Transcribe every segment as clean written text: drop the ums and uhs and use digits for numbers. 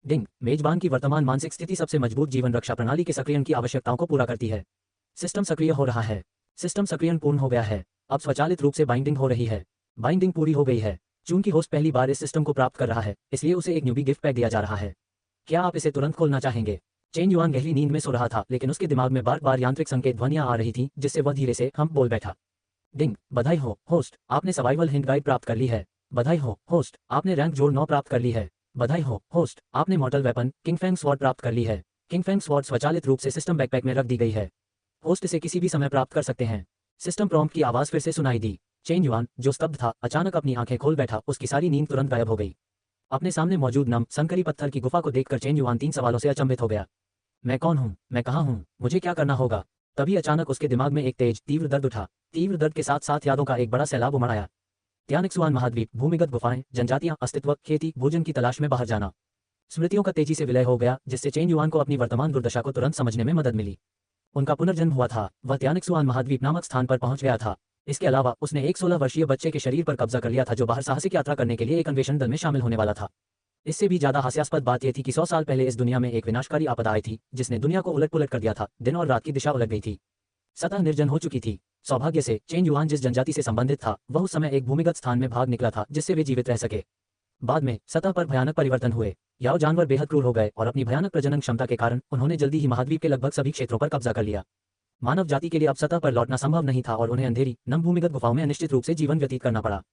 डिंग, मेजबान की वर्तमान मानसिक स्थिति सबसे मजबूत जीवन रक्षा प्रणाली के सक्रियण की आवश्यकताओं को पूरा करती है। सिस्टम सक्रिय हो रहा है। सिस्टम सक्रियण पूर्ण हो गया है। अब स्वचालित रूप से बाइंडिंग हो रही है। बाइंडिंग पूरी हो गई है। चूंकि होस्ट पहली बार इस सिस्टम को प्राप्त कर रहा है, इसलिए उसे एक न्यूबी गिफ्ट पैक दिया जा रहा है। क्या आप इसे तुरंत खोलना चाहेंगे? चेन युआन गहरी नींद में सो रहा था, लेकिन उसके दिमाग में बार बार यांत्रिक संकेत ध्वनियां आ रही थीं, जिससे वह धीरे से हम बोल बैठा। डिंग, बधाई हो होस्ट, आपने सर्वाइवल हिंट गाइड प्राप्त कर ली है। बधाई हो होस्ट, आपने रैंक जोड़ 9 प्राप्त कर ली है। बधाई हो होस्ट, आपने मॉर्टल वेपन किंगफैंग स्वॉर्ड प्राप्त कर ली है। किंगफैंग स्वॉर्ड स्वचालित रूप से सिस्टम बैकपैक में रख दी गई है। होस्ट इसे किसी भी समय प्राप्त कर सकते हैं। सिस्टम प्रॉम्प्ट की आवाज फिर से सुनाई दी। चेन युआन, जो स्तब्ध था, अचानक अपनी आंखें खोल बैठा। उसकी सारी नींद तुरंत गायब हो गई। अपने सामने मौजूद नम संकरी पत्थर की गुफा को देखकर चेन युआन 3 सवालों से अचंभित हो गया। मैं कौन हूँ? मैं कहाँ हूँ? मुझे क्या करना होगा? तभी अचानक उसके दिमाग में एक तेज तीव्र दर्द उठा। तीव्र दर्द के साथ साथ यादों का एक बड़ा सैलाब उमड़ आया। त्यानिक्सुआन महाद्वीप, भूमिगत गुफाएं, जनजातियां, अस्तित्व, खेती, भोजन की तलाश में बाहर जाना। स्मृतियों का तेजी से विलय हो गया, जिससे चेन युआन को अपनी वर्तमान दुर्दशा को तुरंत समझने में मदद मिली। उनका पुनर्जन्म हुआ था। वह त्यानिक्सुआन महाद्वीप नामक स्थान पर पहुंच गया था। इसके अलावा उसने एक 16 वर्षीय बच्चे के शरीर पर कब्जा कर लिया था, जो बाहर साहसिक यात्रा करने के लिए एक अन्वेषण दल में शामिल होने वाला था। इससे भी ज्यादा हास्यास्पद बात यह थी कि 100 साल पहले इस दुनिया में एक विनाशकारी आपदा आई थी, जिसने दुनिया को उलट-पुलट कर दिया था। दिन और रात की दिशा उलट गई थी। सतह निर्जन हो चुकी थी। सौभाग्य से चेन युआन जिस जनजाति से संबंधित था, वह उस समय एक भूमिगत स्थान में भाग निकला था, जिससे वे जीवित रह सके। बाद में सतह पर भयानक परिवर्तन हुए। याओ जानवर बेहद क्रूर हो गए और अपनी भयानक प्रजनन क्षमता के कारण उन्होंने जल्दी ही महाद्वीप के लगभग सभी क्षेत्रों पर कब्जा कर लिया। मानव जाति के लिए अब सतह पर लौटना संभव नहीं था और उन्हें अंधेरी, नम भूमिगत गुफाओं में अनिश्चित रूप से जीवन व्यतीत करना पड़ा।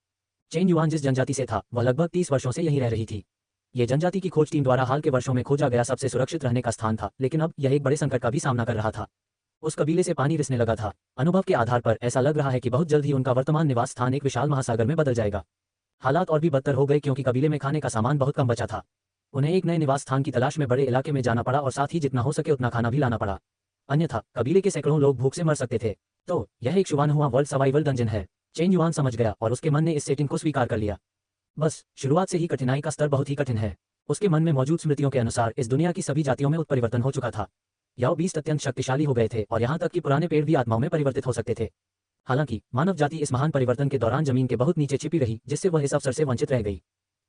चेन युआन जिस जनजाति से था, वह लगभग 30 वर्षों से यहीं रह रही थी। ये जनजाति की खोज टीम द्वारा हाल के वर्षों में खोजा गया सबसे सुरक्षित रहने का स्थान था, लेकिन अब यह एक बड़े संकट का भी सामना कर रहा था। उस कबीले से पानी रिसने लगा था। अनुभव के आधार पर ऐसा लग रहा है कि बहुत जल्द ही उनका वर्तमान निवास स्थान एक विशाल महासागर में बदल जाएगा। हालात और भी बदतर हो गए, क्योंकि कबीले में खाने का सामान बहुत कम बचा था। उन्हें एक नए निवास स्थान की तलाश में बड़े इलाके में जाना पड़ा और साथ ही जितना हो सके उतना खाना भी लाना पड़ा। अन्यथा कबीले के सैकड़ों लोग भूख से मर सकते थे। तो यह एक शुभानुहुआ वर्ल्ड सर्वाइवल डंजन है। चेन युआन समझ गया और उसके मन ने इस सेटिंग को स्वीकार कर लिया। बस शुरुआत से ही कठिनाई का स्तर बहुत ही कठिन है। उसके मन में मौजूद स्मृतियों के अनुसार इस दुनिया की सभी जातियों में उत्परिवर्तन हो चुका था। याओ बीस्ट अत्यंत शक्तिशाली हो गए थे और यहाँ तक कि पुराने पेड़ भी आत्माओं में परिवर्तित हो सकते थे। हालांकि मानव जाति इस महान परिवर्तन के दौरान जमीन के बहुत नीचे छिपी रही, जिससे वह इस अवसर से वंचित रह गई।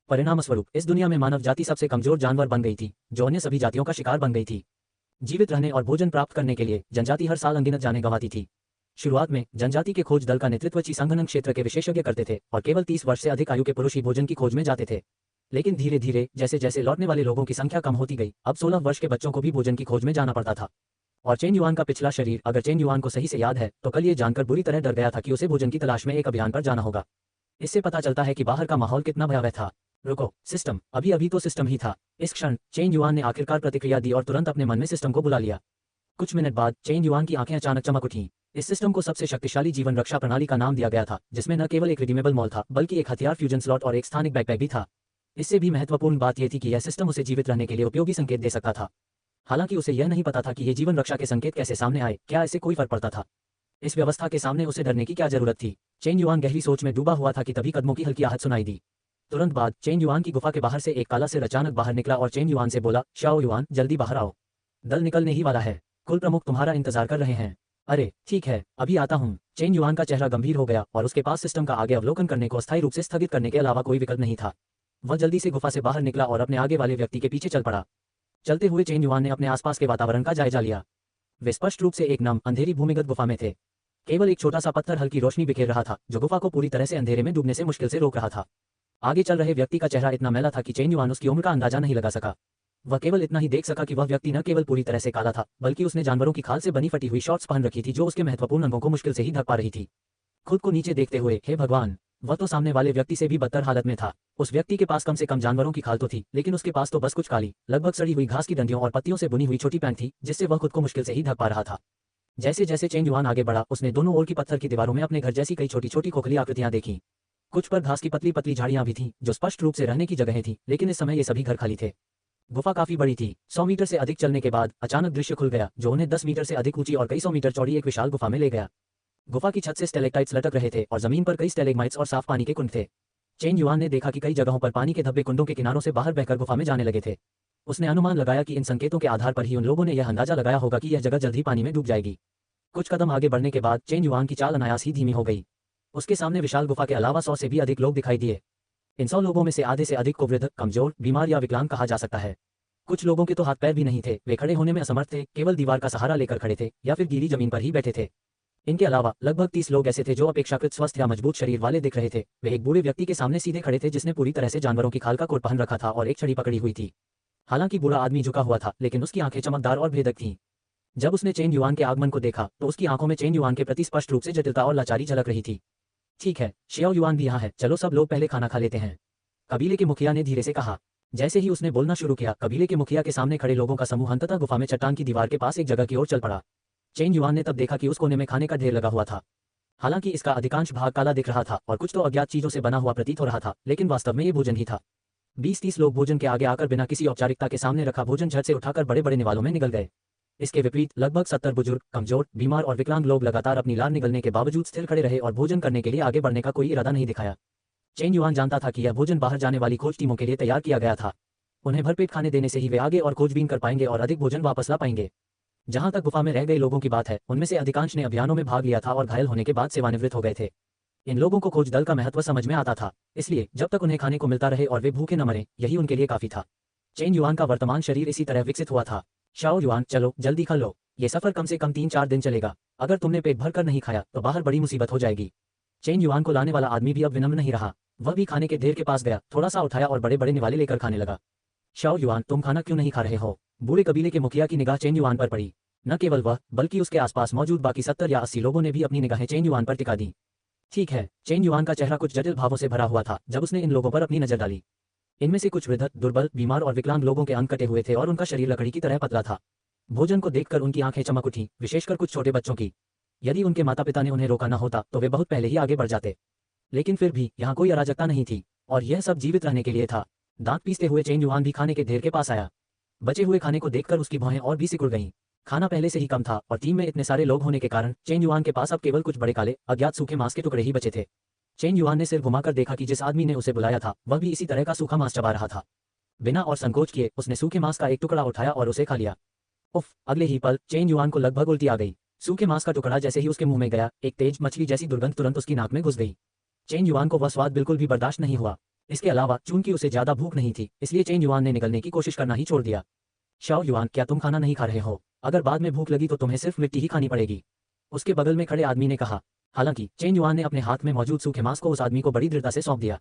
परिणामस्वरूप इस दुनिया में मानव जाति सबसे कमजोर जानवर बन गई थी, जो अन्य सभी जातियों का शिकार बन गई थी। जीवित रहने और भोजन प्राप्त करने के लिए जनजाति हर साल अनगिनत जाने गंवाती थी। शुरुआत में जनजाति के खोज दल का नेतृत्व ची संघनन क्षेत्र के विशेषज्ञ करते थे और केवल 30 वर्ष से अधिक आयु के पुरुष ही भोजन की खोज में जाते थे। लेकिन धीरे धीरे जैसे जैसे लौटने वाले लोगों की संख्या कम होती गई, अब 16 वर्ष के बच्चों को भी भोजन की खोज में जाना पड़ता था। और चेन युआन का पिछला शरीर, अगर चेन युआन को सही से याद है, तो कल ये जानकर बुरी तरह डर गया था कि उसे भोजन की तलाश में एक अभियान पर जाना होगा। इससे पता चलता है कि बाहर का माहौल कितना भयावह था। रुको, सिस्टम, अभी अभी तो सिस्टम ही था। इस क्षण चेन युआन ने आखिरकार प्रतिक्रिया दी और तुरंत अपने मन में सिस्टम को बुला लिया। कुछ मिनट बाद चेन युआन की आंखें अचानक चमक उठीं। इस सिस्टम को सबसे शक्तिशाली जीवन रक्षा प्रणाली का नाम दिया गया था, जिसमें न केवल एक रिडीमेबल मॉल था, बल्कि एक हथियार फ्यूजन स्लॉट और एक स्थानिक बैकपैक भी था। इससे भी महत्वपूर्ण बात यह थी कि यह सिस्टम उसे जीवित रहने के लिए उपयोगी संकेत दे सकता था। हालांकि उसे यह नहीं पता था कि ये जीवन रक्षा के संकेत कैसे सामने आए, क्या इससे कोई फर्क पड़ता था। इस व्यवस्था के सामने उसे डरने की क्या जरूरत थी। चेन युआन गहरी सोच में डूबा हुआ था कि तभी कदमों की हल्की आहट सुनाई दी। तुरंत बाद चेन युआन की गुफा के बाहर से एक काला सिर अचानक बाहर निकला और चेन युआन से बोला, शाओ युआन, जल्दी बाहर आओ, दल निकलने ही वाला है, कुल प्रमुख तुम्हारा इंतजार कर रहे हैं। अरे ठीक है, अभी आता हूँ। चेन युआन का चेहरा गंभीर हो गया और उसके पास सिस्टम का आगे अवलोकन करने को अस्थायी रूप से स्थगित करने के अलावा कोई विकल्प नहीं था। वह जल्दी से गुफा से बाहर निकला और अपने आगे वाले व्यक्ति के पीछे चल पड़ा। चलते हुए चेन युआन ने अपने आसपास के वातावरण का जायजा लिया। वे स्पष्ट रूप से एक नम अंधेरी भूमिगत गुफा में थे। केवल एक छोटा सा पत्थर हल्की रोशनी बिखेर रहा था, जो गुफा को पूरी तरह से अंधेरे में डूबने से मुश्किल से रोक रहा था। आगे चल रहे व्यक्ति का चेहरा इतना मैला था कि चेन युआन उसकी उम्र का अंदाजा नहीं लगा सका। वह केवल इतना ही देख सका कि वह व्यक्ति न केवल पूरी तरह से काला था, बल्कि उसने जानवरों की खाल से बनी फटी हुई शॉर्ट्स पहन रखी थी, जो उसके महत्वपूर्ण अंगों को मुश्किल से ही ढक पा रही थी। खुद को नीचे देखते हुए, हे भगवान, वह तो सामने वाले व्यक्ति से भी बदतर हालत में था। उस व्यक्ति के पास कम से कम जानवरों की खाल तो थी, लेकिन उसके पास तो बस कुछ काली, लगभग सड़ी हुई घास की डंडियों और पत्तियों से बुनी हुई छोटी पैंट थी, जिससे वह खुद को मुश्किल से ही ढक पा रहा था। जैसे जैसे चेन युआन आगे बढ़ा, उसने दोनों ओर की पत्थर की दीवारों में अपने घर जैसी कई छोटी छोटी खोखली आकृतियां देखी। कुछ पर घास की पतली पतली झाड़ियां भी थीं, जो स्पष्ट रूप से रहने की जगहें थीं, लेकिन इस समय ये सभी घर खाली थे। गुफा काफी बड़ी थी। 100 मीटर से अधिक चलने के बाद अचानक दृश्य खुल गया, जो उन्हें 10 मीटर से अधिक ऊंची और कई 100 मीटर चौड़ी एक विशाल गुफा में ले गया। गुफा की छत से स्टेलेक्टाइट्स लटक रहे थे और जमीन पर कई स्टेलेग्माइट्स और साफ पानी के कुंड थे। चेन युआन ने देखा कि कई जगहों पर पानी के धब्बे कुंडों के किनारों से बाहर बहकर गुफा में जाने लगे थे। उसने अनुमान लगाया कि इन संकेतों के आधार पर ही उन लोगों ने यह अंदाजा लगाया होगा कि यह जगह जल्द ही पानी में डूब जाएगी। कुछ कदम आगे बढ़ने के बाद चेन युआन की चाल अनायास ही धीमी हो गई। उसके सामने विशाल गुफा के अलावा 100 से भी अधिक लोग दिखाई दिए। इन 100 लोगों में से आधे से अधिक को वृद्ध, कमजोर, बीमार या विकलांग कहा जा सकता है। कुछ लोगों के तो हाथ पैर भी नहीं थे, वे खड़े होने में असमर्थ थे, केवल दीवार का सहारा लेकर खड़े थे या फिर गीली जमीन पर ही बैठे थे। इनके अलावा लगभग 30 लोग ऐसे थे जो अपेक्षाकृत स्वस्थ या मजबूत शरीर वाले दिख रहे थे। वे एक बूढ़े व्यक्ति के सामने सीधे खड़े थे जिसने पूरी तरह से जानवरों की खाल का कोट पहन रखा था और एक छड़ी पकड़ी हुई थी। हालांकि बूढ़ा आदमी झुका हुआ था, लेकिन उसकी आंखें चमकदार और भेदक थीं। जब उसने चेन युआन के आगमन को देखा तो उसकी आंखों में चेन युआन के प्रति स्पष्ट रूप से जटिलता और लाचारी झलक रही थी। ठीक है, शियाओ युआन भी यहाँ है, चलो सब लोग पहले खाना खा लेते हैं, कबीले के मुखिया ने धीरे से कहा। जैसे ही उसने बोलना शुरू किया, कबीले के मुखिया के सामने खड़े लोगों का समूह अंततः गुफा में चट्टान की दीवार के पास एक जगह की ओर चल पड़ा। चेन युआन ने तब देखा कि उस कोने में खाने का ढेर लगा हुआ था। हालांकि इसका अधिकांश भाग काला दिख रहा था और कुछ तो अज्ञात चीजों से बना हुआ प्रतीत हो रहा था, लेकिन वास्तव में ये भोजन ही था। 20-30 लोग भोजन के आगे आकर बिना किसी औपचारिकता के सामने रखा भोजन झट से उठाकर बड़े बड़े निवालों में निगल गए। इसके विपरीत लगभग 70 बुजुर्ग, कमजोर, बीमार और विकलांग लोग लगातार अपनी लार निगलने के बावजूद स्थिर खड़े रहे और भोजन करने के लिए आगे बढ़ने का कोई इरादा नहीं दिखाया। चेन युआन जानता था कि यह भोजन बाहर जाने वाली खोज टीमों के लिए तैयार किया गया था। उन्हें भरपेट खाने देने से ही वे आगे और खोजबीन कर पाएंगे और अधिक भोजन वापस ला पाएंगे। जहां तक गुफा में रह गए लोगों की बात है, उनमें से अधिकांश ने अभियानों में भाग लिया था और घायल होने के बाद सेवानिवृत्त हो गए थे। इन लोगों को खोज दल का महत्व समझ में आता था, इसलिए जब तक उन्हें खाने को मिलता रहे और वे भूखे न मरे, यही उनके लिए काफी था। चेन युआन का वर्तमान शरीर इसी तरह विकसित हुआ था। शाओ युआन, चलो जल्दी खा लो, ये सफर कम से कम 3-4 दिन चलेगा। अगर तुमने पेट भर कर नहीं खाया तो बाहर बड़ी मुसीबत हो जाएगी। चेन युआन को लाने वाला आदमी भी अब विनम्र नहीं रहा। वह भी खाने के ढेर के पास गया, थोड़ा सा उठाया और बड़े बड़े निवाले लेकर खाने लगा। शाओ युआन, तुम खाना क्यों नहीं खा रहे हो? बूढ़े कबीले के मुखिया की निगाह चेन युआन पर पड़ी। न केवल वह, बल्कि उसके आसपास मौजूद बाकी 70 या 80 लोगों ने भी अपनी निगाहें चेन युआन पर टिका दी। ठीक है, चेन युआन का चेहरा कुछ जटिल भावों से भरा हुआ था जब उसने इन लोगों पर अपनी नजर डाली। इनमें से कुछ वृद्ध, दुर्बल, बीमार और विकलांग लोगों के अंग कटे हुए थे और उनका शरीर लकड़ी की तरह पतला था। भोजन को देखकर उनकी आंखें चमक उठी, विशेषकर कुछ छोटे बच्चों की। यदि उनके माता पिता ने उन्हें रोका न होता तो वे बहुत पहले ही आगे बढ़ जाते। लेकिन फिर भी यहाँ कोई अराजकता नहीं थी और यह सब जीवित रहने के लिए था। दांत पीसते हुए चेन युआन भी खाने के ढेर के पास आया। बचे हुए खाने को देखकर उसकी भौहें और भी सिकुड़ गईं। खाना पहले से ही कम था और टीम में इतने सारे लोग होने के कारण चेन युआन के पास अब केवल कुछ बड़े काले, अज्ञात सूखे मांस के टुकड़े ही बचे थे। चेन युआन ने सिर घुमाकर देखा कि जिस आदमी ने उसे बुलाया था वह भी इसी तरह का सूखा मांस चबा रहा था। बिना और संकोच किए उसने सूखे मांस का एक टुकड़ा उठाया और उसे खा लिया। उफ! अगले ही पल चेन युआन को लगभग उल्टी आ गई। सूखे मांस का टुकड़ा जैसे ही उसके मुंह में गया, एक तेज मछली जैसी दुर्गंध तुरंत उसकी नाक में घुस गई। चेन युआन को वह स्वाद बिल्कुल भी बर्दाश्त नहीं हुआ। इसके अलावा चूंकि उसे ज्यादा भूख नहीं थी, इसलिए चेन युआन ने निगलने की कोशिश करना ही छोड़ दिया। शाओ युआन, क्या तुम खाना नहीं खा रहे हो? अगर बाद में भूख लगी तो तुम्हें सिर्फ मिट्टी ही खानी पड़ेगी, उसके बगल में खड़े आदमी ने कहा। हालांकि चेन युआन ने अपने हाथ में मौजूद सूखे मांस को उस आदमी को बड़ी दृढ़ता से सौंप दिया।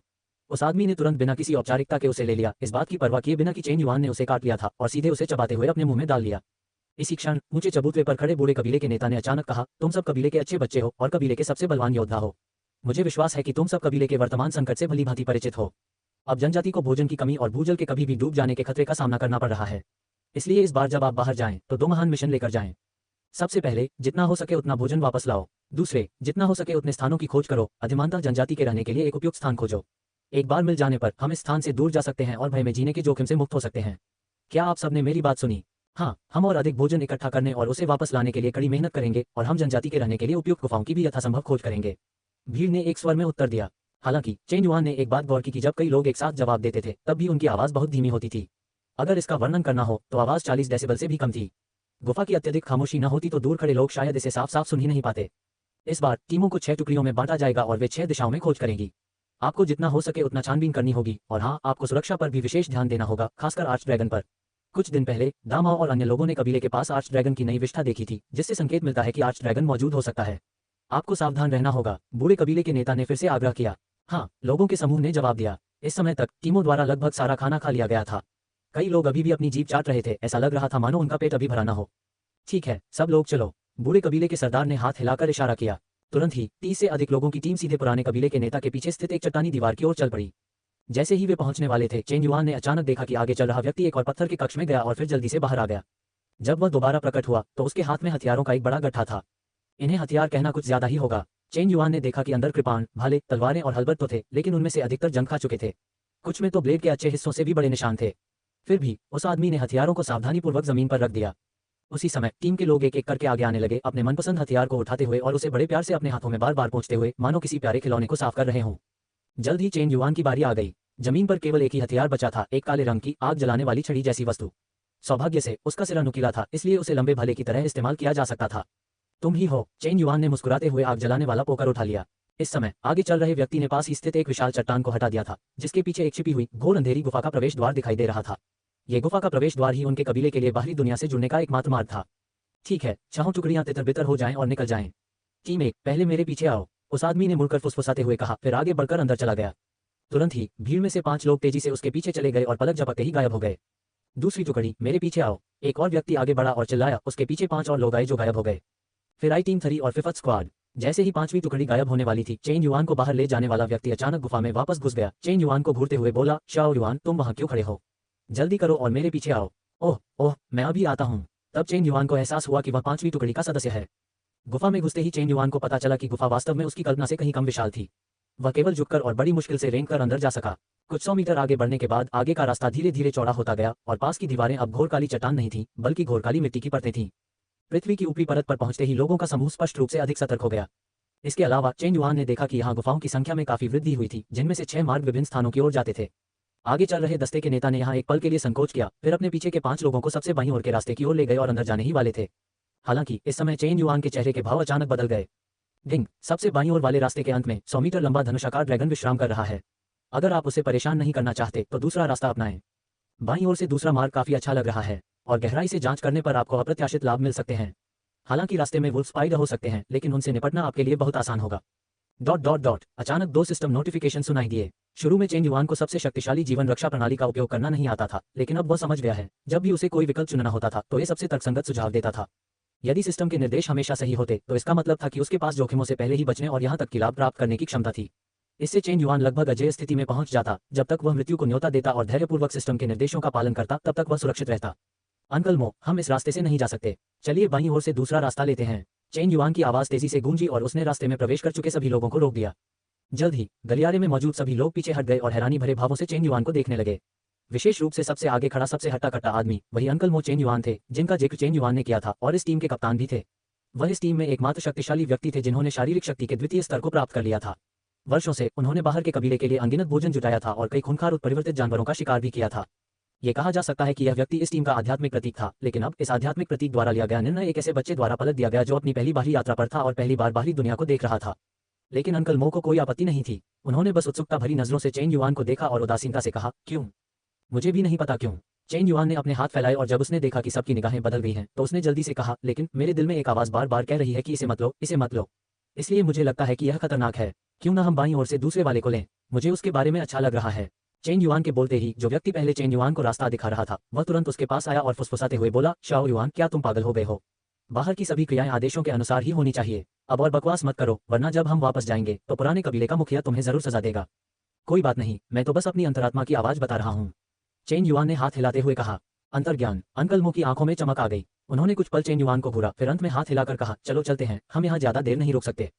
उस आदमी ने तुरंत बिना किसी औपचारिकता के उसे ले लिया, इस बात की परवाह किए बिना कि चेन युआन ने उसे काट लिया था, और सीधे उसे चबाते हुए अपने मुंह में डाल लिया। इसी क्षण ऊंचे चबूतरे पर खड़े बूढ़े कबीले के नेता ने अचानक कहा, तुम सब कबीले के अच्छे बच्चे हो और कबीले के सबसे बलवान योद्धा हो। मुझे विश्वास है कि तुम सब कबीले के वर्तमान संकट से भली भांति परिचित हो। अब जनजाति को भोजन की कमी और भूजल के कभी भी डूब जाने के खतरे का सामना करना पड़ रहा है। इसलिए इस बार जब आप बाहर जाएं तो 2 महान मिशन लेकर जाएं। सबसे पहले, जितना हो सके उतना भोजन वापस लाओ। दूसरे, जितना हो सके उतने स्थानों की खोज करो। अधिमानतः जनजाति के रहने के लिए एक उपयुक्त स्थान खोजो। एक बार मिल जाने पर हम इस स्थान से दूर जा सकते हैं और भय में जीने के जोखिम से मुक्त हो सकते हैं। क्या आप सबने मेरी बात सुनी? हाँ, हम और अधिक भोजन इकट्ठा करने और उसे वापस लाने के लिए कड़ी मेहनत करेंगे और हम जनजाति के रहने के लिए उपयुक्त गुफाओं की भी यथासंभव खोज करेंगे। भीड़ ने एक स्वर में उत्तर दिया। हालांकि चेन युआन ने एक बात गौर की कि जब कई लोग एक साथ जवाब देते थे तब भी उनकी आवाज बहुत धीमी होती थी। अगर इसका वर्णन करना हो तो आवाज 40 डेसिबल से भी कम थी। गुफा की अत्यधिक खामोशी न होती तो दूर खड़े लोग शायद इसे साफ साफ सुन ही नहीं पाते। इस बार टीमों को 6 टुकड़ियों में बांटा जाएगा और वे 6 दिशाओं में खोज करेंगी। आपको जितना हो सके उतना छानबीन करनी होगी और हाँ, आपको सुरक्षा पर भी विशेष ध्यान देना होगा, खासकर आर्च ड्रैगन पर। कुछ दिन पहले दामाओ और अन्य लोगों ने कबीले के पास आर्च ड्रैगन की नई विष्ठा देखी थी, जिससे संकेत मिलता है कि आर्च ड्रैगन मौजूद हो सकता है। आपको सावधान रहना होगा, बूढ़े कबीले के नेता ने फिर से आग्रह किया। हाँ, लोगों के समूह ने जवाब दिया। इस समय तक टीमों द्वारा लगभग सारा खाना खा लिया गया था। कई लोग अभी भी अपनी जीभ चाट रहे थे, ऐसा लग रहा था मानो उनका पेट अभी भरा ना हो। ठीक है, सब लोग चलो, बूढ़े कबीले के सरदार ने हाथ हिलाकर इशारा किया। तुरंत ही 30 से अधिक लोगों की टीम सीधे पुराने कबीले के नेता के पीछे स्थित एक चट्टानी दीवार की ओर चल पड़ी। जैसे ही वे पहुंचने वाले थे, चेन युआन ने अचानक देखा कि आगे चल रहा व्यक्ति एक और पत्थर के कक्ष में गया और फिर जल्दी से बाहर आ गया। जब वह दोबारा प्रकट हुआ तो उसके हाथ में हथियारों का एक बड़ा गट्ठा था। इन्हें हथियार कहना कुछ ज्यादा ही होगा। चेन युआन ने देखा कि अंदर कृपाण, भाले, तलवारें और हलबट तो थे, लेकिन उनमें से अधिकतर जंग खा चुके थे। कुछ में तो ब्लेड के अच्छे हिस्सों से भी बड़े निशान थे। फिर भी उस आदमी ने हथियारों को सावधानीपूर्वक जमीन पर रख दिया। उसी समय टीम के लोग एक एक करके आगे आने लगे, अपने मनपसंद हथियार को उठाते हुए और उसे बड़े प्यार से अपने हाथों में बार बार पोंछते हुए, मानो किसी प्यारे खिलौने को साफ कर रहे हों। जल्द ही चेन युआन की बारी आ गई। जमीन पर केवल एक ही हथियार बचा था, एक काले रंग की आग जलाने वाली छड़ी जैसी वस्तु। सौभाग्य से उसका सिरा नुकीला था, इसलिए उसे लंबे भाले की तरह इस्तेमाल किया जा सकता था। तुम ही हो, चेन युआन ने मुस्कुराते हुए आग जलाने वाला पोकर उठा लिया। इस समय आगे चल रहे व्यक्ति ने पास ही स्थित एक विशाल चट्टान को हटा दिया था, जिसके पीछे एक छिपी हुई घोर अंधेरी गुफा का प्रवेश द्वार दिखाई दे रहा था। ये गुफा का प्रवेश द्वार ही उनके कबीले के लिए बाहरी दुनिया से जुड़ने का एकमात्र मार्ग था। ठीक है, चाहो टुकड़ियां तितर-बितर हो जाएं और निकल जाएं। टीम 1, पहले मेरे पीछे आओ, उस आदमी ने मुड़कर फुसफुसाते हुए कहा, फिर आगे बढ़कर अंदर चला गया। तुरंत ही भीड़ में से 5 लोग तेजी से उसके पीछे चले गए और पलक झपकते ही गायब हो गए। दूसरी टुकड़ी, मेरे पीछे आओ, एक और व्यक्ति आगे बढ़ा और चिल्लाया। उसके पीछे 5 और लोग आए जो गायब हो गए। फिर आई टीम 3 और 5th स्क्वाड। जैसे ही 5वीं टुकड़ी गायब होने वाली थी, चेन युआन को बाहर ले जाने वाला व्यक्ति अचानक गुफा में वापस घुस गया। चेन युआन को घूरते हुए बोला, शाओ युआन, तुम वहां क्यों खड़े हो? जल्दी करो और मेरे पीछे आओ। ओह ओह, मैं अभी आता हूँ। तब चेन युआन को एहसास हुआ कि वह 5वीं टुकड़ी का सदस्य है। गुफा में घुसते ही चेन युआन को पता चला कि गुफा वास्तव में उसकी कल्पना से कहीं कम विशाल थी। वह केवल झुककर और बड़ी मुश्किल से रेंग कर अंदर जा सका। कुछ 100 मीटर आगे बढ़ने के बाद आगे का रास्ता धीरे धीरे चौड़ा होता गया और पास की दीवारें अब घोर काली चट्टान नहीं थीं, बल्कि घोर काली मिट्टी की परतें थीं। पृथ्वी की ऊपरी परत पर पहुंचते ही लोगों का समूह स्पष्ट रूप से अधिक सतर्क हो गया। इसके अलावा चेन युआन ने देखा कि यहाँ गुफाओं की संख्या में काफी वृद्धि हुई थी, जिनमें से 6 मार्ग विभिन्न स्थानों की ओर जाते थे। आगे चल रहे दस्ते के नेता ने यहाँ एक पल के लिए संकोच किया, फिर अपने पीछे के 5 लोगों को सबसे बाईं ओर के रास्ते की ओर ले गए और अंदर जाने ही वाले थे। हालांकि इस समय चेन युआन के चेहरे के भाव अचानक बदल गए। डिंग, सबसे बाईं ओर वाले रास्ते के अंत में 100 मीटर लंबा धनुषाकार ड्रैगन विश्राम कर रहा है। अगर आप उसे परेशान नहीं करना चाहते तो दूसरा रास्ता अपनाएं। बाईं ओर से दूसरा मार्ग काफी अच्छा लग रहा है और गहराई से जांच करने पर आपको अप्रत्याशित लाभ मिल सकते हैं। हालांकि रास्ते में वुल्फ स्पाइडर हो सकते हैं, लेकिन उनसे निपटना आपके लिए बहुत आसान होगा। ... अचानक 2 सिस्टम नोटिफिकेशन सुनाई दिए। शुरू में चेन युआन को सबसे शक्तिशाली जीवन रक्षा प्रणाली का उपयोग करना नहीं आता था, लेकिन अब वह समझ गया है। जब भी उसे कोई विकल्प चुनना होता था तो ये सबसे तर्कसंगत सुझाव देता था। यदि सिस्टम के निर्देश हमेशा सही होते तो इसका मतलब था कि उसके पास जोखिमों से पहले ही बचने और यहाँ तक कि लाभ प्राप्त करने की क्षमता थी। इससे चेन युआन लगभग अजेय स्थिति में पहुंच जाता। जब तक वह मृत्यु को न्योता देता और धैर्यपूर्वक सिस्टम के निर्देशों का पालन करता, तब तक वह सुरक्षित रहता। अंकल मो, हम इस रास्ते से नहीं जा सकते, चलिए बाईं ओर से दूसरा रास्ता लेते हैं। चेन युआन की आवाज तेजी से गूंजी और उसने रास्ते में प्रवेश कर चुके सभी लोगों को रोक दिया। जल्द ही गलियारे में मौजूद सभी लोग पीछे हट गए और हैरानी भरे भावों से चेन युआन को देखने लगे। विशेष रूप से सबसे आगे खड़ा सबसे हट्टा-कट्टा आदमी वही अंकल मो चेन युआन थे, जिनका जिक्र चेन युआन ने किया था, और इस टीम के कप्तान भी थे। वह इस टीम में एकमात्र शक्तिशाली व्यक्ति थे जिन्होंने शारीरिक शक्ति के द्वितीय स्तर को प्राप्त कर लिया था। वर्षों से उन्होंने बाहर के कबीले के लिए अनगिनत भोजन जुटाया था और कई खूंखार उत्परिवर्तित जानवरों का शिकार भी किया था। ये कहा जा सकता है कि यह व्यक्ति इस टीम का आध्यात्मिक प्रतीक था, लेकिन अब इस आध्यात्मिक प्रतीक द्वारा लिया गया निर्णय एक ऐसे बच्चे द्वारा पलट दिया गया जो अपनी पहली बाहरी यात्रा पर था और पहली बार बाहरी दुनिया को देख रहा था। लेकिन अंकल मो को कोई आपत्ति नहीं थी। उन्होंने बस उत्सुकता भरी नजरों से चेन युआन को देखा और उदासीनता से कहा, क्यों? मुझे भी नहीं पता क्यों। चेन युआन ने अपने हाथ फैलाए और जब उसने देखा कि सबकी निगाहें बदल गई हैं, तो उसने जल्दी से कहा, लेकिन मेरे दिल में एक आवाज बार बार कह रही है कि इसे मत लो, इसे मत लो। इसलिए मुझे लगता है कि यह खतरनाक है। क्यों ना हम बाईं ओर से दूसरे वाले को लें? मुझे उसके बारे में अच्छा लग रहा है। चेन युआन के बोलते ही जो व्यक्ति पहले चेन युआन को रास्ता दिखा रहा था, वह तुरंत उसके पास आया और फुसफुसाते हुए बोला, शाओ युआन, क्या तुम पागल हो गए हो? बाहर की सभी क्रियाएं आदेशों के अनुसार ही होनी चाहिए। अब और बकवास मत करो, वरना जब हम वापस जाएंगे तो पुराने कबीले का मुखिया तुम्हें जरूर सजा देगा। कोई बात नहीं, मैं तो बस अपनी अंतरात्मा की आवाज बता रहा हूँ। चेन युआन ने हाथ हिलाते हुए कहा। अंतर्ज्ञान। अंकल मो की आंखों में चमक आ गई। उन्होंने कुछ पल चेन युआन को घूरा, फिर अंत में हाथ हिलाकर कहा, चलो चलते हैं, हम यहाँ ज्यादा देर नहीं रुक सकते।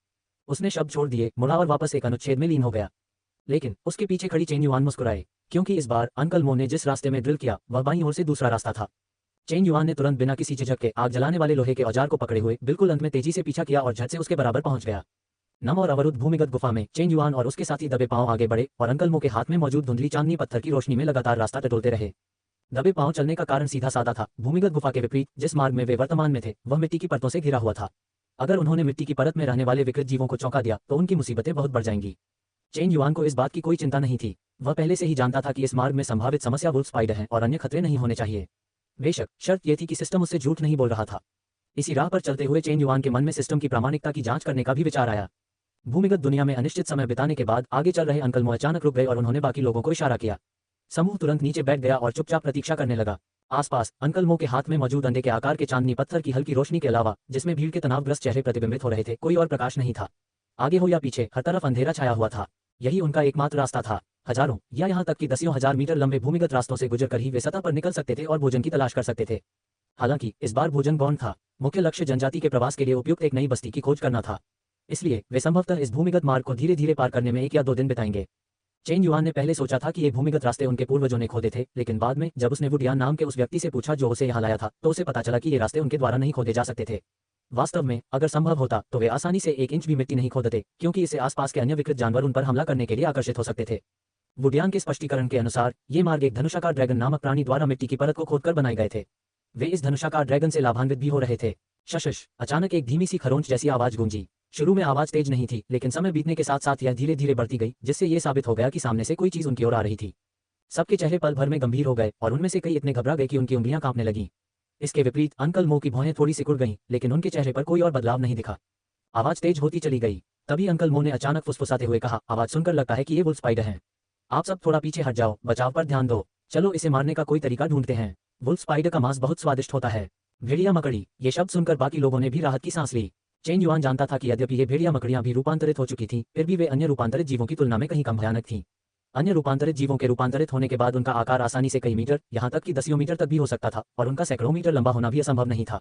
उसने शब्द छोड़ दिए, मुड़ा और वापस एक अनुच्छेद में लीन हो गया। लेकिन उसके पीछे खड़ी चेन युआन मुस्कुराए, क्योंकि इस बार अंकल मो ने जिस रास्ते में ड्रिल किया वह बाईं ओर से दूसरा रास्ता था। चेन युआन ने तुरंत बिना किसी झिझक के आग जलाने वाले लोहे के औजार को पकड़े हुए बिल्कुल अंत में तेजी से पीछा किया और झट से उसके बराबर पहुंच गया। नम और अवरुद्ध भूमिगत गुफा में चेन युआन और उसके साथी दबे पांव आगे बढ़े और अंकल मो के हाथ में मौजूद धुंधली चांदनी पत्थर की रोशनी में लगातार रास्ता टटोलते रहे। दबे पांव चलने का कारण सीधा साधा था। भूमिगत गुफा के विपरीत जिस मार्ग में वे वर्तमान में थे वह मिट्टी की परतों से घिरा हुआ था। अगर उन्होंने मिट्टी की परत में रहने वाले विकृत जीवों को चौंका दिया तो उनकी मुसीबतें बहुत बढ़ जाएंगी। चेन युआन को इस बात की कोई चिंता नहीं थी। वह पहले से ही जानता था कि इस मार्ग में संभावित समस्या वुल्फ स्पाइडर हैं और अन्य खतरे नहीं होने चाहिए। बेशक शर्त यह थी कि सिस्टम उससे झूठ नहीं बोल रहा था। इसी राह पर चलते हुए चेन युआन के मन में सिस्टम की प्रामाणिकता की जांच करने का भी विचार आया। भूमिगत दुनिया में अनिश्चित समय बिताने के बाद आगे चल रहे अंकल मो अचानक रुक गए और उन्होंने बाकी लोगों को इशारा किया। समूह तुरंत नीचे बैठ गया और चुपचाप प्रतीक्षा करने लगा। आसपास अंकल मो के हाथ में मौजूद अंडे के आकार के चांदनी पत्थर की हल्की रोशनी के अलावा, जिसमें भीड़ के तनावग्रस्त चेहरे प्रतिबिंबित हो रहे थे, कोई और प्रकाश नहीं था। आगे हो या पीछे, हर तरफ अंधेरा छाया हुआ था। यही उनका एकमात्र रास्ता था। हजारों या यहाँ तक कि दसियों हजार मीटर लंबे भूमिगत रास्तों से गुजरकर ही वे सतह पर निकल सकते थे और भोजन की तलाश कर सकते थे। हालांकि इस बार भोजन गौण था। मुख्य लक्ष्य जनजाति के प्रवास के लिए उपयुक्त एक नई बस्ती की खोज करना था। इसलिए वे संभवतः इस भूमिगत मार्ग को धीरे धीरे पार करने में 1 या 2 दिन बिताएंगे। चेन युआन ने पहले सोचा था कि ये भूमिगत रास्ते उनके पूर्वजों ने खोदे थे, लेकिन बाद में जब उसने वुडियान नाम के उस व्यक्ति से पूछा जो उसे यहाँ लाया था, तो उसे पता चला कि ये रास्ते उनके द्वारा नहीं खोदे जा सकते थे। वास्तव में अगर संभव होता तो वे आसानी से 1 इंच भी मिट्टी नहीं खोदते, क्योंकि इससे आसपास के अन्य विकृत जानवर उन पर हमला करने के लिए आकर्षित हो सकते थे। वुडियान के स्पष्टीकरण के अनुसार ये मार्ग एक धनुषाकार ड्रैगन नामक प्राणी द्वारा मिट्टी की परत को खोदकर बनाए गए थे। वे इस धनुषाकार ड्रैगन से लाभान्वित भी हो रहे थे। शश! अचानक एक धीमी सी खरोंच जैसी आवाज गूंजी। शुरू में आवाज तेज नहीं थी, लेकिन समय बीतने के साथ साथ यह धीरे धीरे बढ़ती गई, जिससे ये साबित हो गया कि सामने से कोई चीज उनकी ओर आ रही थी। सबके चेहरे पल भर में गंभीर हो गए और उनमें से कई इतने घबरा गए कि उनकी उंगलियां कांपने लगीं। इसके विपरीत अंकल मो की भौहें थोड़ी सिकुड़ गईं, लेकिन उनके चेहरे पर कोई और बदलाव नहीं दिखा। आवाज तेज होती चली गई। तभी अंकल मो ने अचानक फुसफुसाते हुए कहा, आवाज सुनकर लगता है कि ये वुल्फ स्पाइडर हैं। आप सब थोड़ा पीछे हट जाओ, बचाव पर ध्यान दो। चलो इसे मारने का कोई तरीका ढूंढते हैं। वुल्फ स्पाइडर का मांस बहुत स्वादिष्ट होता है। भेड़िया मकड़ी। ये शब्द सुनकर बाकी लोगों ने भी राहत की सांस ली। चेन युआन जानता था कि यद्यपि ये भेड़िया मकड़ियां भी रूपांतरित हो चुकी थीं, फिर भी वे अन्य रूपांतरित जीवों की तुलना में कहीं कम भयानक थीं। अन्य रूपांतरित जीवों के रूपांतरित होने के बाद उनका आकार आसानी से कई मीटर, यहाँ तक कि दसियों मीटर तक भी हो सकता था, और उनका सैकड़ों मीटर लंबा होना भी असंभव नहीं था।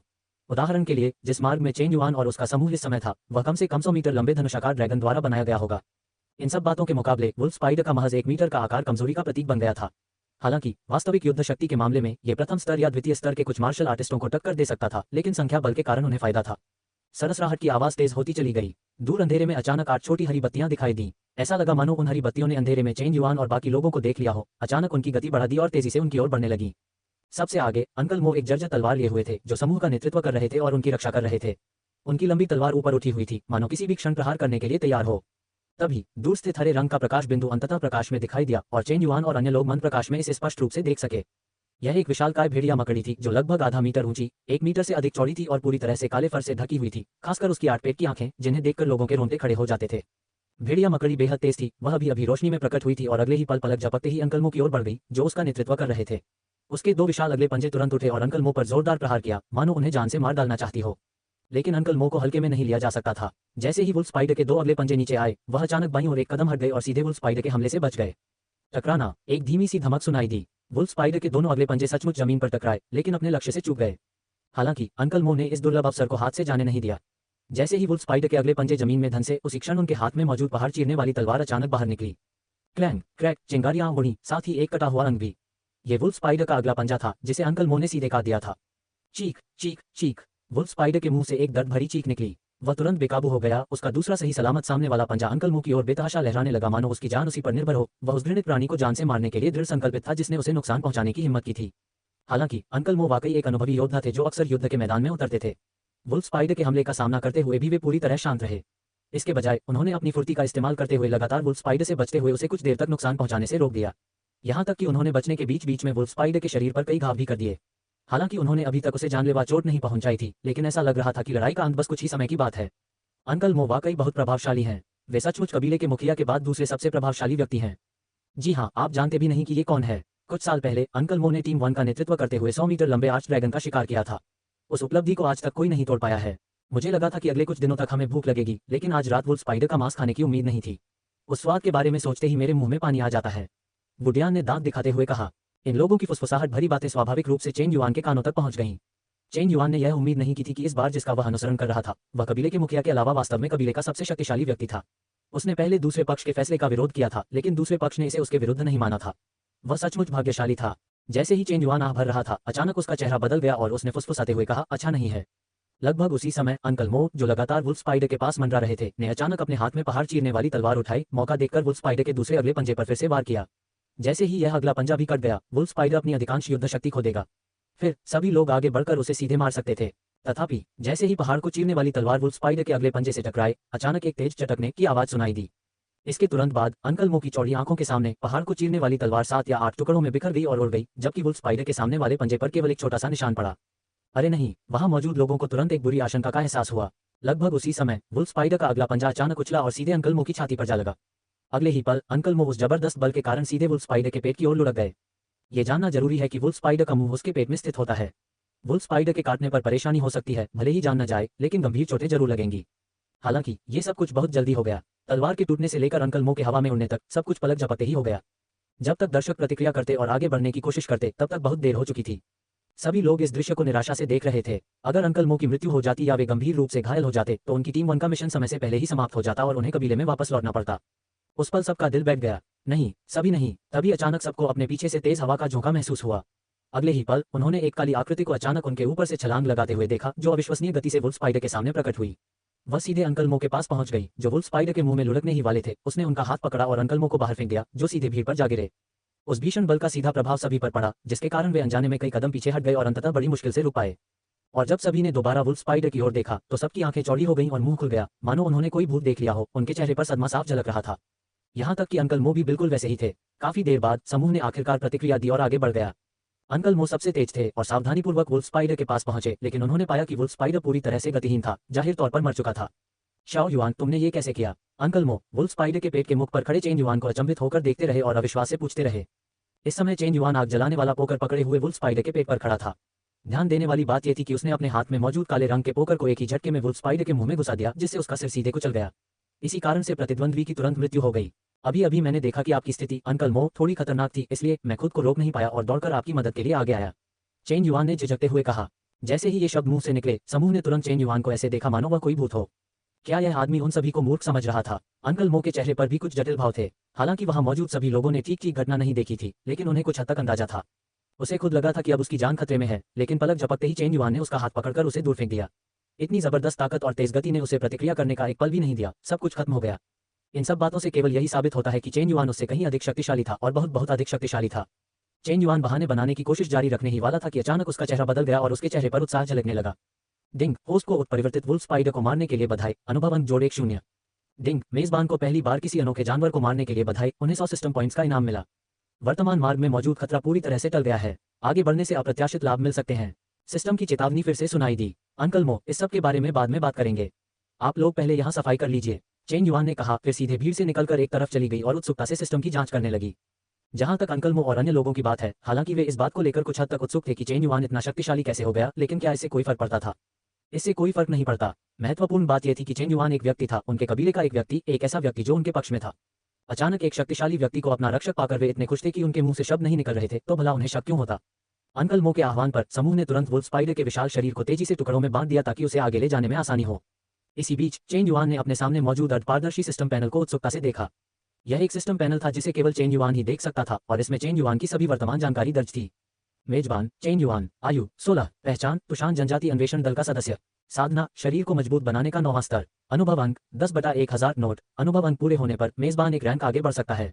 उदाहरण के लिए, जिस मार्ग में चेन युआन और उसका समूह इस समय था, वह कम से कम 100 मीटर लंबे धनुषाकार ड्रैगन द्वारा बनाया गया होगा। इन सब बातों के मुकाबले वुल्फ स्पाइडर का महज 1 मीटर का आकार कमजोरी का प्रतीक बन गया था। हालांकि वास्तविक युद्ध शक्ति के मामले में ये प्रथम स्तर या द्वितीय स्तर के कुछ मार्शल आर्टिस्टों को टक्कर दे सकता था, लेकिन संख्या बल के कारण उन्हें फायदा था। सरसराहट की आवाज तेज होती चली गई। दूर अंधेरे में अचानक 8 छोटी हरी बत्तियां दिखाई दी। ऐसा लगा मानो उन हरी बत्तियों ने अंधेरे में चेन युआन और बाकी लोगों को देख लिया हो। अचानक उनकी गति बढ़ा दी और तेजी से उनकी ओर बढ़ने लगी। सबसे आगे अंकल मो एक जर्जर तलवार लिए हुए थे, जो समूह का नेतृत्व कर रहे थे और उनकी रक्षा कर रहे थे। उनकी लंबी तलवार ऊपर उठी हुई थी, मानो किसी भी क्षण प्रहार करने के लिए तैयार हो। तभी दूर स्थित हरे रंग का प्रकाश बिंदु अंततः प्रकाश में दिखाई दिया और चेन युआन और अन्य लोग मंद प्रकाश में इसे स्पष्ट रूप से देख सके। यह एक विशालकाय भेड़िया मकड़ी थी, जो लगभग आधा मीटर ऊंची, 1 मीटर से अधिक चौड़ी थी और पूरी तरह से काले फर से ढकी हुई थी, खासकर उसकी 8 पेट की आंखें, जिन्हें देखकर लोगों के रोंगटे खड़े हो जाते थे। भेड़िया मकड़ी बेहद तेज थी, वह अभी रोशनी में प्रकट हुई थी और अगले ही पल पलक झपकते ही अंकल मो की ओर बढ़ गई, जो उसका नेतृत्व कर रहे थे। उसके 2 विशाल अगले पंजे तुरंत उठे और अंकल मो पर जोरदार प्रहार किया, मानो उन्हें जान से मार डालना चाहती हो। लेकिन अंकल मो को हल्के में नहीं लिया जा सकता था। जैसे ही वुल्फ स्पाइडर के 2 अगले पंजे नीचे आए, वह अचानक बाईं ओर एक कदम हट गए और सीधे वुल्फ स्पाइडर के हमले से बच गए। टकराना। एक धीमी सी धमक सुनाई दी। वुल्फ स्पाइडर के दोनों अगले पंजे सचमुच जमीन पर टकराए, लेकिन अपने लक्ष्य से चूक गए। हालांकि अंकल मो ने इस दुर्लभ अवसर को हाथ से जाने नहीं दिया। जैसे ही वुल्फ स्पाइडर के अगले पंजे जमीन में धंसे, उसी क्षण उनके हाथ में मौजूद पहाड़ चीरने वाली तलवार अचानक बाहर निकली। क्लैंग क्रैक, चिंगारियां उड़ी, साथ ही एक कटा हुआ अंग भी। ये वुल्फ स्पाइडर का अगला पंजा था, जिसे अंकल मो ने सीधे काट दिया था। चीख चीख चीख। वुल्फ स्पाइडर के मुंह से एक दर्द भरी चीख निकली। वह तुरंत बेकाबू हो गया। उसका दूसरा सही सलामत सामने वाला पंजा अंकल मो की ओर बेतहाशा लहराने लगा, मानो उसकी जान उसी पर निर्भर हो। वह उस घृणित प्राणी को जान से मारने के लिए दृढ़ संकल्पित था, जिसने उसे नुकसान पहुंचाने की हिम्मत की थी। हालांकि अंकल मो वाकई एक अनुभवी योद्धा थे, जो अक्सर युद्ध के मैदान में उतरते थे। वुल्फ स्पाइडर के हमले का सामना करते हुए भी वे पूरी तरह शांत रहे। इसके बजाय उन्होंने अपनी फुर्ती का इस्तेमाल करते हुए लगातार वुल्फ स्पाइडर से बचते हुए उसे कुछ देर तक नुकसान पहुंचाने से रोक दिया। यहाँ तक कि उन्होंने बचने के बीच बीच में वुल्फ स्पाइडर के शरीर पर कई घाव भी कर दिए। हालांकि उन्होंने अभी तक उसे जानलेवा चोट नहीं पहुंचाई थी, लेकिन ऐसा लग रहा था कि लड़ाई का अंत बस कुछ ही समय की बात है। अंकल मो वाकई बहुत प्रभावशाली हैं। वे सचमुच कबीले के मुखिया के बाद दूसरे सबसे प्रभावशाली व्यक्ति हैं। जी हाँ, आप जानते भी नहीं कि ये कौन है। कुछ साल पहले अंकल मो ने टीम 1 का नेतृत्व करते हुए 100 मीटर लंबे आर्च ड्रैगन का शिकार किया था। उस उपलब्धि को आज तक कोई नहीं तोड़ पाया है। मुझे लगा था कि अगले कुछ दिनों तक हमें भूख लगेगी, लेकिन आज रात वुल्फ स्पाइडर का मांस खाने की उम्मीद नहीं थी। उस स्वाद के बारे में सोचते ही मेरे मुंह में पानी आ जाता है। बुढ़ियान ने दांत दिखाते हुए कहा। इन लोगों की फुसफुसाहट भरी बातें स्वाभाविक रूप से चेन युआन के कानों तक पहुंच गईं। चेन युआन ने यह उम्मीद नहीं की थी कि इस बार जिसका वह अनुसरण कर रहा था, वह कबीले के मुखिया के अलावा वास्तव में कबीले का सबसे शक्तिशाली व्यक्ति था। उसने पहले दूसरे पक्ष के फैसले का विरोध किया था, लेकिन दूसरे पक्ष ने इसे उसके विरुद्ध नहीं माना था। वह सचमुच भाग्यशाली था। जैसे ही चेन युआन आह भर रहा था, अचानक उसका चेहरा बदल गया और उसने फुसफुसाते हुए कहा, अच्छा नहीं है। लगभग उसी समय अंकल मो, जो लगातार वुल्फ स्पाइडर के पास मंडरा रहे थे, ने अचानक अपने हाथ में पहाड़ चीरने वाली तलवार उठाई। मौका देखकर वुल्फ स्पाइडर के दूसरे अगले पंजे पर फिर से वार किया। जैसे ही यह अगला पंजा भी कट गया, वुल्फ स्पाइडर अपनी अधिकांश युद्ध शक्ति खो देगा। फिर सभी लोग आगे बढ़कर उसे सीधे मार सकते थे। तथापि जैसे ही पहाड़ को चीरने वाली तलवार वुल्फ स्पाइडर के अगले पंजे से टकराए, अचानक एक तेज चटकने की आवाज सुनाई दी। इसके तुरंत बाद अंकल मो की चौड़ी आंखों के सामने पहाड़ को चीरने वाली तलवार 7 या 8 टुकड़ों में बिखर गई और उड़ गई, जबकि वुल्फ स्पाइडर के सामने वाले पंजे पर केवल एक छोटा सा निशान पड़ा। अरे नहीं! वहां मौजूद लोगों को तुरंत एक बुरी आशंका का एहसास हुआ। लगभग उसी समय वुल्फ स्पाइडर का अगला पंजा अचानक उछला और सीधे अंकल मो की छाती पर जा लगा। अगले ही पल अंकल मो उस जबरदस्त बल के कारण सीधे वुल्फ स्पाइडर के पेट की ओर लुढ़क गए। ये जानना जरूरी है कि वुल्फ स्पाइडर का मुंह उसके पेट में स्थित होता है। वुल्फ स्पाइडर के काटने पर परेशानी हो सकती है, भले ही जान न जाए, लेकिन गंभीर चोटें जरूर लगेंगी। हालांकि ये सब कुछ बहुत जल्दी हो गया। तलवार के टूटने से लेकर अंकल मो के हवा में उड़ने तक सब कुछ पलक झपकते ही हो गया। जब तक दर्शक प्रतिक्रिया करते और आगे बढ़ने की कोशिश करते, तब तक बहुत देर हो चुकी थी। सभी लोग इस दृश्य को निराशा से देख रहे थे। अगर अंकल मो की मृत्यु हो जाती या वे गंभीर रूप से घायल हो जाते, तो उनकी टीम 1 का मिशन समय से पहले ही समाप्त हो जाता और उन्हें कबीले में वापस लौटना पड़ता। उस पल सबका दिल बैठ गया। नहीं, सभी नहीं। तभी अचानक सबको अपने पीछे से तेज हवा का झोंका महसूस हुआ। अगले ही पल उन्होंने एक काली आकृति को अचानक उनके ऊपर से छलांग लगाते हुए देखा, जो अविश्वसनीय गति से वुल्फ स्पाइडर के सामने प्रकट हुई। वह सीधे अंकल मो के पास पहुंच गई, जो वुल्फ स्पाइडर के मुंह में लुढ़कने ही वाले थे। उसने उनका हाथ पकड़ा और अंकल मो को बाहर फेंक दिया, जो सीधे भीड़ पर जा गिरे। उस भीषण बल का सीधा प्रभाव सभी पर पड़ा, जिसके कारण वे अनजाने में कई कदम पीछे हट गए और अंततः बड़ी मुश्किल से रुक पाए। और जब सभी ने दोबारा वुल्फ स्पाइडर की ओर देखा, तो सबकी आंखें चौड़ी हो गईं और मुंह खुल गया, मानो उन्होंने कोई भूत देख लिया हो। उनके चेहरे पर सदमा साफ झलक रहा था। यहाँ तक कि अंकल मो भी बिल्कुल वैसे ही थे। काफी देर बाद समूह ने आखिरकार प्रतिक्रिया दी और आगे बढ़ गया। अंकल मो सबसे तेज थे और सावधानीपूर्वक वुल्फ स्पाइडर के पास पहुंचे, लेकिन उन्होंने पाया कि वुल्फ स्पाइडर पूरी तरह से गतिहीन था, जाहिर तौर पर मर चुका था। शाओ युआन, तुमने ये कैसे किया? अंकल मो वुल्फ स्पाइडर के पेट के मुख पर खड़े चेन युआन को अचंभित होकर देखते रहे और अविश्वास से पूछते रहे। इस समय चेन युआन आग जलाने वाला पोकर पकड़े हुए वुल्फ स्पाइडर के पेट पर खड़ा था। ध्यान देने वाली बात यह थी कि उसने अपने हाथ में मौजूद काले रंग के पोकर को एक ही झटके में वुल्फ स्पाइडर के मुंह में घुसा दिया, जिससे उसका सिर सीधे कुचल गया। इसी कारण से प्रतिद्वंद्वी की तुरंत मृत्यु हो गई। अभी अभी मैंने देखा कि आपकी स्थिति अंकल मो थोड़ी खतरनाक थी, इसलिए मैं खुद को रोक नहीं पाया और दौड़कर आपकी मदद के लिए आगे आया। चेन युआन ने झिझकते हुए कहा। जैसे ही ये शब्द मुंह से निकले, समूह ने तुरंत चेन युआन को ऐसे देखा मानो वह कोई भूत हो। क्या यह आदमी उन सभी को मूर्ख समझ रहा था? अंकल मो के चेहरे पर भी कुछ जटिल भाव थे। हालांकि वहां मौजूद सभी लोगों ने ठीक ठीक घटना नहीं देखी थी, लेकिन उन्हें कुछ हद तक अंदाजा था। उसे खुद लगा था कि अब उसकी जान खतरे में है, लेकिन पलक झपकते ही चेन युआन ने उसका हाथ पकड़कर उसे दूर फेंक दिया। इतनी जबरदस्त ताकत और तेज गति ने उसे प्रतिक्रिया करने का एक पल भी नहीं दिया। सब कुछ खत्म हो गया। इन सब बातों से केवल यही साबित होता है कि चेन युआन उससे कहीं अधिक शक्तिशाली था और बहुत बहुत अधिक शक्तिशाली था। चेन युआन बहाने बनाने की कोशिश जारी रखने ही वाला था कि अचानक उसका चेहरा बदल गया और उसके चेहरे पर उत्साह झलकने लगा। डिंग, होस्ट को उत्परिवर्तित वुल्फ स्पाइडर को मारने के लिए बधाई। अनुभव अंक जोड़ 1-0। डिंग, मेजबान को पहली बार किसी अनोखे जानवर को मारने के लिए बधाई। उन्हें 100 सिस्टम पॉइंट्स का इनाम मिला। वर्तमान मार्ग में मौजूद खतरा पूरी तरह से टल गया है। आगे बढ़ने से अप्रत्याशित लाभ मिल सकते हैं। सिस्टम की चेतावनी फिर से सुनाई दी। अंकल मो, इस सब के बारे में बाद में बात करेंगे। आप लोग पहले यहाँ सफाई कर लीजिए, चेन युआन ने कहा, फिर सीधे भीड़ से निकलकर एक तरफ चली गई और उत्सुकता से सिस्टम की जांच करने लगी। जहां तक अंकल मो और अन्य लोगों की बात है, हालांकि वे इस बात को लेकर कुछ हद तक उत्सुक थे कि चेन युआन इतना शक्तिशाली कैसे हो गया, लेकिन क्या इससे कोई फर्क पड़ता था? इससे कोई फर्क नहीं पड़ता। महत्वपूर्ण बात यह थी कि चेन युआन एक व्यक्ति था, उनके कबीले का एक व्यक्ति, एक ऐसा व्यक्ति जो उनके पक्ष में था। अचानक एक शक्तिशाली व्यक्ति को अपना रक्षक पाकर वे इतने खुश थे कि उनके मुंह से शब्द नहीं निकल रहे थे, तो भला उन्हें शक क्यों होता? अंकल मो के आह्वान पर समूह ने तुरंत वुल्फ स्पाइडर के विशाल शरीर को तेजी से टुकड़ों में बांट दिया ताकि उसे आगे ले जाने में आसानी हो। इसी बीच चेन युआन ने अपने सामने मौजूद अर्धपारदर्शी सिस्टम पैनल को उत्सुकता से देखा। यह एक सिस्टम पैनल था जिसे केवल चेन युआन ही देख सकता था और इसमें चेन युआन की सभी वर्तमान जानकारी दर्ज थी। मेजबान चेन युआन, आयु 16, पहचान तुशान जनजाति अन्वेषण दल का सदस्य, साधना शरीर को मजबूत बनाने का 9वां स्तर, अनुभव अंक 10/1000 नोट। अनुभव अंक पूरे होने पर मेजबान एक रैंक आगे बढ़ सकता है।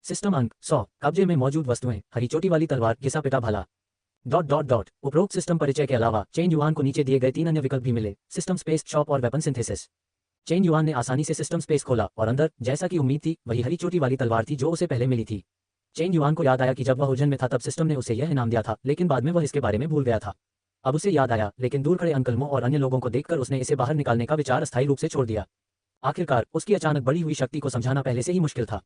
सिस्टम अंक 100, कब्जे में मौजूद वस्तुएं, हरी चोटी वाली तलवार, घिसा पिटा भाला। उपरोक्त सिस्टम परिचय के अलावा चेन युआन को नीचे दिए गए 3 अन्य विकल्प भी मिले, सिस्टम स्पेस, शॉप और वेपन सिंथेसिस। चेन युआन ने आसानी से सिस्टम स्पेस खोला और अंदर, जैसा कि उम्मीद थी, वही हरी चोटी वाली तलवार थी जो उसे पहले मिली थी। चेन युआन को याद आया कि जब वह उलझन में था तब सिस्टम ने उसे यह इनाम दिया था, लेकिन बाद में वह इसके बारे में भूल गया था। अब उसे याद आया, लेकिन दूर खड़े अंकल मो और अन्य लोगों को देखकर उसने इसे बाहर निकालने का विचार अस्थायी रूप से छोड़ दिया। आखिरकार उसकी अचानक बढ़ी हुई शक्ति को समझाना पहले से ही मुश्किल था।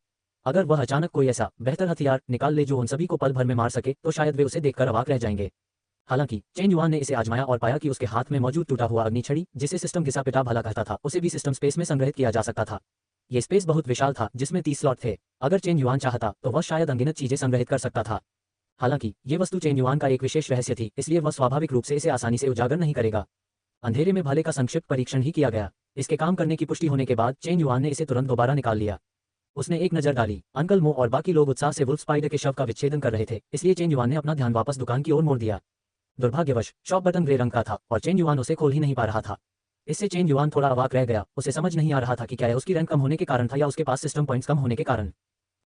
अगर वह अचानक कोई ऐसा बेहतर हथियार निकाल ले जो उन सभी को पल भर में मार सके, तो शायद वे उसे देखकर अवाक रह जाएंगे। हालांकि चेन युआन ने इसे आजमाया और पाया कि उसके हाथ में मौजूद टूटा हुआ अग्नि छड़ी, जिसे सिस्टम घिसा पिटा भाला कहता था, उसे भी सिस्टम स्पेस में संग्रहित किया जा सकता था। ये स्पेस बहुत विशाल था, जिसमें 30 स्लॉट थे। अगर चेन युआन चाहता तो वह शायद अनगिनत चीजें संग्रहित कर सकता था। हालांकि ये वस्तु चेन युआन का एक विशेष रहस्य थी, इसलिए वह स्वाभाविक रूप से इसे आसानी से उजागर नहीं करेगा। अंधेरे में भाले का संक्षिप्त परीक्षण ही किया गया। इसके काम करने की पुष्टि होने के बाद चेन युआन ने इसे तुरंत दोबारा निकाल लिया। उसने एक नजर डाली। अंकल मो और बाकी लोग उत्साह से वुल्फ स्पाइडर के शव का विच्छेदन कर रहे थे, इसलिए चेन युआन ने अपना ध्यान वापस दुकान की ओर मोड़ दिया। दुर्भाग्यवश शॉप बटन ग्रे रंग का था और चेन युआन उसे खोल ही नहीं पा रहा था। इससे चेन युआन थोड़ा अवाक रह गया। उसे समझ नहीं आ रहा था कि क्या यह उसकी रैंक कम होने के कारण था या उसके पास सिस्टम पॉइंट्स कम होने के कारण।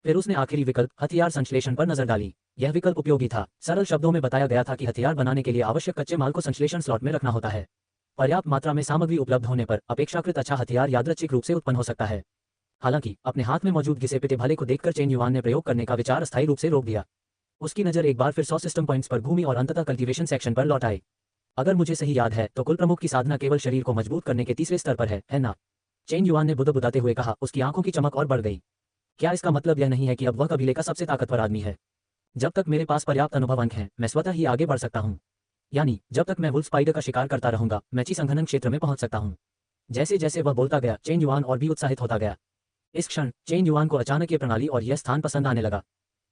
फिर उसने आखिरी विकल्प हथियार संश्लेषण पर नजर डाली। यह विकल्प उपयोगी था। सरल शब्दों में बताया गया था कि हथियार बनाने के लिए आवश्यक कच्चे माल को संश्लेषण स्लॉट में रखना होता है। पर्याप्त मात्रा में सामग्री उपलब्ध होने पर अपेक्षाकृत अच्छा हथियार यादृच्छिक रूप से उत्पन्न हो सकता है। हालांकि अपने हाथ में मौजूद घिसे पिटे भाले को देखकर चेन युआन ने प्रयोग करने का विचार अस्थायी रूप से रोक दिया। उसकी नजर एक बार फिर 100 सिस्टम पॉइंट्स पर घूमी और अंततः कल्टीवेशन सेक्शन पर लौट आई। अगर मुझे सही याद है तो कुल प्रमुख की साधना केवल शरीर को मजबूत करने के तीसरे स्तर पर है ना? चेन युआन ने बुदबुदाते हुए कहा। उसकी आंखों की चमक और बढ़ गई। क्या इसका मतलब यह नहीं है कि अब वह कबीले का सबसे ताकतवर आदमी है? जब तक मेरे पास पर्याप्त अनुभव अंक हैं, मैं स्वतः ही आगे बढ़ सकता हूँ। यानी जब तक मैं वुल्फ स्पाइडर का शिकार करता रहूंगा, मैं ची संघनन क्षेत्र में पहुंच सकता हूँ। जैसे जैसे वह बोलता गया, चेन युआन और भी उत्साहित होता गया। इस क्षण चेन युआन को अचानक ये प्रणाली और यह स्थान पसंद आने लगा।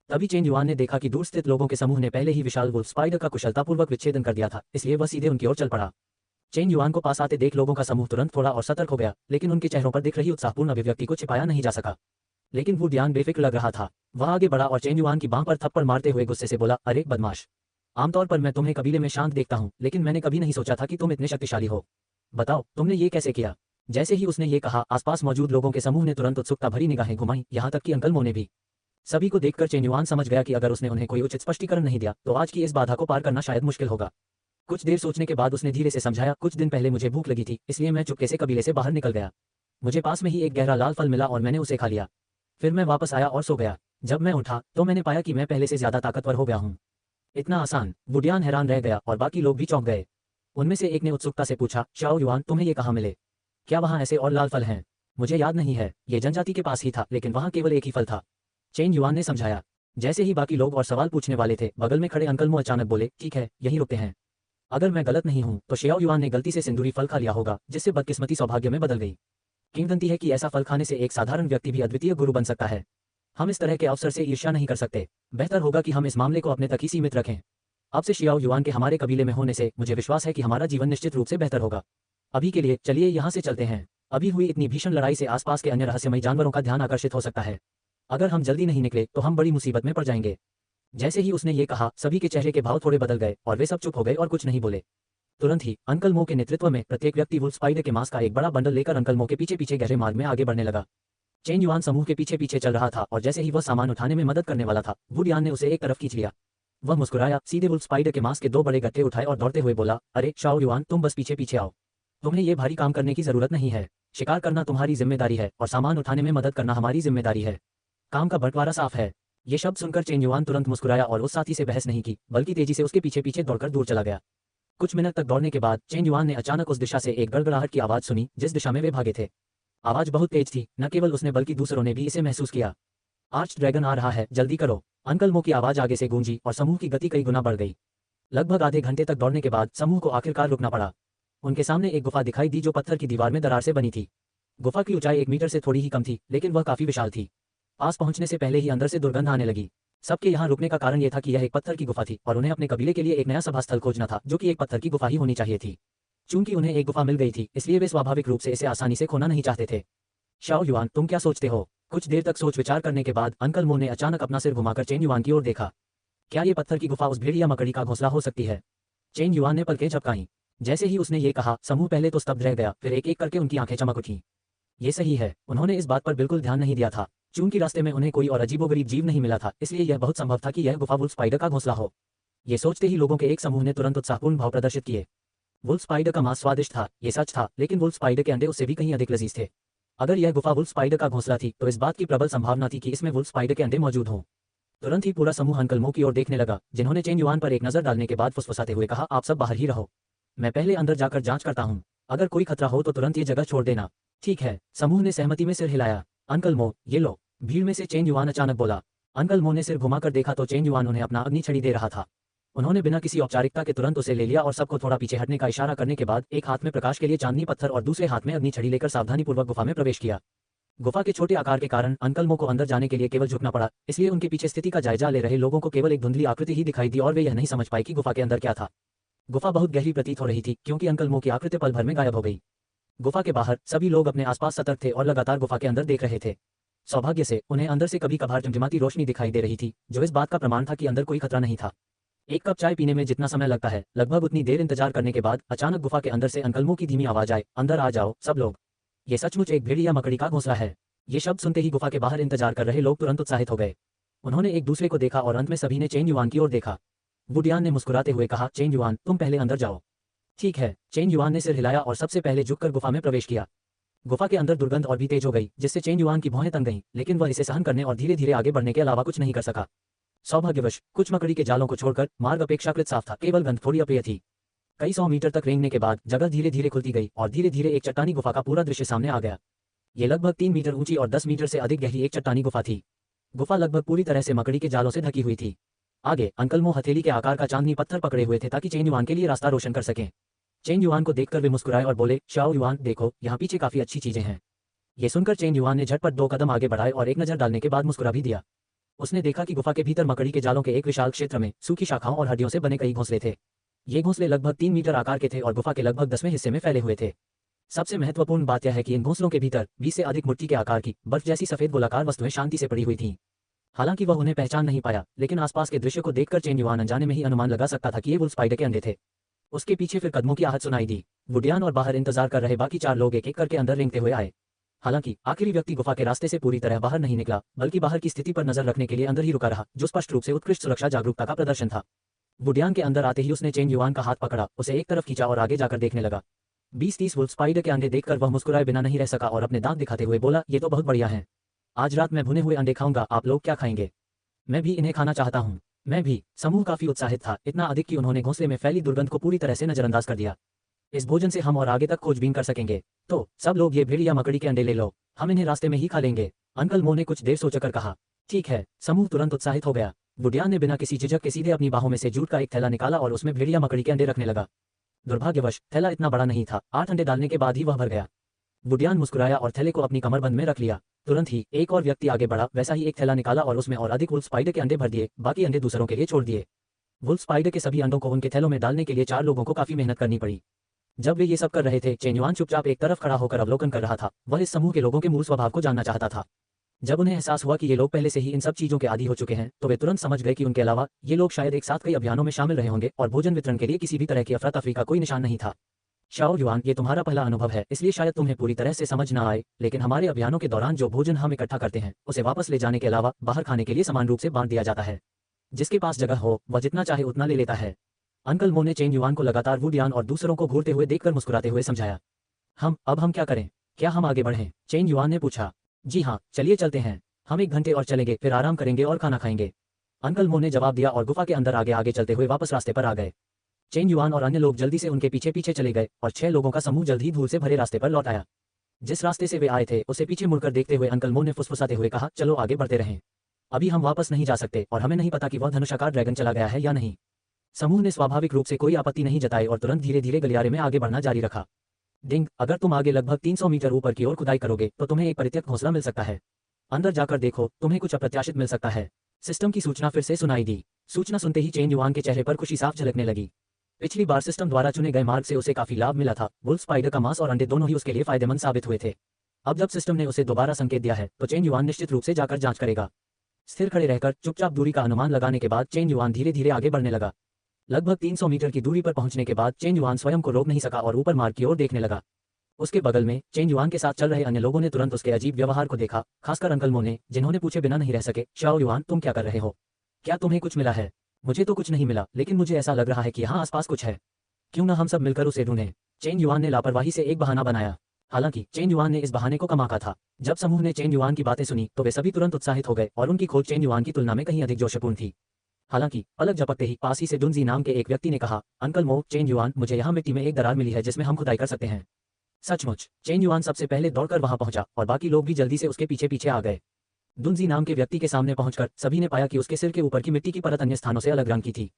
तभी चेन युआन ने देखा कि दूर स्थित लोगों के समूह ने पहले ही विशाल वुल्फ स्पाइडर का कुशलतापूर्वक विच्छेदन कर दिया था, इसलिए वह सीधे उनकी ओर चल पड़ा। चेन युआन को पास आते देख लोगों का समूह तुरंत थोड़ा और सतर्क हो गया, लेकिन उनके चेहरों पर दिख रही उत्साहपूर्ण अभिव्यक्ति को छिपाया नहीं जा सका। लेकिन वू डियान बेफिक्र लग रहा था। वह आगे बढ़ा और चेन युआन की बांह पर थप्पड़ मारते हुए गुस्से से बोला, अरे बदमाश! आमतौर पर मैं तुम्हें कबीले में शांत देखता हूँ, लेकिन मैंने कभी नहीं सोचा था कि तुम इतने शक्तिशाली हो। बताओ, तुमने ये कैसे किया? जैसे ही उसने ये कहा, आसपास मौजूद लोगों के समूह ने तुरंत उत्सुकता भरी निगाहें घुमाई, यहाँ तक कि अंकल मो ने भी। सभी को देखकर चेन युआन समझ गया कि अगर उसने उन्हें कोई उचित स्पष्टीकरण नहीं दिया तो आज की इस बाधा को पार करना शायद मुश्किल होगा। कुछ देर सोचने के बाद उसने धीरे से समझाया, कुछ दिन पहले मुझे भूख लगी थी, इसलिए मैं चुपके से कबीले से बाहर निकल गया। मुझे पास में ही एक गहरा लाल फल मिला और मैंने उसे खा लिया। फिर मैं वापस आया और सो गया। जब मैं उठा तो मैंने पाया कि मैं पहले से ज्यादा ताकतवर हो गया हूँ। इतना आसान? वुडियान हैरान रह गया और बाकी लोग भी चौंक गए। उनमें से एक ने उत्सुकता से पूछा, शाओ युआन, तुम्हें ये कहाँ मिले? क्या वहाँ ऐसे और लाल फल हैं? मुझे याद नहीं है, ये जनजाति के पास ही था, लेकिन वहाँ केवल एक ही फल था। चेन युआन ने समझाया। जैसे ही बाकी लोग और सवाल पूछने वाले थे, बगल में खड़े अंकल मो अचानक बोले, ठीक है, यहीं रुकते हैं। अगर मैं गलत नहीं हूँ तो शियाओ युआन ने गलती से सिंदूरी फल खा लिया होगा, जिससे बदकिस्मती सौभाग्य में बदल गई। किंवदंती है कि ऐसा फल खाने से एक साधारण व्यक्ति भी अद्वितीय गुरु बन सकता है। हम इस तरह के अवसर से ईर्ष्या नहीं कर सकते। बेहतर होगा कि हम इस मामले को अपने तक ही सीमित रखें। अब से शियाओ युआन के हमारे कबीले में होने से मुझे विश्वास है कि हमारा जीवन निश्चित रूप से बेहतर होगा। अभी के लिए चलिए यहाँ से चलते हैं। अभी हुई इतनी भीषण लड़ाई से आसपास के अन्य रहस्यमयी जानवरों का ध्यान आकर्षित हो सकता है। अगर हम जल्दी नहीं निकले तो हम बड़ी मुसीबत में पड़ जाएंगे। जैसे ही उसने ये कहा, सभी के चेहरे के भाव थोड़े बदल गए और वे सब चुप हो गए और कुछ नहीं बोले। तुरंत ही अंकल मो के नेतृत्व में प्रत्येक व्यक्ति वुल्फ स्पाइडर के मांस का एक बड़ा बंडल लेकर अंकल मो के पीछे पीछे गहरे मार्ग में आगे बढ़ने लगा। चेन युआन समूह के पीछे पीछे चल रहा था और जैसे ही वह सामान उठाने में मदद करने वाला था, वुडियान ने उसे एक तरफ खींच लिया। वह मुस्कुराया, सीधे वुल्फ स्पाइडर के मांस के 2 बड़े गट्टे उठाए और दौड़ते हुए बोला, अरे शाओ युआन, तुम बस पीछे पीछे आओ। तुम्हें ये भारी काम करने की जरूरत नहीं है। शिकार करना तुम्हारी जिम्मेदारी है और सामान उठाने में मदद करना हमारी जिम्मेदारी है। काम का बंटवारा साफ है। ये शब्द सुनकर चेन युआन तुरंत मुस्कुराया और उस साथी से बहस नहीं की, बल्कि तेजी से उसके पीछे पीछे दौड़कर दूर चला गया। कुछ मिनट तक दौड़ने के बाद चेन युआन ने अचानक उस दिशा से एक गड़गड़ाहट की आवाज सुनी जिस दिशा में वे भागे थे। आवाज बहुत तेज थी, न केवल उसने बल्कि दूसरों ने भी इसे महसूस किया। आर्च ड्रैगन आ रहा है, जल्दी करो। अंकल मो की आवाज आगे से गूंजी और समूह की गति कई गुना बढ़ गई। लगभग आधे घंटे तक दौड़ने के बाद समूह को आखिरकार रुकना पड़ा। उनके सामने एक गुफा दिखाई दी जो पत्थर की दीवार में दरार से बनी थी। गुफा की ऊंचाई 1 मीटर से थोड़ी ही कम थी, लेकिन वह काफी विशाल थी। पास पहुंचने से पहले ही अंदर से दुर्गंध आने लगी। सबके यहाँ रुकने का कारण यह था कि यह एक पत्थर की गुफा थी और उन्हें अपने कबीले के लिए एक नया सभा स्थल खोजना था, जो कि एक पत्थर की गुफा ही होनी चाहिए थी। चूंकि उन्हें एक गुफा मिल गई थी, इसलिए वे स्वाभाविक रूप से इसे आसानी से खोना नहीं चाहते थे। शाओ युआन, तुम क्या सोचते हो? कुछ देर तक सोच विचार करने के बाद अंकल मो ने अचानक अपना सिर घुमाकर चेन युआन की ओर देखा। क्या ये पत्थर की गुफा उस भेड़िया मकड़ी का घोंसला हो सकती है? चेन युआन ने पलकें झपकाईं। जैसे ही उसने ये कहा, समूह पहले तो स्तब्ध रह गया, फिर एक एक करके उनकी आंखें चमक उठीं। ये सही है, उन्होंने इस बात पर बिल्कुल ध्यान नहीं दिया था। चूंकि रास्ते में उन्हें कोई और अजीबोगरीब जीव नहीं मिला था, इसलिए यह बहुत संभव था कि यह गुफा वुल्फ स्पाइडर का घोंसला हो। ये सोचते ही लोगों के एक समूह ने तुरंत उत्साहपूर्ण भाव प्रदर्शित किए। वुल्फ स्पाइडर का मांस स्वादिष्ट था, ये सच था, लेकिन वुल्फ स्पाइडर के अंडे उससे भी कहीं अधिक लजीज थे। अगर यह गुफा वुल्फ स्पाइडर का घोंसला थी तो इस बात की प्रबल संभावना थी कि इसमें वुल्फ स्पाइडर के अंडे मौजूद हों। तुरंत ही पूरा समूह अंकल मो की ओर देखने लगा, जिन्होंने चेन युआन पर एक नजर डालने के बाद फुसफुसाते हुए कहा, आप सब बाहर ही रहो, मैं पहले अंदर जाकर जांच करता हूँ। अगर कोई खतरा हो तो तुरंत ये जगह छोड़ देना। ठीक है, समूह ने सहमति में सिर हिलाया। अंकल मो, ये लो। भीड़ में से चेन युआन अचानक बोला। अंकल मो ने सिर घुमाकर देखा तो चेन युआन उन्हें अपना अग्नि छड़ी दे रहा था। उन्होंने बिना किसी औपचारिकता के तुरंत उसे ले लिया और सबको थोड़ा पीछे हटने का इशारा करने के बाद एक हाथ में प्रकाश के लिए चांदनी पत्थर और दूसरे हाथ में अग्नि छड़ी लेकर सावधानीपूर्वक गुफा में प्रवेश किया। गुफा के छोटे आकार के कारण अंकल मो को अंदर जाने के लिए केवल झुकना पड़ा, इसलिए उनके पीछे स्थिति का जायजा ले रहे लोगों को केवल एक धुंधली आकृति ही दिखाई दी और वे यह नहीं समझ पाए कि गुफा के अंदर क्या था। गुफा बहुत गहरी प्रतीत हो रही थी, क्योंकि अंकल मो की आकृति पल भर में गायब हो गई। गुफा के बाहर सभी लोग अपने आसपास सतर्क थे और लगातार गुफा के अंदर देख रहे थे। सौभाग्य से उन्हें अंदर से कभी कभार टिमटिमाती रोशनी दिखाई दे रही थी, जो इस बात का प्रमाण था कि अंदर कोई खतरा नहीं था। एक कप चाय पीने में जितना समय लगता है, लगभग उतनी देर इंतजार करने के बाद अचानक गुफा के अंदर से अंकल मो की धीमी आवाज आए, अंदर आ जाओ सब लोग। ये सचमुच एक भेड़िया मकड़ी का घोंसला है। ये शब्द सुनते ही गुफा के बाहर इंतजार कर रहे लोग तुरंत उत्साहित हो गए। उन्होंने एक दूसरे को देखा और अंत में सभी ने चेन युआन की ओर देखा। वुडियान ने मुस्कुराते हुए कहा, चेन युआन, तुम पहले अंदर जाओ। ठीक है। चेन युआन ने सिर हिलाया और सबसे पहले झुककर गुफा में प्रवेश किया। गुफा के अंदर दुर्गंध और भी तेज हो गई, जिससे चेन युआन की भौहें तंग गईं, लेकिन वह इसे सहन करने और धीरे धीरे आगे बढ़ने के अलावा कुछ नहीं कर सका। सौभाग्यवश कुछ मकड़ी के जालों को छोड़कर मार्ग अपेक्षाकृत साफ था, केवल गंध थोड़ी अप्रिय थी। कई 100 मीटर तक रेंगने के बाद जगह धीरे धीरे खुलती गई और धीरे धीरे एक चट्टानी गुफा का पूरा दृश्य सामने आ गया। ये लगभग 3 मीटर ऊंची और 10 मीटर से अधिक गहरी एक चट्टानी गुफा थी। गुफा लगभग पूरी तरह से मकड़ी के जालों से ढकी हुई थी। आगे अंकल मो हथेली के आकार का चांदनी पत्थर पकड़े हुए थे ताकि चेन युआन के लिए रास्ता रोशन कर सकें। चेन युआन को देखकर वे मुस्कुराए और बोले, शाओ युआन, देखो यहाँ पीछे काफी अच्छी चीजें हैं। ये सुनकर चेन युआन ने झटपट 2 कदम आगे बढ़ाए और एक नजर डालने के बाद मुस्कुरा भी दिया। उसने देखा कि गुफा के भीतर मकड़ी के जालों के एक विशाल क्षेत्र में सूखी शाखाओं और हड्डियों से बने कई घोंसले थे। ये घोंसले लगभग 3 मीटर आकार के थे और गुफा के लगभग 10वें हिस्से में फैले हुए थे। सबसे महत्वपूर्ण बात यह है कि इन घोंसलों के भीतर 20 से अधिक मुट्ठी के आकार की बर्फ जैसी सफेद गोलाकार वस्तुएं शांति से पड़ी हुई थीं। हालांकि वह उन्हें पहचान नहीं पाया, लेकिन आसपास के दृश्य को देखकर चेन युआन अनजाने में ही अनुमान लगा सकता था कि ये वुल्फ स्पाइडर के अंडे थे। उसके पीछे फिर कदमों की आहट सुनाई दी। वुडियान और बाहर इंतजार कर रहे बाकी 4 लोग एक एक करके अंदर रेंगते हुए आए। हालांकि आखिरी व्यक्ति गुफा के रास्ते से पूरी तरह बाहर नहीं निकला, बल्कि बाहर की स्थिति पर नजर रखने के लिए अंदर ही रुका रहा, जो स्पष्ट रूप से उत्कृष्ट सुरक्षा जागरूकता का प्रदर्शन था। वुडियान के अंदर आते ही उसने चेन युआन का हाथ पकड़ा, उसे एक तरफ खींचा और आगे जाकर देखने लगा। 20-30 वुल्फ स्पाइडर के अंडे देखकर वह मुस्कुराए बिना नहीं रह सका और अपने दांत दिखाते हुए बोला, ये तो बहुत बढ़िया है। आज रात मैं भुने हुए अंडे खाऊंगा, आप लोग क्या खाएंगे? मैं भी इन्हें खाना चाहता हूँ। मैं भी। समूह काफी उत्साहित था, इतना अधिक कि उन्होंने घोंसले में फैली दुर्गंध को पूरी तरह से नजरअंदाज कर दिया। इस भोजन से हम और आगे तक खोजबीन कर सकेंगे। तो सब लोग ये भेड़ या मकड़ी के अंडे ले लो, हम इन्हें रास्ते में ही खा लेंगे। अंकल मो ने कुछ देर सोचकर कहा। ठीक है। समूह तुरंत उत्साहित हो गया। बुढ़िया ने बिना किसी झिझक के सीधे अपनी बाहों में से जूट का एक थैला निकाला और उसमें भेड़िया मकड़ी के अंडे रखने लगा। दुर्भाग्यवश थैला इतना बड़ा नहीं था, 8 अंडे डालने के बाद ही वह भर गया। बुढ़ियान मुस्कुराया और थैले को अपनी कमरबंद में रख लिया। तुरंत ही एक और व्यक्ति आगे बढ़ा, वैसा ही एक थैला निकाला और उसमें और अधिक वुल्फ स्पाइडर के अंडे भर दिए, बाकी अंडे दूसरों के लिए छोड़ दिए। वुल्फ स्पाइडर के सभी अंडों को उनके थैलों में डालने के लिए 4 लोगों को काफी मेहनत करनी पड़ी। जब वे ये सब कर रहे थे, चेन युआन चुपचाप एक तरफ खड़ा होकर अवलोकन कर रहा था। वह इस समूह के लोगों के मूल स्वभाव को जानना चाहता था। जब उन्हें एहसास हुआ कि ये लोग पहले से ही इन सब चीजों के आदी हो चुके हैं, तो वे तुरंत समझ गए कि उनके अलावा ये लोग शायद एक साथ कई अभियानों में शामिल रहे होंगे और भोजन वितरण के लिए किसी भी तरह की अफरा तफरी का कोई निशान नहीं था। शाओ युआन, ये तुम्हारा पहला अनुभव है, इसलिए शायद तुम्हें पूरी तरह से समझ ना आए, लेकिन हमारे अभियानों के दौरान जो भोजन हम इकट्ठा करते हैं उसे वापस ले जाने के अलावा बाहर खाने के लिए समान रूप से बांट दिया जाता है। जिसके पास जगह हो वह जितना चाहे उतना ले लेता है। अंकल मो ने चेन युआन को लगातार वुडियान और दूसरों को घूरते हुए देखकर मुस्कुराते हुए समझाया। अब हम क्या करें? क्या हम आगे बढ़ें? चेन युआन ने पूछा। जी हाँ, चलिए चलते हैं। हम 1 घंटे और चलेंगे, फिर आराम करेंगे और खाना खाएंगे। अंकल मो ने जवाब दिया और गुफा के अंदर आगे आगे चलते हुए वापस रास्ते पर आ गए। चेन युआन और अन्य लोग जल्दी से उनके पीछे पीछे चले गए और 6 लोगों का समूह जल्द ही धूल से भरे रास्ते पर लौट आया। जिस रास्ते से वे आए थे उसे पीछे मुड़कर देखते हुए अंकल मो ने फुसफुसाते हुए कहा, चलो आगे बढ़ते रहें। अभी हम वापस नहीं जा सकते और हमें नहीं पता कि वह धनुषाकार ड्रैगन चला गया है या नहीं। समूह ने स्वाभाविक रूप से कोई आपत्ति नहीं जताई और तुरंत धीरे धीरे गलियारे में आगे बढ़ना जारी रखा। डिंग, अगर तुम आगे लगभग 300 मीटर ऊपर की ओर खुदाई करोगे तो तुम्हें एक परित्यक्त घोंसला मिल सकता है। अंदर जाकर देखो, तुम्हें कुछ अप्रत्याशित मिल सकता है। सिस्टम की सूचना फिर से सुनाई दी। सूचना सुनते ही चेन युआन के चेहरे पर खुशी साफ झलकने लगी। पिछली बार सिस्टम द्वारा चुने गए मार्ग से उसे काफी लाभ मिला था। वुल्फ स्पाइडर का मांस और अंडे दोनों ही उसके लिए फायदेमंद साबित हुए थे। अब जब सिस्टम ने उसे दोबारा संकेत दिया है तो चेन युआन निश्चित रूप से जाकर जांच करेगा। स्थिर खड़े रहकर चुपचाप दूरी का अनुमान लगाने के बाद चेन युआन धीरे धीरे आगे बढ़ने लगा। लगभग 300 मीटर की दूरी पर पहुंचने के बाद चेन युआन स्वयं को रोक नहीं सका और ऊपर मार्ग की ओर देखने लगा। उसके बगल में चेन युआन के साथ चल रहे अन्य लोगों ने तुरंत उसके अजीब व्यवहार को देखा, खासकर अंकल मो ने, जिन्होंने पूछे बिना नहीं रह सके, शाओ युआन, तुम क्या कर रहे हो? क्या तुम्हें कुछ मिला है? मुझे तो कुछ नहीं मिला, लेकिन मुझे ऐसा लग रहा है कि यहाँ आसपास कुछ है। क्यों ना हम सब मिलकर उसे ढूंढें? चेन युआन ने लापरवाही से एक बहाना बनाया। हालांकि चेन युआन ने इस बहाने को कमाका था। जब समूह ने चेन युआन की बातें सुनी तो वे सभी तुरंत उत्साहित हो गए और उनकी खोज चेन युआन की तुलना में कहीं अधिक जोशपूर्ण थी। हालांकि पलक झपकते ही पास ही से दुनजी नाम के एक व्यक्ति ने कहा, अंकल मो, चेन युआन, मुझे यहाँ मिट्टी में एक दरार मिली है जिसमें हम खुदाई कर सकते हैं। सचमुच? चेन युआन सबसे पहले दौड़कर वहां पहुंचा और बाकी लोग भी जल्दी से उसके पीछे पीछे आ गए। दुनजी नाम के व्यक्ति के सामने पहुंचकर सभी ने पाया कि उसके सिर के ऊपर की मिट्टी की परत अन्य स्थानों से अलग रंग की थी।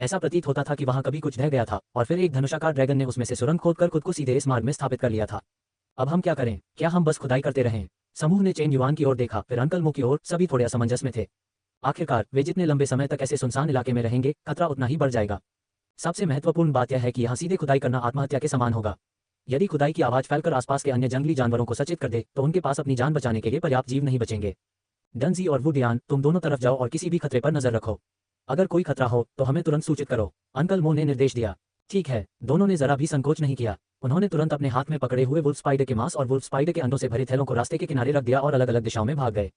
ऐसा प्रतीत होता था कि वहां कभी कुछ ढह गया था और फिर एक धनुषाकार ड्रैगन ने उसमें से सुरंग खोदकर खुद को सीधे इस मार्ग में स्थापित कर लिया था। अब हम क्या करें? क्या हम बस खुदाई करते रहें? समूह ने चेन युआन की ओर देखा, फिर अंकल मो की ओर। सभी थोड़े असमंजस में थे। आखिरकार वे जितने लंबे समय तक ऐसे सुनसान इलाके में रहेंगे, खतरा उतना ही बढ़ जाएगा। सबसे महत्वपूर्ण बात यह है कि यहाँ सीधे खुदाई करना आत्महत्या के समान होगा। यदि खुदाई की आवाज फैलकर आसपास के अन्य जंगली जानवरों को सचेत कर दे तो उनके पास अपनी जान बचाने के लिए पर्याप्त जीव नहीं बचेंगे। डंजी और वुडियान, तुम दोनों तरफ जाओ और किसी भी खतरे पर नजर रखो। अगर कोई खतरा हो तो हमें तुरंत सूचित करो, अंकल मो ने निर्देश दिया। ठीक है। दोनों ने जरा भी संकोच नहीं किया। उन्होंने तुरंत अपने हाथ में पकड़े हुए वुल्फ स्पाइडर के मांस और वुल्फ स्पाइडर के अंडों से भरे थैलों को रास्ते के किनारे रख दिया और अलग अलग दिशाओं में भाग गए।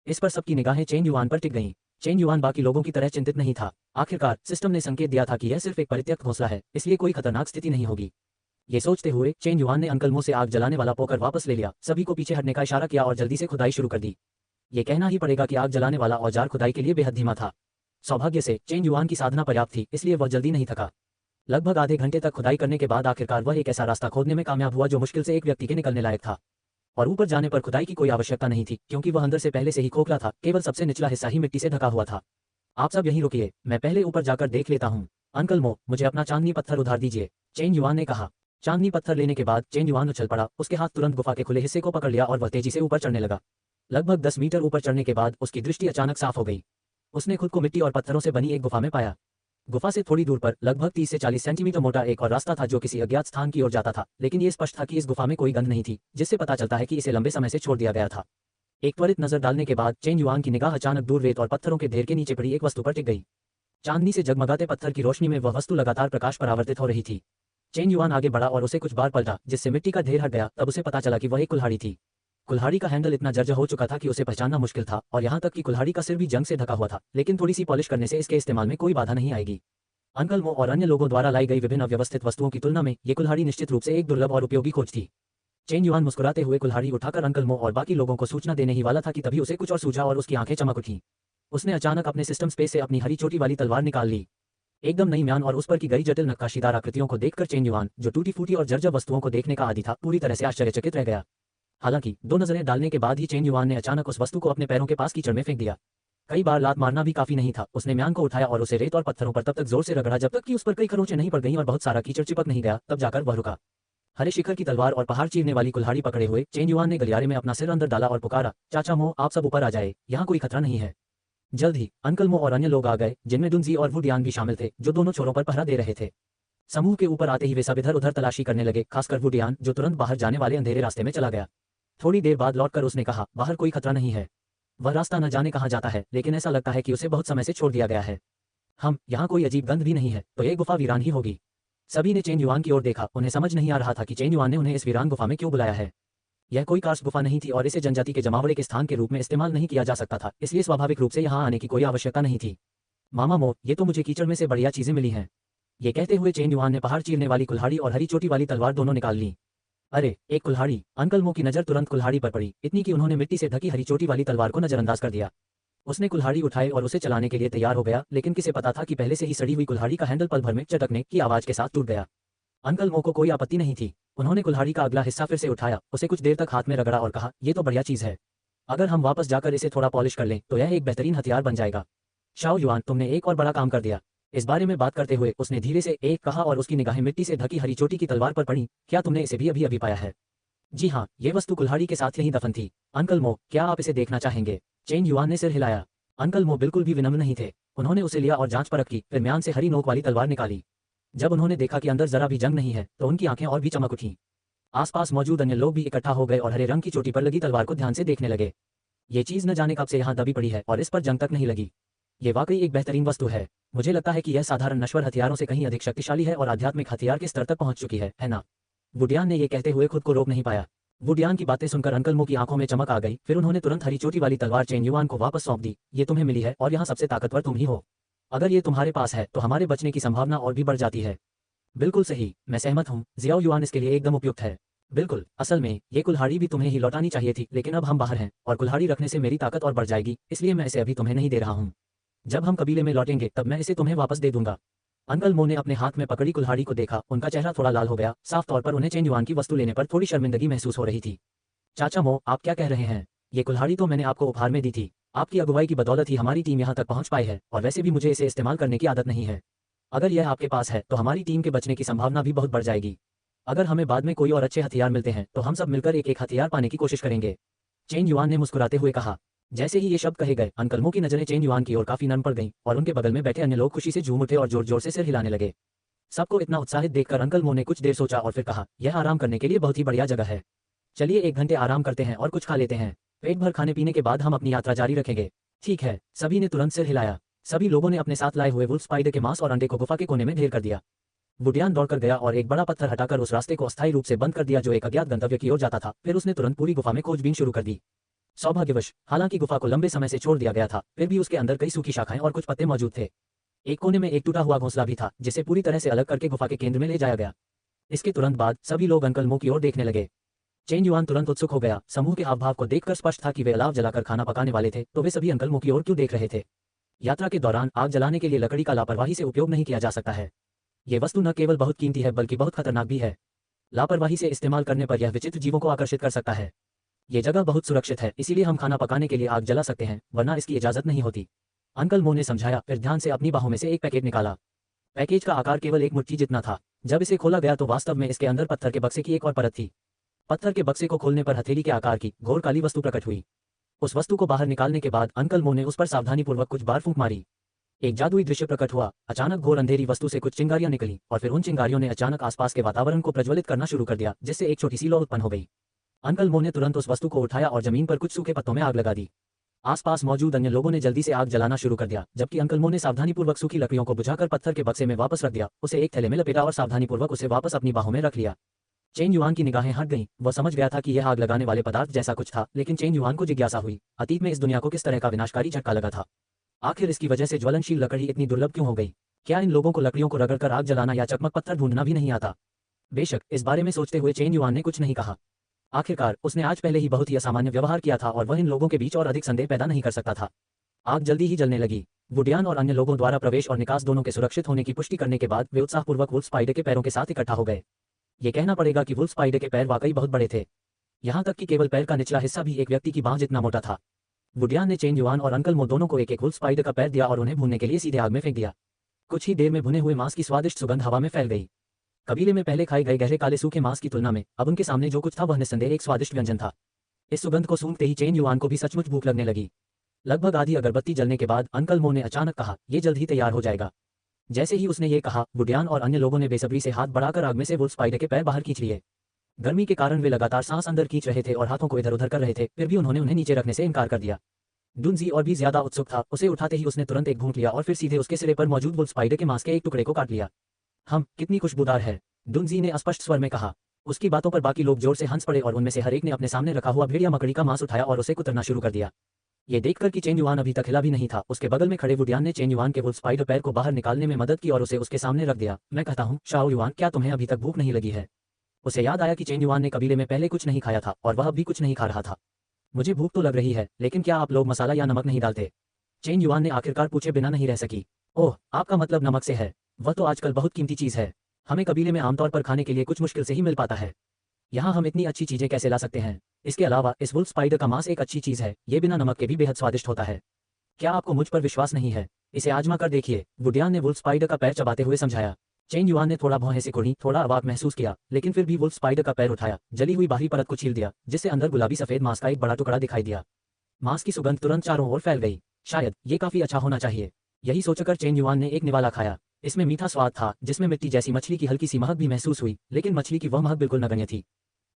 इस पर सबकी निगाहें चेन युआन पर टिक गईं। चेन युआन बाकी लोगों की तरह चिंतित नहीं था। आखिरकार सिस्टम ने संकेत दिया था कि यह सिर्फ एक परित्यक्त घोंसला है, इसलिए कोई खतरनाक स्थिति नहीं होगी। ये सोचते हुए चेन युआन ने अंकल मो से आग जलाने वाला पोकर वापस ले लिया, सभी को पीछे हटने का इशारा किया और जल्दी से खुदाई शुरू कर दी। ये कहना ही पड़ेगा कि आग जलाने वाला औजार खुदाई के लिए बेहद धीमा था। सौभाग्य से चेन युआन की साधना पर्याप्त थी, इसलिए वह जल्दी नहीं थका। लगभग आधे घंटे तक खुदाई करने के बाद आखिरकार वह एक ऐसा रास्ता खोदने में कामयाब हुआ जो मुश्किल से एक व्यक्ति के निकलने लायक था। और ऊपर जाने पर खुदाई की कोई आवश्यकता नहीं थी, क्योंकि वह अंदर से पहले से ही खोखला था, केवल सबसे निचला हिस्सा ही मिट्टी से ढका हुआ था। आप सब यहीं रुकिए, मैं पहले ऊपर जाकर देख लेता हूँ। अंकल मो, मुझे अपना चांदनी पत्थर उधार दीजिए, चेन युआन ने कहा। चांदनी पत्थर लेने के बाद चेन युआन उछल पड़ा, उसके हाथ तुरंत गुफा के खुले हिस्से को पकड़ लिया और वह तेजी से ऊपर चढ़ने लगा। लगभग 10 मीटर ऊपर चढ़ने के बाद उसकी दृष्टि अचानक साफ हो गई। उसने खुद को मिट्टी और पत्थरों से बनी एक गुफा में पाया। गुफा से थोड़ी दूर पर लगभग 30 से 40 सेंटीमीटर मोटा एक और रास्ता था जो किसी अज्ञात स्थान की ओर जाता था, लेकिन ये स्पष्ट था कि इस गुफा में कोई गंध नहीं थी, जिससे पता चलता है कि इसे लंबे समय से छोड़ दिया गया था। एक त्वरित नजर डालने के बाद चेन युआन की निगाह अचानक दूर रेत और पत्थरों के ढेर के नीचे पड़ी एक वस्तु पर टिक गई। चांदनी से जगमगाते पत्थर की रोशनी में वह वस्तु लगातार प्रकाश परावर्तित हो रही थी। चेन युआन आगे बढ़ा और उसे कुछ बार पलटा, जिससे मिट्टी का ढेर हट गया। तब उसे पता चला कि वह एक कुल्हाड़ी थी। कुल्हाड़ी का हैंडल इतना जर्जर हो चुका था कि उसे पहचानना मुश्किल था, और यहाँ तक कि कुल्हाड़ी का सिर भी जंग से ढका हुआ था, लेकिन थोड़ी सी पॉलिश करने से इसके इस्तेमाल में कोई बाधा नहीं आएगी। अंकल मो और अन्य लोगों द्वारा लाई गई विभिन्न अव्यवस्थित वस्तुओं की तुलना में ये कुल्हाड़ी निश्चित रूप से एक दुर्लभ और उपयोगी खोज थी। चेन युआन मुस्कुराते हुए कुल्हाड़ी उठाकर अंकल मो और बाकी लोगों को सूचना देने ही वाला था कि तभी उसे कुछ और सूझा और उसकी आंखें चमक उठी। उसने अचानक अपने सिस्टम स्पेस से अपनी हरी चोटी वाली तलवार निकाल ली। एकदम नई म्यान और उस पर की गई जटिल नक्काशीदार आकृतियों को देखकर चेन युआन, जो टूटी फूटी और जर्जर वस्तुओं को देखने का आदी था, पूरी तरह से आश्चर्यचकित रह गया। हालांकि 2 नजरें डालने के बाद ही चेन युआन ने अचानक उस वस्तु को अपने पैरों के पास कीचड़ में फेंक दिया। कई बार लात मारना भी काफी नहीं था, उसने म्यान को उठाया और उसे रेत और पत्थरों पर तब तक जोर से रगड़ा जब तक कि उस पर कई खरोंचें नहीं पड़ गईं और बहुत सारा कीचड़ चिपक नहीं गया, तब जाकर वह रुका। हरे शिखर की तलवार और पहाड़ चीरने वाली कुल्हाड़ी पकड़े हुए चेन युआन ने गलियारे में अपना सिर अंदर डाला और पुकारा, चाचा मो, आप सब ऊपर आ जाए, यहाँ कोई खतरा नहीं है। जल्द ही अंकल मो और अन्य लोग आ गए, जिनमें डुनजी और वुडियान भी शामिल थे, जो दोनों छोरों पर पहरा दे रहे थे। समूह के ऊपर आते ही वे सब इधर उधर तलाशी करने लगे, खासकर वुडियान, जो तुरंत बाहर जाने वाले अंधेरे रास्ते में चला गया। थोड़ी देर बाद लौटकर उसने कहा, बाहर कोई खतरा नहीं है। वह रास्ता न जाने कहाँ जाता है, लेकिन ऐसा लगता है कि उसे बहुत समय से छोड़ दिया गया है। यहाँ कोई अजीब गंध भी नहीं है, तो ये गुफा वीरान ही होगी। सभी ने चेन युआन की ओर देखा, उन्हें समझ नहीं आ रहा था कि चेन युआन ने उन्हें इस वीरान गुफा में क्यों बुलाया है। यह कोई कार्स गुफा नहीं थी और इसे जनजाति के जमावड़े के स्थान के रूप में इस्तेमाल नहीं किया जा सकता था, इसलिए स्वाभाविक रूप से यहाँ आने की कोई आवश्यकता नहीं थी। मामा मो, ये तो मुझे कीचड़ में से बढ़िया चीजें मिली हैं। ये कहते हुए चेन युआन ने पहाड़ चीरने वाली कुल्हाड़ी और हरी चोटी वाली तलवार दोनों निकाल ली। अरे, एक कुल्हाड़ी! अंकल मो की नजर तुरंत कुल्हाड़ी पर पड़ी, इतनी कि उन्होंने मिट्टी से ढकी हरी चोटी वाली तलवार को नजरअंदाज कर दिया। उसने कुल्हाड़ी उठाई और उसे चलाने के लिए तैयार हो गया, लेकिन किसे पता था कि पहले से ही सड़ी हुई कुल्हाड़ी का हैंडल पल भर में चटकने की आवाज के साथ टूट गया। अंकल मो को कोई आपत्ति नहीं थी। उन्होंने कुल्हाड़ी का अगला हिस्सा फिर से उठाया, उसे कुछ देर तक हाथ में रगड़ा और कहा, ये तो बढ़िया चीज है। अगर हम वापस जाकर इसे थोड़ा पॉलिश कर लें तो यह एक बेहतरीन हथियार बन जाएगा। शाओ युआन, तुमने एक और बड़ा काम कर दिया। इस बारे में बात करते हुए उसने धीरे से एक कहा और उसकी निगाहें मिट्टी से ढकी हरी चोटी की तलवार पर पड़ी। क्या तुमने इसे भी अभी अभी पाया है? जी हाँ, ये वस्तु कुल्हाड़ी के साथ यहीं दफन थी। अंकल मो, क्या आप इसे देखना चाहेंगे? चेन युआन ने सिर हिलाया। अंकल मो बिल्कुल भी विनम्र नहीं थे। उन्होंने उसे लिया और जांच परख की, फिर म्यान से हरी नोक वाली तलवार निकाली। जब उन्होंने देखा कि अंदर जरा भी जंग नहीं है, तो उनकी आंखें और भी चमक उठीं। आसपास मौजूद अन्य लोग भी इकट्ठा हो गए और हरे रंग की चोटी पर लगी तलवार को ध्यान से देखने लगे। ये चीज न जाने कब से यहाँ दबी पड़ी है और इस पर जंग तक नहीं लगी। ये वाकई एक बेहतरीन वस्तु है। मुझे लगता है कि यह साधारण नश्वर हथियारों से कहीं अधिक शक्तिशाली है और आध्यात्मिक हथियार के स्तर तक पहुंच चुकी है ना? वुडियान ने यह कहते हुए खुद को रोक नहीं पाया। वुडियान की बातें सुनकर अंकल मो की आंखों में चमक आ गई, फिर उन्होंने तुरंत हरी चोटी वाली तलवार चेन युआन को वापस सौंप दी। ये तुम्हें मिली है और यहाँ सबसे ताकतवर तुम ही हो। अगर ये तुम्हारे पास है तो हमारे बचने की संभावना और भी बढ़ जाती है। बिल्कुल सही, मैं सहमत हूँ। जियाओ युआन इसके लिए एकदम उपयुक्त है। बिल्कुल, असल में ये कुल्हाड़ी भी तुम्हें ही लौटानी चाहिए थी, लेकिन अब हम बाहर हैं और कुल्हाड़ी रखने से मेरी ताकत और बढ़ जाएगी, इसलिए मैं इसे अभी तुम्हें नहीं दे रहा हूँ। जब हम कबीले में लौटेंगे तब मैं इसे तुम्हें वापस दे दूंगा। अंकल मो ने अपने हाथ में पकड़ी कुल्हाड़ी को देखा, उनका चेहरा थोड़ा लाल हो गया। साफ तौर पर उन्हें चेन युआन की वस्तु लेने पर थोड़ी शर्मिंदगी महसूस हो रही थी। चाचा मो, आप क्या कह रहे हैं? ये कुल्हाड़ी तो मैंने आपको उपहार में दी थी। आपकी अगुवाई की बदौलत ही हमारी टीम यहाँ तक पहुँच पाई है, और वैसे भी मुझे इसे इस्तेमाल करने की आदत नहीं है। अगर यह आपके पास है तो हमारी टीम के बचने की संभावना भी बहुत बढ़ जाएगी। अगर हमें बाद में कोई और अच्छे हथियार मिलते हैं तो हम सब मिलकर एक एक हथियार पाने की कोशिश करेंगे। चेन युआन ने मुस्कुराते हुए कहा। जैसे ही ये शब्द कहे गए, अंकल मो की नजरें चेन युआन की ओर काफी नम पड़ गईं और उनके बगल में बैठे अन्य लोग खुशी से झूम उठे और जोर जोर से सिर हिलाने लगे। सबको इतना उत्साहित देखकर अंकल मो ने कुछ देर सोचा और फिर कहा, यह आराम करने के लिए बहुत ही बढ़िया जगह है। चलिए 1 घंटे आराम करते हैं और कुछ खा लेते हैं। पेट भर खाने पीने के बाद हम अपनी यात्रा जारी रखेंगे। ठीक है, सभी ने तुरंत सिर हिलाया। सभी लोगों ने अपने साथ लाए हुए वुल्फ स्पाइडर के मांस और अंडे को गुफा के कोने में ढेर कर दिया। वुडियान दौड़कर गया और एक बड़ा पत्थर हटाकर उस रास्ते को अस्थायी रूप से बंद कर दिया जो एक अज्ञात गंतव्य की ओर जाता था। फिर उसने तुरंत पूरी गुफा में खोजबीन शुरू कर दी। सौभाग्यवश, हालांकि गुफा को लंबे समय से छोड़ दिया गया था, फिर भी उसके अंदर कई सूखी शाखाएं और कुछ पत्ते मौजूद थे। एक कोने में एक टूटा हुआ घोंसला भी था, जिसे पूरी तरह से अलग करके गुफा के केंद्र में ले जाया गया। इसके तुरंत बाद सभी लोग अंकल मो की ओर देखने लगे। चेन युआन तुरंत उत्सुक हो गया। समूह के हावभाव को देखकर स्पष्ट था कि वे अलाव जलाकर खाना पकाने वाले थे, तो वे सभी अंकल मो की ओर क्यों देख रहे थे? यात्रा के दौरान आग जलाने के लिए लकड़ी का लापरवाही से उपयोग नहीं किया जा सकता है। ये वस्तु न केवल बहुत कीमती है बल्कि बहुत खतरनाक भी है। लापरवाही से इस्तेमाल करने पर यह विचित्र जीवों को आकर्षित कर सकता है। ये जगह बहुत सुरक्षित है, इसीलिए हम खाना पकाने के लिए आग जला सकते हैं, वरना इसकी इजाजत नहीं होती। अंकल मो ने समझाया, फिर ध्यान से अपनी बाहों में से एक पैकेट निकाला। पैकेज का आकार केवल एक मुट्ठी जितना था। जब इसे खोला गया तो वास्तव में इसके अंदर पत्थर के बक्से की एक और परत थी। पत्थर के बक्से को खोलने पर हथेली के आकार की घोर काली वस्तु प्रकट हुई। उस वस्तु को बाहर निकालने के बाद अंकल मो ने उस पर सावधानीपूर्वक कुछ बार फूंक मारी। एक जादुई दृश्य प्रकट हुआ। अचानक घोर अंधेरी वस्तु से कुछ चिंगारियां निकली और फिर उन चिंगारियों ने अचानक आसपास के वातावरण को प्रज्वलित करना शुरू कर दिया, जिससे एक छोटी सी लौ उत्पन्न हो गई। अंकल मो ने तुरंत उस वस्तु को उठाया और जमीन पर कुछ सूखे पत्तों में आग लगा दी। आसपास मौजूद अन्य लोगों ने जल्दी से आग जलाना शुरू कर दिया, जबकि अंकल मो ने सावधानीपूर्वक सूखी लकड़ियों को बुझाकर पत्थर के बक्से में वापस रख दिया, उसे एक थैले में लपेटा और सावधानीपूर्वक उसे वापस अपनी बाहों में रख लिया। चेन युआन की निगाहें हट गईं। वह समझ गया था कि यह आग लगाने वाले पदार्थ जैसा कुछ था, लेकिन चेन युआन को जिज्ञासा हुई, अतीत में इस दुनिया को किस तरह का विनाशकारी झटका लगा था। आखिर इसकी वजह से ज्वलनशील लकड़ी इतनी दुर्लभ क्यों हो गई? क्या इन लोगों को लकड़ियों को रगड़कर आग जलाना या चकमक पत्थर ढूंढना भी नहीं आता? बेशक, इस बारे में सोचते हुए चेन युआन ने कुछ नहीं कहा। आखिरकार उसने आज पहले ही बहुत ही असामान्य व्यवहार किया था और वह इन लोगों के बीच और अधिक संदेह पैदा नहीं कर सकता था। आग जल्दी ही जलने लगी। वुडियान और अन्य लोगों द्वारा प्रवेश और निकास दोनों के सुरक्षित होने की पुष्टि करने के बाद वे उत्साहपूर्वक वुल्फ स्पाइडर के पैरों के साथ इकट्ठा हो गए। ये कहना पड़ेगा कि वुल्फ स्पाइडर के पैर वाकई बहुत बड़े थे। यहाँ तक कि केवल पैर का निचला हिस्सा भी एक व्यक्ति की बांह जितना मोटा था। वुडियान ने चेन युआन और अंकल मो दोनों को एक एक वुल्फ स्पाइडर का पैर दिया और उन्हें भूनने के लिए सीधे आग में फेंक दिया। कुछ ही देर में भुने हुए मांस की स्वादिष्ट सुगंध हवा में फैल गई। कबीले में पहले खाए गए गहरे काले सूखे मांस की तुलना में अब उनके सामने जो कुछ था वह निस्संदेह एक स्वादिष्ट व्यंजन था। इस सुगंध को सूंघते ही चेन युआन को भी सचमुच भूख लगने लगी। लगभग आधी अगरबत्ती जलने के बाद अंकल मो ने अचानक कहा, ये जल्द ही तैयार हो जाएगा। जैसे ही उसने ये कहा, वुडियान और अन्य लोगों ने बेसब्री से हाथ बढ़ाकर आग में से वुल्फ स्पाइडर के पैर बाहर खींच लिए। गर्मी के कारण वे लगातार सांस अंदर खींच रहे थे और हाथों को इधर उधर कर रहे थे, फिर भी उन्होंने उन्हें नीचे रखने से इनकार कर दिया। डुनजी और भी ज्यादा उत्सुक था। उसे उठाते ही उसने तुरंत एक घूंट लिया और फिर सीधे उसके सिरे पर मौजूद वुल्फ स्पाइडर के मांस के एक टुकड़े को काट लिया। कितनी खुशबूदार है, डुनजी ने स्पष्ट स्वर में कहा। उसकी बातों पर बाकी लोग जोर से हंस पड़े और उनमें से हर एक ने अपने सामने रखा हुआ भेड़िया मकड़ी का मांस उठाया और उसे कुतरना शुरू कर दिया। ये देखकर कि चेन युआन अभी तक हिला भी नहीं था, उसके बगल में खड़े वुडियान ने चेन युआन के वुल्फ स्पाइडर पैर को बाहर निकालने में मदद की और उसे उसके सामने रख दिया। मैं कहता हूँ, शाओ युआन, क्या तुम्हें अभी तक भूख नहीं लगी है? उसे याद आया कि चेन युआन ने कबीले में पहले कुछ नहीं खाया था और वह अब भी कुछ नहीं खा रहा था। मुझे भूख तो लग रही है, लेकिन क्या आप लोग मसाला या नमक नहीं डालते? चेन युआन ने आखिरकार पूछे बिना नहीं रह सकी। ओह, आपका मतलब नमक से है? वह तो आजकल बहुत कीमती चीज है। हमें कबीले में आमतौर पर खाने के लिए कुछ मुश्किल से ही मिल पाता है। यहाँ हम इतनी अच्छी चीजें कैसे ला सकते हैं? इसके अलावा इस वुल्फ स्पाइडर का मांस एक अच्छी चीज है, ये बिना नमक के भी बेहद स्वादिष्ट होता है। क्या आपको मुझ पर विश्वास नहीं है? इसे आजमा कर देखिए, वुडियान ने वुल्फ स्पाइडर का पैर चबाते हुए समझाया। चेन युआन ने थोड़ा भौहें सिकुड़ी, थोड़ा अवाक महसूस किया, लेकिन फिर भी वुल्फ स्पाइडर का पैर उठाया, जली हुई बाहरी परत को छील दिया, जिससे अंदर गुलाबी सफेद मांस का एक बड़ा टुकड़ा दिखाई दिया। मांस की सुगंध तुरंत चारों ओर फैल गई। शायद ये काफी अच्छा होना चाहिए, यही सोचकर चेन युआन ने एक निवाला खाया। इसमें मीठा स्वाद था, जिसमें मिट्टी जैसी मछली की हल्की सी महक भी महसूस हुई, लेकिन मछली की वह महक बिल्कुल नगण्य थी।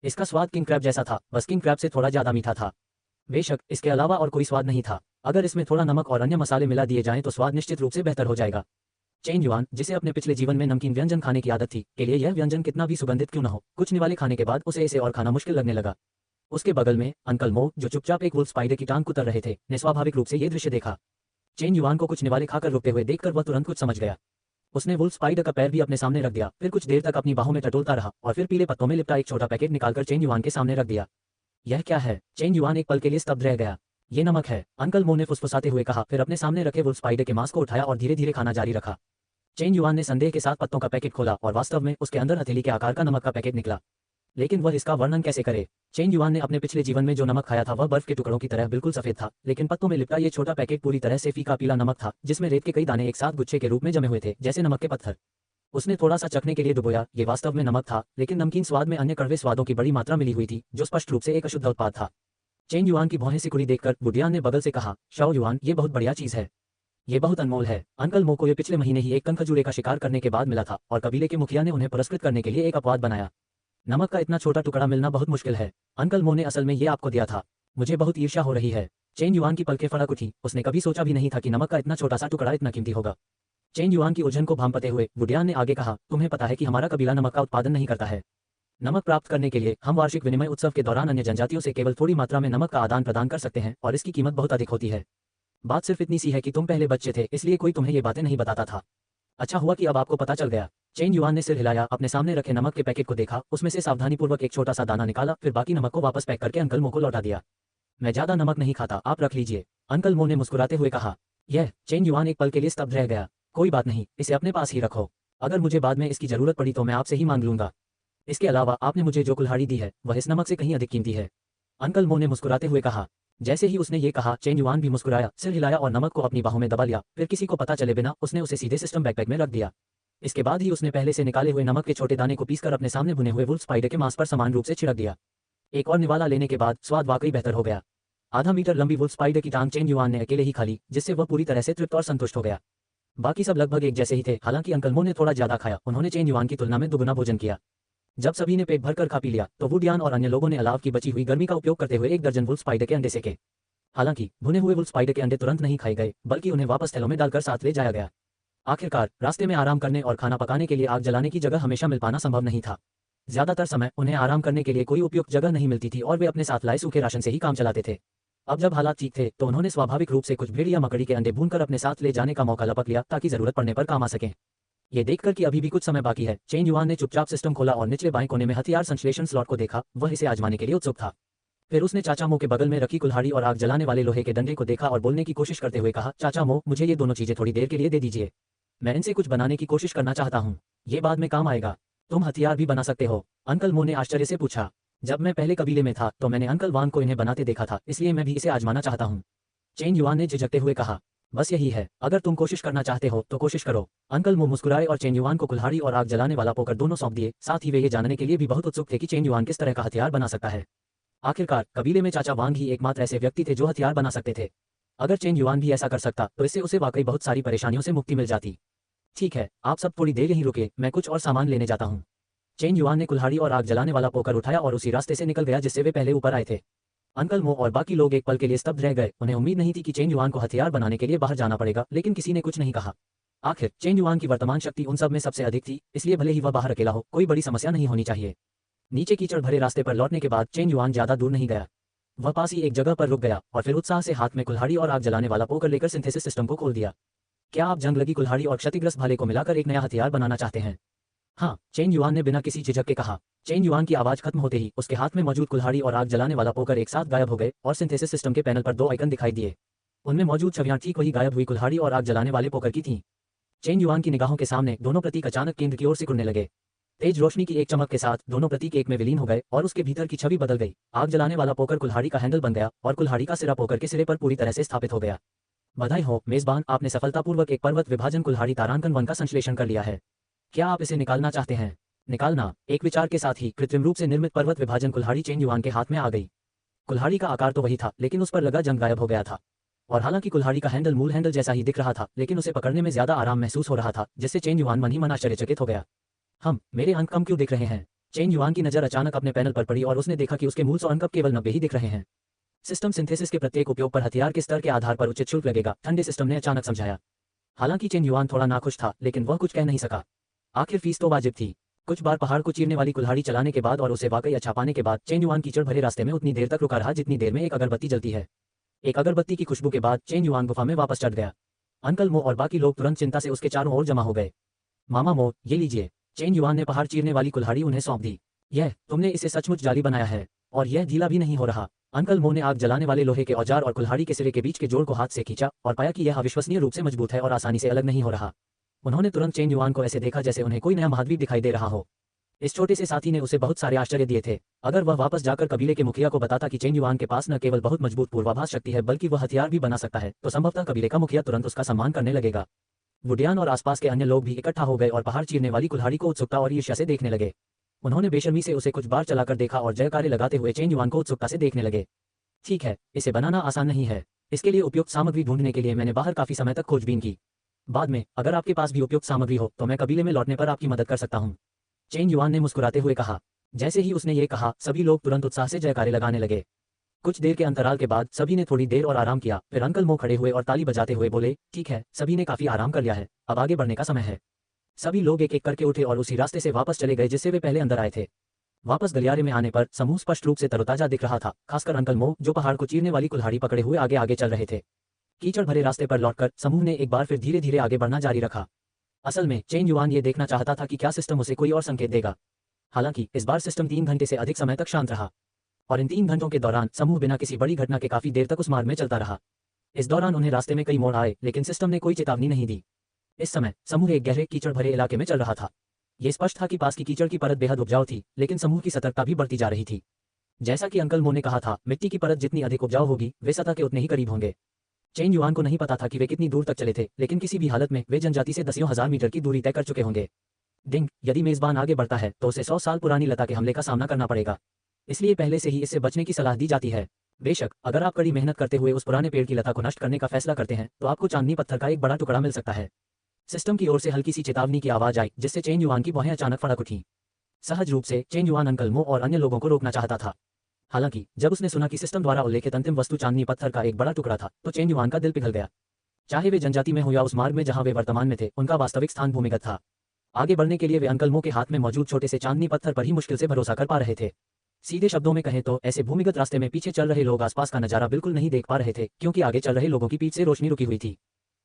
इसका स्वाद किंग क्रैब जैसा था, बस किंग क्रैब से थोड़ा ज्यादा मीठा था। बेशक इसके अलावा और कोई स्वाद नहीं था। अगर इसमें थोड़ा नमक और अन्य मसाले मिला दिए जाएं तो स्वाद निश्चित रूप से बेहतर हो जाएगा। चेन युआन, जिसे अपने पिछले जीवन में नमकीन व्यंजन खाने की आदत थी, के लिए यह व्यंजन कितना भी सुगंधित क्यों न हो, कुछ निवाले खाने के बाद उसे इसे और खाना मुश्किल लगने लगा। उसके बगल में अंकल मो, जो चुपचाप एक वुल्फ स्पाइडर की टांग कुतर रहे थे, ने स्वाभाविक रूप से ये दृश्य देखा। चेन युआन को कुछ निवाले खाकर रुकते हुए देखकर वह तुरंत कुछ समझ गया। उसने वुल्फ स्पाइडर का पैर भी अपने सामने रख दिया, फिर कुछ देर तक अपनी बाहों में टटोलता रहा और फिर पीले पत्तों में लिपटा एक छोटा पैकेट निकालकर चेन युआन के सामने रख दिया। यह क्या है? चेन युआन एक पल के लिए स्तब्ध रह गया। ये नमक है, अंकल मो ने फुसफुसाते हुए कहा, फिर अपने सामने रखे वुल्फ स्पाइडर के मांस को उठाया और धीरे धीरे खाना जारी रखा। चेन युआन ने संदेह के साथ पत्तों का पैकेट खोला और वास्तव में उसके अंदर हथेली के आकार का नमक का पैकेट निकला। लेकिन वह इसका वर्णन कैसे करे? चेन युआन ने अपने पिछले जीवन में जो नमक खाया था वह बर्फ के टुकड़ों की तरह बिल्कुल सफेद था, लेकिन पत्तों में लिपटा ये छोटा पैकेट पूरी तरह से फीका पीला नमक था, जिसमें रेत के कई दाने एक साथ गुच्छे के रूप में जमे हुए थे, जैसे नमक के पत्थर। उसने थोड़ा सा चखने के लिए डुबोया। ये वास्तव में नमक था, लेकिन नमकीन स्वाद में अन्य कड़वे स्वादों की बड़ी मात्रा मिली हुई थी, जो स्पष्ट रूप से एक अशुद्ध उत्पाद था। चेन युआन की भौहें सिकुड़ी देखकर वुडियान ने बगल से कहा, शाओ युआन, ये बहुत बढ़िया चीज है। ये बहुत अनमोल है। अंकल मो को ये पिछले महीने ही एक कनखजूरे का शिकार करने के बाद मिला था और कबीले के मुखिया ने उन्हें पुरस्कृत करने के लिए एक अपवाद बनाया। नमक का इतना छोटा टुकड़ा मिलना बहुत मुश्किल है। अंकल मो ने असल में ये आपको दिया था। मुझे बहुत ईर्ष्या हो रही है। चेन युआन की पलकें फड़क उठी। उसने कभी सोचा भी नहीं था कि नमक का इतना छोटा सा टुकड़ा इतना कीमती होगा। चेन युआन की उलझन को भांपते हुए वुडियान ने आगे कहा, तुम्हें पता है कि हमारा कबीला नमक का उत्पादन नहीं करता है। नमक प्राप्त करने के लिए हम वार्षिक विनिमय उत्सव के दौरान अन्य जनजातियों से केवल थोड़ी मात्रा में नमक का आदान प्रदान कर सकते हैं और इसकी कीमत बहुत अधिक होती है। बात सिर्फ इतनी सी है कि तुम पहले बच्चे थे, इसलिए कोई तुम्हें ये बातें नहीं बताता था। अच्छा हुआ कि अब आपको पता चल गया। चेन युआन ने सिर हिलाया, अपने सामने रखे नमक के पैकेट को देखा, उसमें से सावधानीपूर्वक एक छोटा सा दाना निकाला, फिर बाकी नमक को वापस पैक करके अंकल मो को लौटा दिया। मैं ज्यादा नमक नहीं खाता, आप रख लीजिए, अंकल मो ने मुस्कुराते हुए कहा। यह चेन युआन एक पल के लिए स्तब्ध रह गया। कोई बात नहीं, इसे अपने पास ही रखो। अगर मुझे बाद में इसकी जरूरत पड़ी तो मैं आपसे ही मांग लूंगा। इसके अलावा आपने मुझे जो कुल्हाड़ी दी है वह इस नमक से कहीं अधिक कीमती है, अंकल मो ने मुस्कुराते हुए कहा। जैसे ही उसने ये कहा, चेन युआन भी मुस्कुराया, सिर हिलाया और नमक को अपनी बाहों में दबा लिया, फिर किसी को पता चले बिना उसने उसे सीधे सिस्टम बैकपैक में रख दिया। इसके बाद ही उसने पहले से निकाले हुए नमक के छोटे दाने को पीसकर अपने सामने भुने हुए वुल्फ स्पाइडर के मांस पर समान रूप से छिड़क दिया। एक और निवाला लेने के बाद स्वाद वाकई बेहतर हो गया। आधा मीटर लंबी वुल्फ स्पाइडर की टांग चेन युआन ने अकेले ही खा ली, जिससे वह पूरी तरह से तृप्त और संतुष्ट हो गया। बाकी सब लगभग एक जैसे ही थे, हालांकि अंकल मो ने थोड़ा ज्यादा खाया। उन्होंने चेन युआन की तुलना में दुगुना भोजन किया। जब सभी ने पेट भरकर खा पी लिया तो वुडियान और अन्य लोगों ने अलाव की बची हुई गर्मी का उपयोग करते हुए 1 दर्जन वुल्फ स्पाइडर के अंडे सेके। हालांकि भुने हुए वुल्फ स्पाइडर के अंडे तुरंत नहीं खाए गए, बल्कि उन्हें वापस थैलों में डालकर साथ ले जाया गया। आखिरकार रास्ते में आराम करने और खाना पकाने के लिए आग जलाने की जगह हमेशा मिल पाना संभव नहीं था। ज्यादातर समय उन्हें आराम करने के लिए कोई उपयुक्त जगह नहीं मिलती थी और वे अपने साथ लाए सूखे राशन से ही काम चलाते थे। अब जब हालात ठीक थे तो उन्होंने स्वाभाविक रूप से कुछ भेड़िया मकड़ी के अंडे भूनकर अपने साथ ले जाने का मौका लपक लिया, ताकि जरूरत पड़ने पर काम आ सकें। ये देखकर कि अभी भी कुछ समय बाकी है, चेन युआन ने चुपचाप सिस्टम खोला और निचले बाएं कोने में हथियार संश्लेषण स्लॉट को देखा। वह इसे आजमाने के लिए उत्सुक था। फिर उसने चाचा मो के बगल में रखी कुल्हाड़ी और आग जलाने वाले लोहे के डंडे को देखा और बोलने की कोशिश करते हुए कहा, चाचा मो, मुझे ये दोनों चीजें थोड़ी देर के लिए दे दीजिए। मैं इनसे कुछ बनाने की कोशिश करना चाहता हूँ। ये बाद में काम आएगा। तुम हथियार भी बना सकते हो? अंकल मो ने आश्चर्य से पूछा। जब मैं पहले कबीले में था तो मैंने अंकल वान को इन्हें बनाते देखा था, इसलिए मैं भी इसे आजमाना चाहता हूँ। चेन युआन ने झिझकते हुए कहा। बस यही है, अगर तुम कोशिश करना चाहते हो तो कोशिश करो। अंकल मो मुस्कुराए और चेन युआन को कुल्हाड़ी और आग जलाने वाला पोकर दोनों सौंप दिए। साथ ही वे ये जानने के लिए भी बहुत उत्सुक थे कि चेन युआन किस तरह का हथियार बना सकता है। आखिरकार कबीले में चाचा वांग ही एकमात्र ऐसे व्यक्ति थे जो हथियार बना सकते थे। अगर चेन युआन भी ऐसा कर सकता तो इससे उसे वाकई बहुत सारी परेशानियों से मुक्ति मिल जाती। ठीक है, आप सब थोड़ी देर यहीं रुके, मैं कुछ और सामान लेने जाता हूँ। चेन युआन ने कुल्हाड़ी और आग जलाने वाला पोकर उठाया और उसी रास्ते से निकल गया जिससे वे पहले ऊपर आए थे। अंकल मो और बाकी लोग एक पल के लिए स्तब्ध रह गए। उन्हें उम्मीद नहीं थी कि चेन युआन को हथियार बनाने के लिए बाहर जाना पड़ेगा, लेकिन किसी ने कुछ नहीं कहा। आखिर चेन युआन की वर्तमान शक्ति उन सब में सबसे अधिक थी, इसलिए भले ही वह बाहर अकेला हो, कोई बड़ी समस्या नहीं होनी चाहिए। नीचे कीचड़ भरे रास्ते पर लौटने के बाद चेन युआन ज्यादा दूर नहीं गया। वह पास ही एक जगह पर रुक गया और फिर उत्साह से हाथ में कुल्हाड़ी और आग जलाने वाला पोकर लेकर सिंथेसिस सिस्टम को खोल दिया। क्या आप जंग लगी कुल्हाड़ी और क्षतिग्रस्त भाले को मिलाकर एक नया हथियार बनाना चाहते हैं? हाँ, चेन युआन ने बिना किसी झिझक के कहा। चेन युआन की आवाज खत्म होते ही उसके हाथ में मौजूद कुल्हाड़ी और आग जलाने वाला पोकर एक साथ गायब हो गए और सिंथेसिस सिस्टम के पैनल पर दो आइकन दिखाई दिए। उनमें मौजूद छवियां ठीक वही गायब हुई कुल्हाड़ी और आग जलाने वाले पोकर की थीं। चेन युआन की निगाहों के सामने दोनों प्रतीक अचानक केंद्र की ओर सिकुड़ने लगे। तेज रोशनी की एक चमक के साथ दोनों प्रतीक एक में विलीन हो गए और उसके भीतर की छवि बदल गई। आग जलाने वाला पोकर कुल्हाड़ी का हैंडल बन गया और कुल्हाड़ी का सिरा पोकर के सिरे पर पूरी तरह से स्थापित हो गया। बधाई हो मेजबान, आपने सफलतापूर्वक एक पर्वत विभाजन कुल्हाड़ी तारांकन 1 का संश्लेषण कर लिया है। क्या आप इसे निकालना चाहते हैं? निकालना? एक विचार के साथ ही कृत्रिम रूप से निर्मित पर्वत विभाजन कुल्हाड़ी चेन युआन के हाथ में आ गई। कुल्हाड़ी का आकार तो वही था, लेकिन उस पर लगा जंग गायब हो गया था। और हालांकि कुल्हाड़ी का हैंडल मूल हैंडल जैसा ही दिख रहा था, लेकिन उसे पकड़ने में ज्यादा आराम महसूस हो रहा था, जिससे चेन युआन मन ही मन आश्चर्यचकित हो गया। मेरे अंक कम क्यों दिख रहे हैं? चेन युआन की नजर अचानक अपने पैनल पर पड़ी और उसने देखा कि उसके मूल 100 अंक अब केवल 90 ही दिख रहे हैं। सिस्टम सिंथेसिस के प्रत्येक उपयोग पर हथियार के स्तर के आधार पर उचित शुल्क लगेगा, ठंडे सिस्टम ने अचानक समझाया। हालांकि चेन युआन थोड़ा नाखुश था, लेकिन वह कुछ कह नहीं सका। आखिर फीस तो वाजिब थी। कुछ बार पहाड़ को चीरने वाली कुल्हाड़ी चलाने के बाद और उसे वाकई अच्छा पाने के बाद चेन युआन कीचड़ भरे रास्ते में उतनी देर तक रुका रहा जितनी देर में एक अगरबत्ती जलती है। एक अगरबत्ती की खुशबू के बाद चेन युआन गुफा में वापस चढ़ गया। अंकल मो और बाकी लोग तुरंत चिंता से उसके चारों ओर जमा हो गए। मामा मो, ये लीजिए। चेन युआन ने पहाड़ चीरने वाली कुल्हाड़ी उन्हें सौंप दी। तुमने इसे सचमुच जाली बनाया है, और यह ढीला भी नहीं हो रहा। अंकल मो ने आग जलाने वाले लोहे के औजार और कुल्हाड़ी के सिरे के बीच के जोड़ को हाथ से खींचा और पाया कि यह अविश्वसनीय रूप से मजबूत है और आसानी से अलग नहीं हो रहा। उन्होंने तुरंत चेन युआन को ऐसे देखा जैसे उन्हें कोई नया महाद्वीप दिखाई दे रहा हो। इस छोटे से साथी ने उसे बहुत सारे आश्चर्य दिए थे। अगर वह वापस जाकर कबीले के मुखिया को बताता कि चेन युआन के पास न केवल बहुत मजबूत पूर्वाभास शक्ति है बल्कि वह हथियार भी बना सकता है, तो संभवतः कबीले का मुखिया तुरंत उसका सम्मान करने लगेगा। वुडियान और आसपास के अन्य लोग भी इकट्ठा हो गए और पहाड़ चीरने वाली कुल्हाड़ी को उत्सुकता और ईर्ष्या से देखने लगे। उन्होंने बेशर्मी से उसे कुछ बार चलाकर देखा और जयकारे लगाते हुए चेन युआन को उत्सुकता से देखने लगे। ठीक है, इसे बनाना आसान नहीं है। इसके लिए उपयुक्त सामग्री ढूंढने के लिए मैंने बाहर काफी समय तक खोजबीन की। बाद में अगर आपके पास भी उपयुक्त सामग्री हो तो मैं कबीले में लौटने पर आपकी मदद कर सकता हूँ। चेन युआन ने मुस्कुराते हुए कहा। जैसे ही उसने ये कहा, सभी लोग तुरंत उत्साह से जयकारे लगाने लगे। कुछ देर के अंतराल के बाद सभी ने थोड़ी देर और आराम किया। फिर अंकल मो खड़े हुए और ताली बजाते हुए बोले, ठीक है, सभी ने काफी आराम कर लिया है, अब आगे बढ़ने का समय है। सभी लोग एक एक करके उठे और उसी रास्ते से वापस चले गए जिससे वे पहले अंदर आए थे। वापस गलियारे में आने पर समूह स्पष्ट रूप से तरोताजा दिख रहा था, खासकर अंकल मो जो पहाड़ को चीरने वाली कुल्हाड़ी पकड़े हुए आगे आगे चल रहे थे। कीचड़ भरे रास्ते पर लौटकर समूह ने एक बार फिर धीरे धीरे आगे बढ़ना जारी रखा। असल में चेन युआन ये देखना चाहता था कि क्या सिस्टम उसे कोई और संकेत देगा। हालांकि इस बार सिस्टम 3 घंटे से अधिक समय तक शांत रहा, और इन 3 घंटों के दौरान समूह बिना किसी बड़ी घटना के काफी देर तक उस मार्ग में चलता रहा। इस दौरान उन्हें रास्ते में कई मोड़ आए, लेकिन सिस्टम ने कोई चेतावनी नहीं दी। इस समय समूह एक गहरे कीचड़ भरे इलाके में चल रहा था। ये स्पष्ट था कि पास की कीचड़ की परत बेहद उपजाऊ थी, लेकिन समूह की सतर्कता भी बढ़ती जा रही थी। जैसा कि अंकल मो ने कहा था, मिट्टी की परत जितनी अधिक उपजाऊ होगी, वे सतह के उतने ही करीब होंगे। चेन युआन को नहीं पता था कि वे कितनी दूर तक चले थे, लेकिन किसी भी हालत में वे जनजाति से दसियों हजार मीटर की दूरी तय कर चुके होंगे। डिंग, यदि मेजबान आगे बढ़ता है तो उसे 100 साल पुरानी लता के हमले का सामना करना पड़ेगा, इसलिए पहले से ही इससे बचने की सलाह दी जाती है। बेशक अगर आप कड़ी मेहनत करते हुए उस पुराने पेड़ की लता को नष्ट करने का फैसला करते हैं तो आपको चांदनी पत्थर का एक बड़ा टुकड़ा मिल सकता है। सिस्टम की ओर से हल्की सी चेतावनी की आवाज आई, जिससे चेन युआन की भौहें अचानक फड़क उठी। सहज रूप से चेन युआन अंकल मो और अन्य लोगों को रोकना चाहता था। हालांकि जब उसने सुना कि सिस्टम द्वारा उल्लेखित अंतिम वस्तु चांदनी पत्थर का एक बड़ा टुकड़ा था, तो चेन युआन का दिल पिघल गया। चाहे वे जनजाति में हो या उस मार्ग में जहां वे वर्तमान में थे, उनका वास्तविक स्थान भूमिगत था। आगे बढ़ने के लिए वे अंकल मो के हाथ में मौजूद छोटे से चांदनी पत्थर पर ही मुश्किल से भरोसा कर पा रहे थे। सीधे शब्दों में कहें तो ऐसे भूमिगत रास्ते में पीछे चल रहे लोग आसपास का नजारा बिल्कुल नहीं देख पा रहे थे, क्योंकि आगे चल रहे लोगों की पीठ से रोशनी रुकी हुई थी।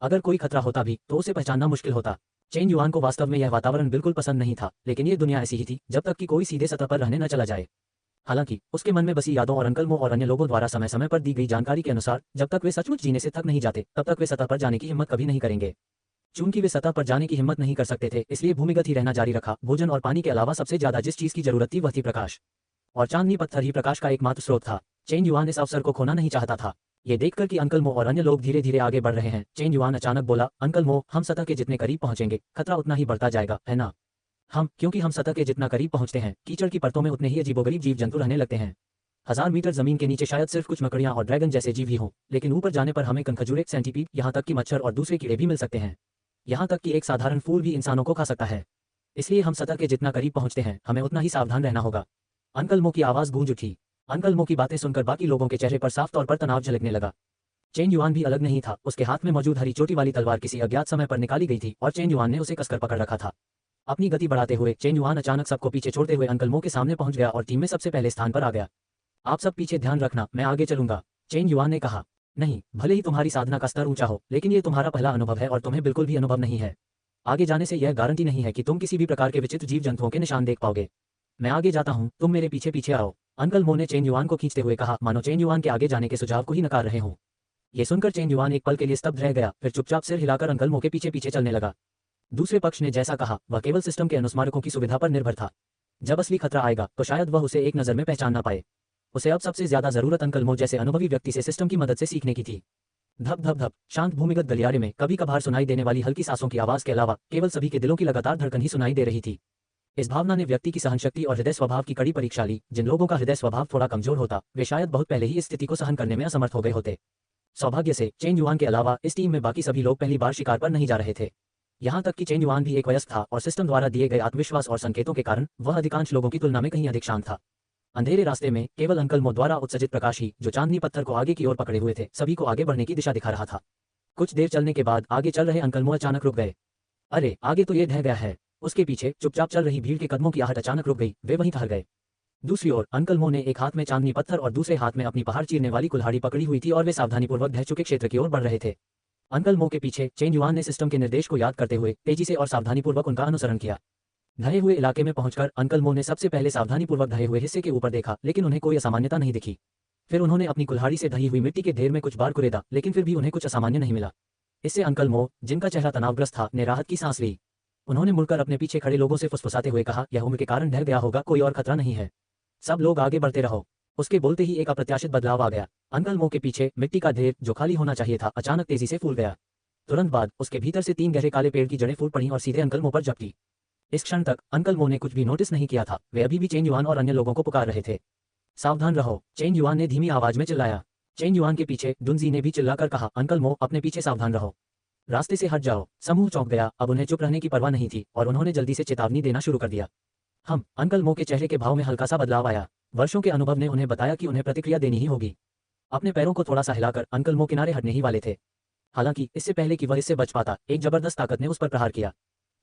अगर कोई खतरा होता भी तो उसे पहचानना मुश्किल होता। चेन युआन को वास्तव में यह वातावरण बिल्कुल पसंद नहीं था, लेकिन ये दुनिया ऐसी ही थी जब तक कि कोई सीधे सतह पर रहने न चला जाए। हालांकि उसके मन में बसी यादों और अंकल मो और अन्य लोगों द्वारा समय समय पर दी गई जानकारी के अनुसार जब तक वे सचमुच जीने से थक नहीं जाते तब तक वे सतह पर जाने की हिम्मत कभी नहीं करेंगे। चूंकि वे सतह पर जाने की हिम्मत नहीं कर सकते थे, इसलिए भूमिगत ही रहना जारी रखा। भोजन और पानी के अलावा सबसे ज्यादा जिस चीज की जरूरत थी वह थी प्रकाश, और चांदनी पत्थर ही प्रकाश का एकमात्र स्रोत था। चेन युआन इस अवसर को खोना नहीं चाहता था। ये देखकर कि अंकल मो और अन्य लोग धीरे धीरे आगे बढ़ रहे हैं, चेन युआन अचानक बोला, अंकल मो, हम सतह के जितने करीब पहुंचेंगे खतरा उतना ही बढ़ता जाएगा, है ना? क्योंकि हम सतह के जितना करीब पहुंचते हैं कीचड़ की परतों में उतने ही अजीबोगरीब जीव जंतु रहने लगते हैं। 1000 मीटर जमीन के नीचे शायद सिर्फ कुछ मकड़ियां और ड्रैगन जैसे जीव ही हों, लेकिन ऊपर जाने पर हमें कनखजूरे, सेंटीपीड, यहाँ तक कि मच्छर और दूसरे कीड़े भी मिल सकते हैं। यहाँ तक कि एक साधारण फूल भी इंसानों को खा सकता है। इसलिए हम सतह के जितना करीब पहुंचते हैं हमें उतना ही सावधान रहना होगा। अंकल मो की आवाज गूंज उठी। अंकल मो की बातें सुनकर बाकी लोगों के चेहरे पर साफ तौर पर तनाव झलकने लगा। चेन युआन भी अलग नहीं था। उसके हाथ में मौजूद हरी चोटी वाली तलवार किसी अज्ञात समय पर निकाली गई थी और चेन युआन ने उसे कसकर पकड़ रखा था। अपनी गति बढ़ाते हुए चेन युआन अचानक सबको पीछे छोड़ते हुए अंकल मो के सामने पहुंच गया और टीम में सबसे पहले स्थान पर आ गया। आप सब पीछे ध्यान रखना, मैं आगे चलूंगा, चेन युआन ने कहा। नहीं, भले ही तुम्हारी साधना का स्तर ऊंचा हो, लेकिन ये तुम्हारा पहला अनुभव है और तुम्हें बिल्कुल भी अनुभव नहीं है। आगे जाने से यह गारंटी नहीं है कि तुम किसी भी प्रकार के विचित्र जीव जंतुओं के निशान देख पाओगे। मैं आगे जाता हूँ, तुम मेरे पीछे पीछे आओ, अंकल मो ने चेन युआन को खींचते हुए कहा, मानो चेन युआन के आगे जाने के सुझाव को ही नकार रहे हों। ये सुनकर चेन युआन एक पल के लिए स्तब्ध रह गया, फिर चुपचाप सिर हिलाकर अंकल मो के पीछे पीछे चलने लगा। दूसरे पक्ष ने जैसा कहा वह केवल सिस्टम के अनुस्मारकों की सुविधा पर निर्भर था। जब असली खतरा आएगा तो शायद वह उसे एक नजर में पहचान ना पाए। उसे अब सबसे ज्यादा जरूरत अंकल मो जैसे अनुभवी व्यक्ति से सिस्टम की मदद से सीखने की थी। धप धप धप शांत भूमिगत गलियारे में कभी कभार सुनाई देने वाली हल्की सांसों की आवाज के अलावा केवल सभी के दिलों की लगातार धड़कन ही सुनाई दे रही थी। इस भावना ने व्यक्ति की सहनशक्ति और हृदय स्वभाव की कड़ी परीक्षा ली। जिन लोगों का हृदय स्वभाव थोड़ा कमजोर होता वे शायद बहुत पहले ही इस स्थिति को सहन करने में असमर्थ हो गए होते। सौभाग्य से चेन युआन के अलावा इस टीम में बाकी सभी लोग पहली बार शिकार पर नहीं जा रहे थे। यहाँ तक कि चेन युआन भी एक वयस्क था और सिस्टम द्वारा दिए गए आत्मविश्वास और संकेतों के कारण वह अधिकांश लोगों की तुलना में कहीं अधिक शांत था। अंधेरे रास्ते में केवल अंकल मो द्वारा उत्सर्जित प्रकाश ही, जो चांदनी पत्थर को आगे की ओर पकड़े हुए थे, सभी को आगे बढ़ने की दिशा दिखा रहा था। कुछ देर चलने के बाद आगे चल रहे अंकल मो अचानक रुक गए। अरे, आगे तो ये ढह गया है। उसके पीछे चुपचाप चल रही भीड़ के कदमों की आहट अचानक रुक गई, वे वहीं ठहर गए। दूसरी ओर अंकल मो ने एक हाथ में चांदनी पत्थर और दूसरे हाथ में अपनी पहाड़ चीरने वाली कुल्हाड़ी पकड़ी हुई थी और वे सावधानीपूर्वक ढह चुके क्षेत्र की ओर बढ़ रहे थे। अंकल मो के पीछे चेन युआन ने सिस्टम के निर्देश को याद करते हुए तेजी से और सावधानीपूर्वक उनका अनुसरण किया। ढहे हुए इलाके में पहुंचकर अंकल मो ने सबसे पहले सावधानीपूर्वक ढहे हुए हिस्से के ऊपर देखा, लेकिन उन्हें कोई असामान्यता नहीं दिखी। फिर उन्होंने अपनी कुल्हाड़ी से ढही हुई मिट्टी के ढेर में कुछ बार कुरेदा, लेकिन फिर भी उन्हें कुछ असामान्य नहीं मिला। इससे अंकल मो, जिनका चेहरा तनावग्रस्त था, ने राहत की सांस ली। उन्होंने मुड़कर अपने पीछे खड़े लोगों से फुसफुसाते हुए कहा, यह उम्र के कारण ढह गया होगा, कोई और खतरा नहीं है, सब लोग आगे बढ़ते रहो। उसके बोलते ही एक अप्रत्याशित बदलाव आ गया। अंकल मो के पीछे मिट्टी का ढेर, जो खाली होना चाहिए था, अचानक तेजी से फूल गया। तुरंत बाद उसके भीतर से 3 गहरे काले पेड़ की जड़ें फूट पड़ी और सीधे अंकल मो पर झपटी। इस क्षण तक अंकल मो ने कुछ भी नोटिस नहीं किया था, वे अभी भी चेन युआन और अन्य लोगों को पुकार रहे थे। सावधान रहो, चेन युआन ने धीमी आवाज में चिल्लाया। चेन युआन के पीछे डुनजी ने भी चिल्लाकर कहा, अंकल मो, अपने पीछे सावधान रहो, रास्ते से हट जाओ। समूह चौंक गया। अब उन्हें चुप रहने की परवाह नहीं थी और उन्होंने जल्दी से चेतावनी देना शुरू कर दिया। अंकल मो के चेहरे के भाव में हल्का सा बदलाव आया। वर्षों के अनुभव ने उन्हें बताया कि उन्हें प्रतिक्रिया देनी ही होगी। अपने पैरों को थोड़ा सा हिलाकर अंकल मो किनारे हटने ही वाले थे। हालांकि इससे पहले कि वह इससे बच पाता, एक जबरदस्त ताकत ने उस पर प्रहार किया।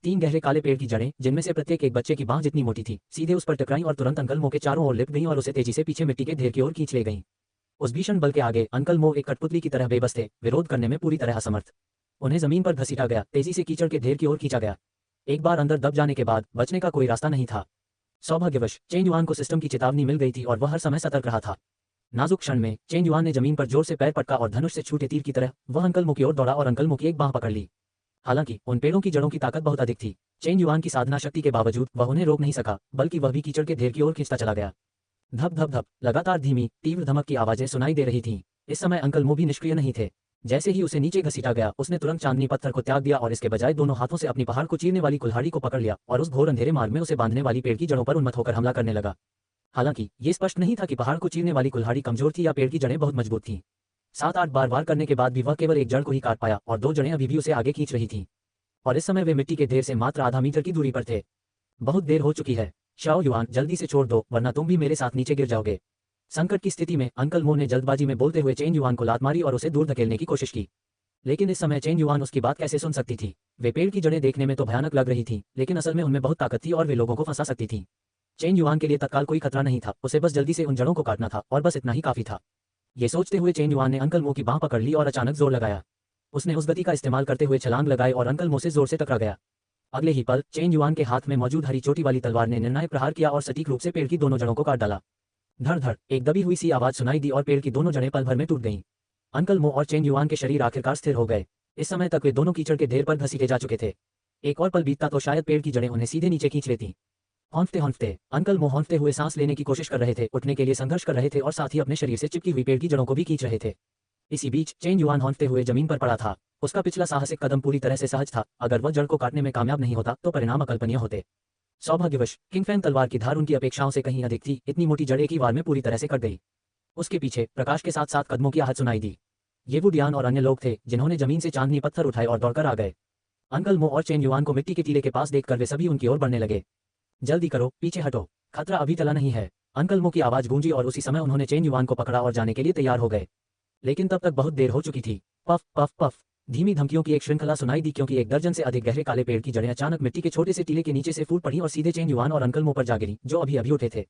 3 गहरे काले पेड़ की जड़ें, जिनमें से प्रत्येक एक बच्चे की बांह जितनी मोटी थी, सीधे उस पर टकराई और तुरंत अंकल मो के चारों ओर लिपट गईं और उसे तेजी से पीछे मिट्टी के ढेर की ओर खींच ले गईं। उस भीषण बल के आगे अंकल मो एक कठपुतली की तरह बेबस थे, विरोध करने में पूरी तरह असमर्थ। उन्हें जमीन पर घसीटा गया, तेजी से कीचड़ के ढेर की ओर खींचा गया। एक बार अंदर दब जाने के बाद बचने का कोई रास्ता नहीं था। सौभाग्यवश चेन युआन को सिस्टम की चेतावनी मिल गई थी और वह हर समय सतर्क रहा था। नाजुक क्षण में चेन युआन ने जमीन पर जोर से पैर पटका और धनुष से छूटे तीर की तरह वह अंकल मो की ओर दौड़ा और अंकल मो की एक बांह पकड़ ली। हालांकि उन पेड़ों की जड़ों की ताकत बहुत अधिक थी। चेन युआन की साधना शक्ति के बावजूद वह उन्हें रोक नहीं सका, बल्कि वह भी कीचड़ के ढेर की ओर खींचता चला गया। धप धप धप लगातार धीमी तीव्र धमक की आवाजें सुनाई दे रही थीं। इस समय अंकल मो भी निष्क्रिय नहीं थे। जैसे ही उसे नीचे घसीटा गया, उसने तुरंत चांदनी पत्थर को त्याग दिया और इसके बजाय दोनों हाथों से अपनी पहाड़ को चीरने वाली कुल्हाड़ी को पकड़ लिया और उस घोर अंधेरे मार्ग में उसे बांधने वाली पेड़ की जड़ों पर उन्मत्त होकर हमला करने लगा। हालांकि ये स्पष्ट नहीं था कि पहाड़ को चीरने वाली कुल्हाड़ी कमजोर थी या पेड़ की जड़ें बहुत मजबूत थीं। 7-8 बार वार करने के बाद भी वह केवल एक जड़ को ही काट पाया और 2 जड़ें अभी भी उसे आगे खींच रही थीं। और इस समय वे मिट्टी के ढेर से मात्र आधा मीटर की दूरी पर थे। बहुत देर हो चुकी है, शाओ युआन, जल्दी से छोड़ दो, वरना तुम भी मेरे साथ नीचे गिर जाओगे। संकट की स्थिति में अंकल मो ने जल्दबाजी में बोलते हुए चेन युआन को लात मारी और उसे दूर धकेलने की कोशिश की। लेकिन इस समय चेन युआन उसकी बात कैसे सुन सकती थी? वे पेड़ की जड़ें देखने में तो भयानक लग रही थीं, लेकिन असल में उनमें बहुत ताकत थी और वे लोगों को फंसा सकती थीं। चेन युआन के लिए तत्काल कोई खतरा नहीं था, उसे बस जल्दी से उन जड़ों को काटना था और बस इतना ही काफी था। ये सोचते हुए चेन युआन ने अंकल मो की बांह पकड़ ली और अचानक जोर लगाया। उसने उस गति का इस्तेमाल करते हुए छलांग लगाई और अंकल मो से जोर से टकरा गया। अगले ही पल चेन युआन के हाथ में मौजूद हरी चोटी वाली तलवार ने निर्णायक प्रहार किया और सटीक रूप से पेड़ की दोनों जड़ों को काट डाला। धड़ धड़ एक दबी हुई सी आवाज सुनाई दी और पेड़ की दोनों जड़ें पल भर में टूट गईं। अंकल मो और चेन युआन के शरीर आखिरकार स्थिर हो गए। इस समय तक वे दोनों कीचड़ के ढेर पर घसीटे जा चुके थे। एक और पल बीतता तो शायद पेड़ की जड़ें उन्हें सीधे नीचे खींच लेती। हौंफते हौंफते अंकल मो हौंफते हुए सांस लेने की कोशिश कर रहे थे, उठने के लिए संघर्ष कर रहे थे और साथ ही अपने शरीर से चिपकी हुई पेड़ की जड़ों को भी खींच रहे थे। इसी बीच चेन युआन हौंफते हुए जमीन पर पड़ा था। उसका पिछला साहसिक कदम पूरी तरह से सहज था। अगर वह जड़ को काटने में कामयाब नहीं होता तो परिणाम अकल्पनीय होते। सौभाग्यवश किंगफैंग तलवार की धार उनकी अपेक्षाओं से कहीं अधिक थी। इतनी मोटी जड़ एक ही वार में पूरी तरह से कट गई। उसके पीछे प्रकाश के साथ साथ कदमों की आहट सुनाई दी। ये वुडियान और अन्य लोग थे जिन्होंने जमीन से चांदनी पत्थर उठाए और दौड़कर आ गए। अंकल मो और चेन युआन को मिट्टी के टीले के पास देखकर वे सभी उनकी ओर बढ़ने लगे। जल्दी करो, पीछे हटो, खतरा अभी टला नहीं है। अंकल मो की आवाज गूंजी और उसी समय उन्होंने चेन युआन को पकड़ा और जाने के लिए तैयार हो गए। लेकिन तब तक बहुत देर हो चुकी थी। पफ पफ पफ धीमी धमकियों की एक श्रृंखला सुनाई दी, क्योंकि एक दर्जन से अधिक गहरे काले पेड़ की जड़ें अचानक मिट्टी के छोटे से टीले के नीचे से फूट पड़ी और सीधे चेन युआन और अंकल मो पर जा गिरी, जो अभी अभी उठे थे।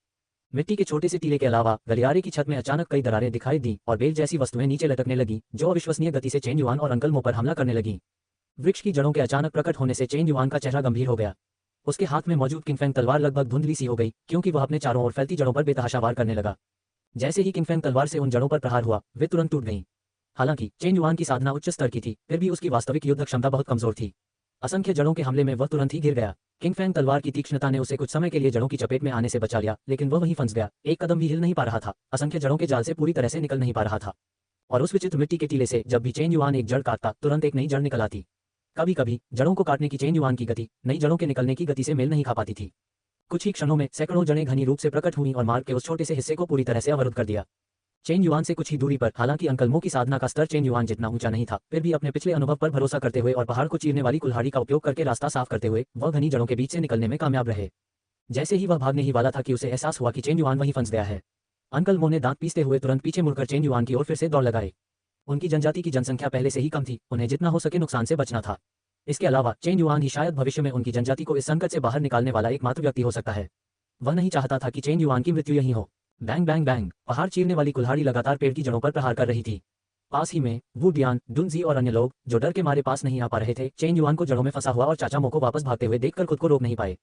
मिट्टी के छोटे से टीले के अलावा गलियारे की छत में अचानक कई दरारें दिखाई दी और बेल जैसी वस्तुएं नीचे लटकने लगी, जो अविश्वसनीय गति से चेन युआन और अंकल मो पर हमला करने लगी। वृक्ष की जड़ों के अचानक प्रकट होने से चेन युआन का चेहरा गंभीर हो गया। उसके हाथ में मौजूद किंगफैंग तलवार लगभग धुंधली सी हो गई, क्योंकि वह अपने चारों ओर फैलती जड़ों पर बेतहाशा वार करने लगा। जैसे ही किंगफैंग तलवार से उन जड़ों पर प्रहार हुआ, वे तुरंत टूट गईं। हालांकि चेन युआन की साधना उच्च स्तर की थी, फिर भी उसकी वास्तविक युद्ध क्षमता बहुत कमजोर थी। असंख्य जड़ों के हमले में वह तुरंत ही गिर गया। किंगफैंग तलवार की तीक्ष्णता ने उसे कुछ समय के लिए जड़ों की चपेट में आने से बचा लिया, लेकिन वह वहीं फंस गया। एक कदम भी हिल नहीं पा रहा था, असंख्य जड़ों के जाल से पूरी तरह से निकल नहीं पा रहा था। और उस विचित्र मिट्टी के टीले से जब भी चेन युआन एक जड़ काटता, तुरंत एक नई जड़ निकल आती। कभी कभी जड़ों को काटने की चेन युआन की गति नई जड़ों के निकलने की गति से मेल नहीं खा पाती थी। कुछ ही क्षणों में सैकड़ों जड़ें घनी रूप से प्रकट हुईं और मार्ग के उस छोटे से हिस्से को पूरी तरह से अवरुद्ध कर दिया। चेन युआन से कुछ ही दूरी पर, हालांकि अंकल मो की साधना का स्तर चेन युआन जितना ऊंचा नहीं था, फिर भी अपने पिछले अनुभव पर भरोसा करते हुए और पहाड़ को चीरने वाली कुल्हाड़ी का उपयोग करके रास्ता साफ करते हुए वह घनी जड़ों के बीच से निकलने में कामयाब रहे। जैसे ही वह भागने ही वाला था कि उसे एहसास हुआ कि चेन युआन वहीं फंस गया है। अंकल मो ने दांत पीसते हुए तुरंत पीछे मुड़कर चेन युआन की ओर फिर से दौड़ लगाई। उनकी जनजाति की जनसंख्या पहले से ही कम थी, उन्हें जितना हो सके नुकसान से बचना था। इसके अलावा चेन युआन ही शायद भविष्य में उनकी जनजाति को इस संकट से बाहर निकालने वाला एकमात्र व्यक्ति हो सकता है। वह नहीं चाहता था कि चेन युआन की मृत्यु यहीं हो। बैंग बैंग बैंग पहाड़ चीरने वाली कुल्हाड़ी लगातार पेड़ की जड़ों पर प्रहार कर रही थी। पास ही में वुडियान, डुनजी और अन्य लोग, जो डर के मारे पास नहीं आ पा रहे थे, चेन युआन को जड़ों में फंसा हुआ और चाचा मो को वापस भागते हुए देखकर खुद को रोक नहीं पाए।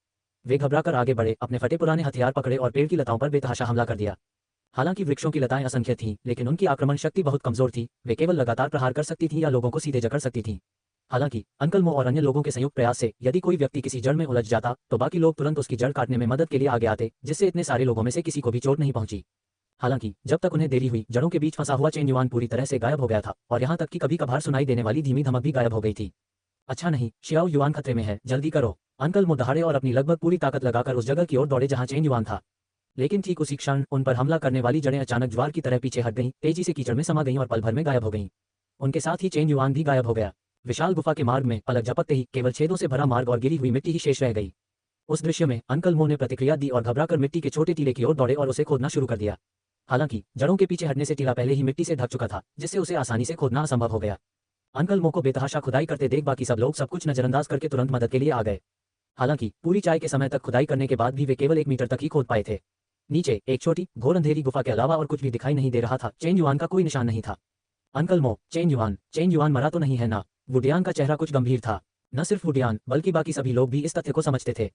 वे घबराकर आगे बढ़े, अपने फटे पुराने हथियार पकड़े और पेड़ की लताओं पर बेतहाशा हमला कर दिया। हालांकि वृक्षों की लताएं असंख्य थीं, लेकिन उनकी आक्रमण शक्ति बहुत कमजोर थी। वे केवल लगातार प्रहार कर सकती थीं या लोगों को सीधे जकड़ सकती थीं। हालांकि अंकल मो और अन्य लोगों के संयुक्त प्रयास से यदि कोई व्यक्ति किसी जड़ में उलझ जाता तो बाकी लोग तुरंत उसकी जड़ काटने में मदद के लिए आगे आते, जिससे इतने सारे लोगों में से किसी को भी चोट नहीं पहुंची। हालांकि जब तक उन्हें देरी हुई, जड़ों के बीच फंसा हुआ चेन युआन पूरी तरह से गायब हो गया था और यहाँ तक कि कभी कभार सुनाई देने वाली धीमी धमक भी गायब हो गई थी। अच्छा नहीं, शियाओ युआन खतरे में है, जल्दी करो। अंकल मो दहाड़े और अपनी लगभग पूरी ताकत लगाकर उस जगह की ओर दौड़े जहां चेन युआन था। लेकिन ठीक उसी क्षण उन पर हमला करने वाली जड़ें अचानक ज्वार की तरह पीछे हट गईं, तेजी से कीचड़ में समा गईं और पल भर में गायब हो गईं। उनके साथ ही चेन युआन भी गायब हो गया। विशाल गुफा के मार्ग में पलक झपकते ही केवल छेदों से भरा मार्ग और गिरी हुई मिट्टी ही शेष रह गई। उस दृश्य में अंकल मो ने प्रतिक्रिया दी और घबराकर मिट्टी के छोटे टीले की ओर दौड़े और उसे खोदना शुरू कर दिया। हालांकि जड़ों के पीछे हटने से टीला पहले ही मिट्टी से ढक चुका था, जिससे उसे आसानी से खोदना असंभव हो गया। अंकल मो को बेतहाशा खुदाई करते देख बाकी सब लोग सब कुछ नजरअंदाज करके तुरंत मदद के लिए आ गए। हालांकि पूरी चाय के समय तक खुदाई करने के बाद भी वे केवल 1 मीटर तक ही खोद पाए थे। नीचे एक छोटी घोर अंधेरी गुफा के अलावा और कुछ भी दिखाई नहीं दे रहा था। चेन युआन का कोई निशान नहीं था। अंकल मो, चेन युआन मरा तो नहीं है ना? वुडियान का चेहरा कुछ गंभीर था। न सिर्फ वुडियान बल्कि बाकी सभी लोग भी इस तथ्य को समझते थे।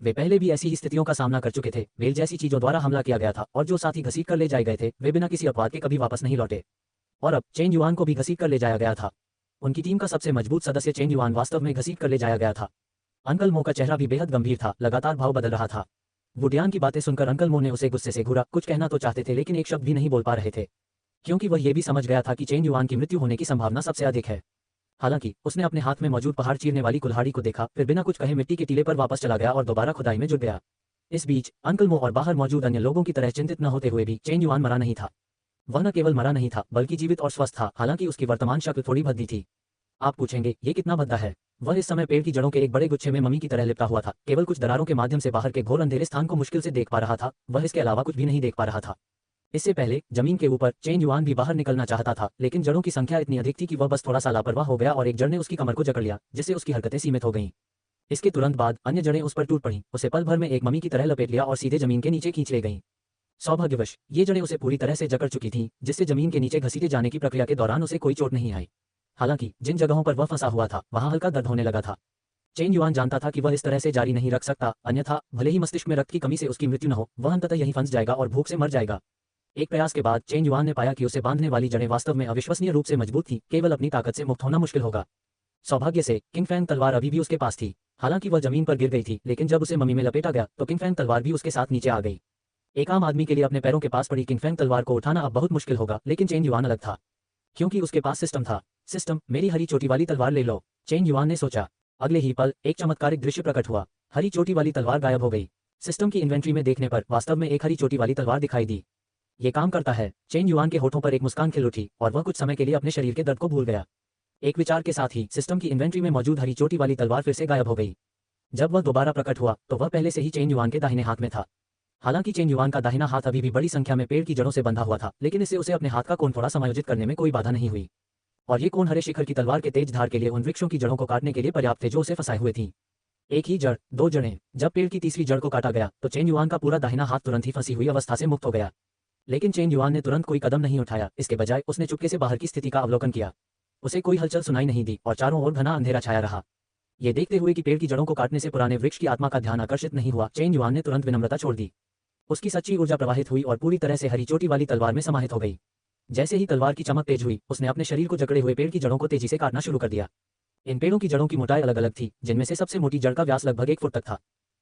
वे पहले भी ऐसी ही स्थितियों का सामना कर चुके थे। बेल जैसी चीजों द्वारा हमला किया गया था और जो साथी घसीट कर ले जाए गए थे वे बिना किसी अपवाद के कभी वापस नहीं लौटे। और अब चेन युआन को भी घसीट कर ले जाया गया था। उनकी टीम का सबसे मजबूत सदस्य चेन युआन वास्तव में घसीट कर ले जाया गया था। अंकल मो का चेहरा भी बेहद गंभीर था, लगातार भाव बदल रहा था। वुडियान की बातें सुनकर अंकल मो ने उसे गुस्से से घूरा। कुछ कहना तो चाहते थे लेकिन एक शब्द भी नहीं बोल पा रहे थे, क्योंकि वह ये भी समझ गया था कि चेन युआन की मृत्यु होने की संभावना सबसे अधिक है। हालांकि उसने अपने हाथ में मौजूद पहाड़ चीरने वाली कुल्हाड़ी को देखा, फिर बिना कुछ कहे मिट्टी के टीले पर वापस चला गया और दोबारा खुदाई में जुट गया। इस बीच अंकल मो और बाहर मौजूद अन्य लोगों की तरह चिंतित न होते हुए भी चेन युआन मरा नहीं था। वह न केवल मरा नहीं था बल्कि जीवित और स्वस्थ था। हालांकि उसकी वर्तमान शक्ल थोड़ी भद्दी थी। आप पूछेंगे, ये कितना भद्दा है? वह इस समय पेड़ की जड़ों के एक बड़े गुच्छे में मम्मी की तरह लिपटा हुआ था। केवल कुछ दरारों के माध्यम से बाहर के घोर अंधेरे स्थान को मुश्किल से देख पा रहा था। वह इसके अलावा कुछ भी नहीं देख पा रहा था। इससे पहले जमीन के ऊपर चेन युआन भी बाहर निकलना चाहता था, लेकिन जड़ों की संख्या इतनी अधिक थी कि वह बस थोड़ा सा लापरवाह हो गया और एक जड़ ने उसकी कमर को जकड़ लिया, जिससे उसकी हरकतें सीमित हो गईं। इसके तुरंत बाद अन्य जड़ें उस पर टूट पड़ीं, उसे पल भर में एक मम्मी की तरह लपेट लिया और सीधे जमीन के नीचे खींच ले गईं। सौभाग्यवश ये जड़ें उसे पूरी तरह से जकड़ चुकी थीं, जिससे जमीन के नीचे घसीटे जाने की प्रक्रिया के दौरान उसे कोई चोट नहीं आई। हालांकि जिन जगहों पर वह फंसा हुआ था वहां हल्का दर्द होने लगा था। चेन युआन जानता था कि वह इस तरह से जारी नहीं रख सकता, अन्यथा भले ही मस्तिष्क में रक्त की कमी से उसकी मृत्यु न हो, वह अंततः यहीं फंस जाएगा और भूख से मर जाएगा। एक प्रयास के बाद चेन युआन ने पाया कि उसे बांधने वाली जड़ें वास्तव में अविश्वसनीय रूप से मजबूत थी, केवल अपनी ताकत से मुक्त होना मुश्किल होगा। सौभाग्य से किंग फैंग तलवार अभी भी उसके पास थी। हालांकि वह जमीन पर गिर गई थी, लेकिन जब उसे मम्मी में लपेटा गया तो किंग फैंग तलवार भी उसके साथ नीचे आ गई। एक आम आदमी के लिए अपने पैरों के पास पड़ी किंग फैंग तलवार को उठाना अब बहुत मुश्किल होगा, लेकिन चेन युआन अलग था, क्योंकि उसके पास सिस्टम था। सिस्टम, मेरी हरी चोटी वाली तलवार ले लो, चेन युआन ने सोचा। अगले ही पल एक चमत्कारिक दृश्य प्रकट हुआ। हरी चोटी वाली तलवार गायब हो गई। सिस्टम की इन्वेंट्री में देखने पर वास्तव में एक हरी चोटी वाली तलवार दिखाई दी। ये काम करता है। चेन युआन के होठों पर एक मुस्कान खिल उठी और वह कुछ समय के लिए अपने शरीर के दर्द को भूल गया। एक विचार के साथ ही सिस्टम की इन्वेंट्री में मौजूद हरी चोटी वाली तलवार फिर से गायब हो गई। जब वह दोबारा प्रकट हुआ तो वह पहले से ही चेन युआन के दाहिने हाथ में था। हालांकि चेन युआन का दाहिना हाथ अभी भी बड़ी संख्या में पेड़ की जड़ों से बंधा हुआ था, लेकिन इससे उसे अपने हाथ का कोण थोड़ा समायोजित करने में कोई बाधा नहीं हुई। और ये कोण हरे शिखर की तलवार के तेज धार के लिए उन वृक्षों की जड़ों को काटने के लिए पर्याप्त थे जो उसे फंसाए हुए थी। एक ही जड़, दो जड़ें। जब पेड़ की तीसरी जड़ को काटा गया तो चेन युआन का पूरा दाहिना हाथ तुरंत ही फंसी हुई अवस्था से मुक्त हो गया। लेकिन चेन युआन ने तुरंत कोई कदम नहीं उठाया, इसके बजाय उसने चुपके से बाहर की स्थिति का अवलोकन किया। उसे कोई हलचल सुनाई नहीं दी और चारों ओर घना अंधेरा छाया रहा। ये देखते हुए कि पेड़ की जड़ों को काटने से पुराने वृक्ष की आत्मा का ध्यान आकर्षित नहीं हुआ, चेन युआन ने तुरंत विनम्रता छोड़ दी। उसकी सच्ची ऊर्जा प्रवाहित हुई और पूरी तरह से हरी चोटी वाली तलवार में समाहित हो गई। जैसे ही तलवार की चमक तेज हुई, उसने अपने शरीर को जकड़े हुए पेड़ की जड़ों को तेजी से काटना शुरू कर दिया। इन पेड़ों की जड़ों की मोटाई अलग अलग थी, जिनमें से सबसे मोटी जड़ का व्यास लगभग 1 फुट तक था।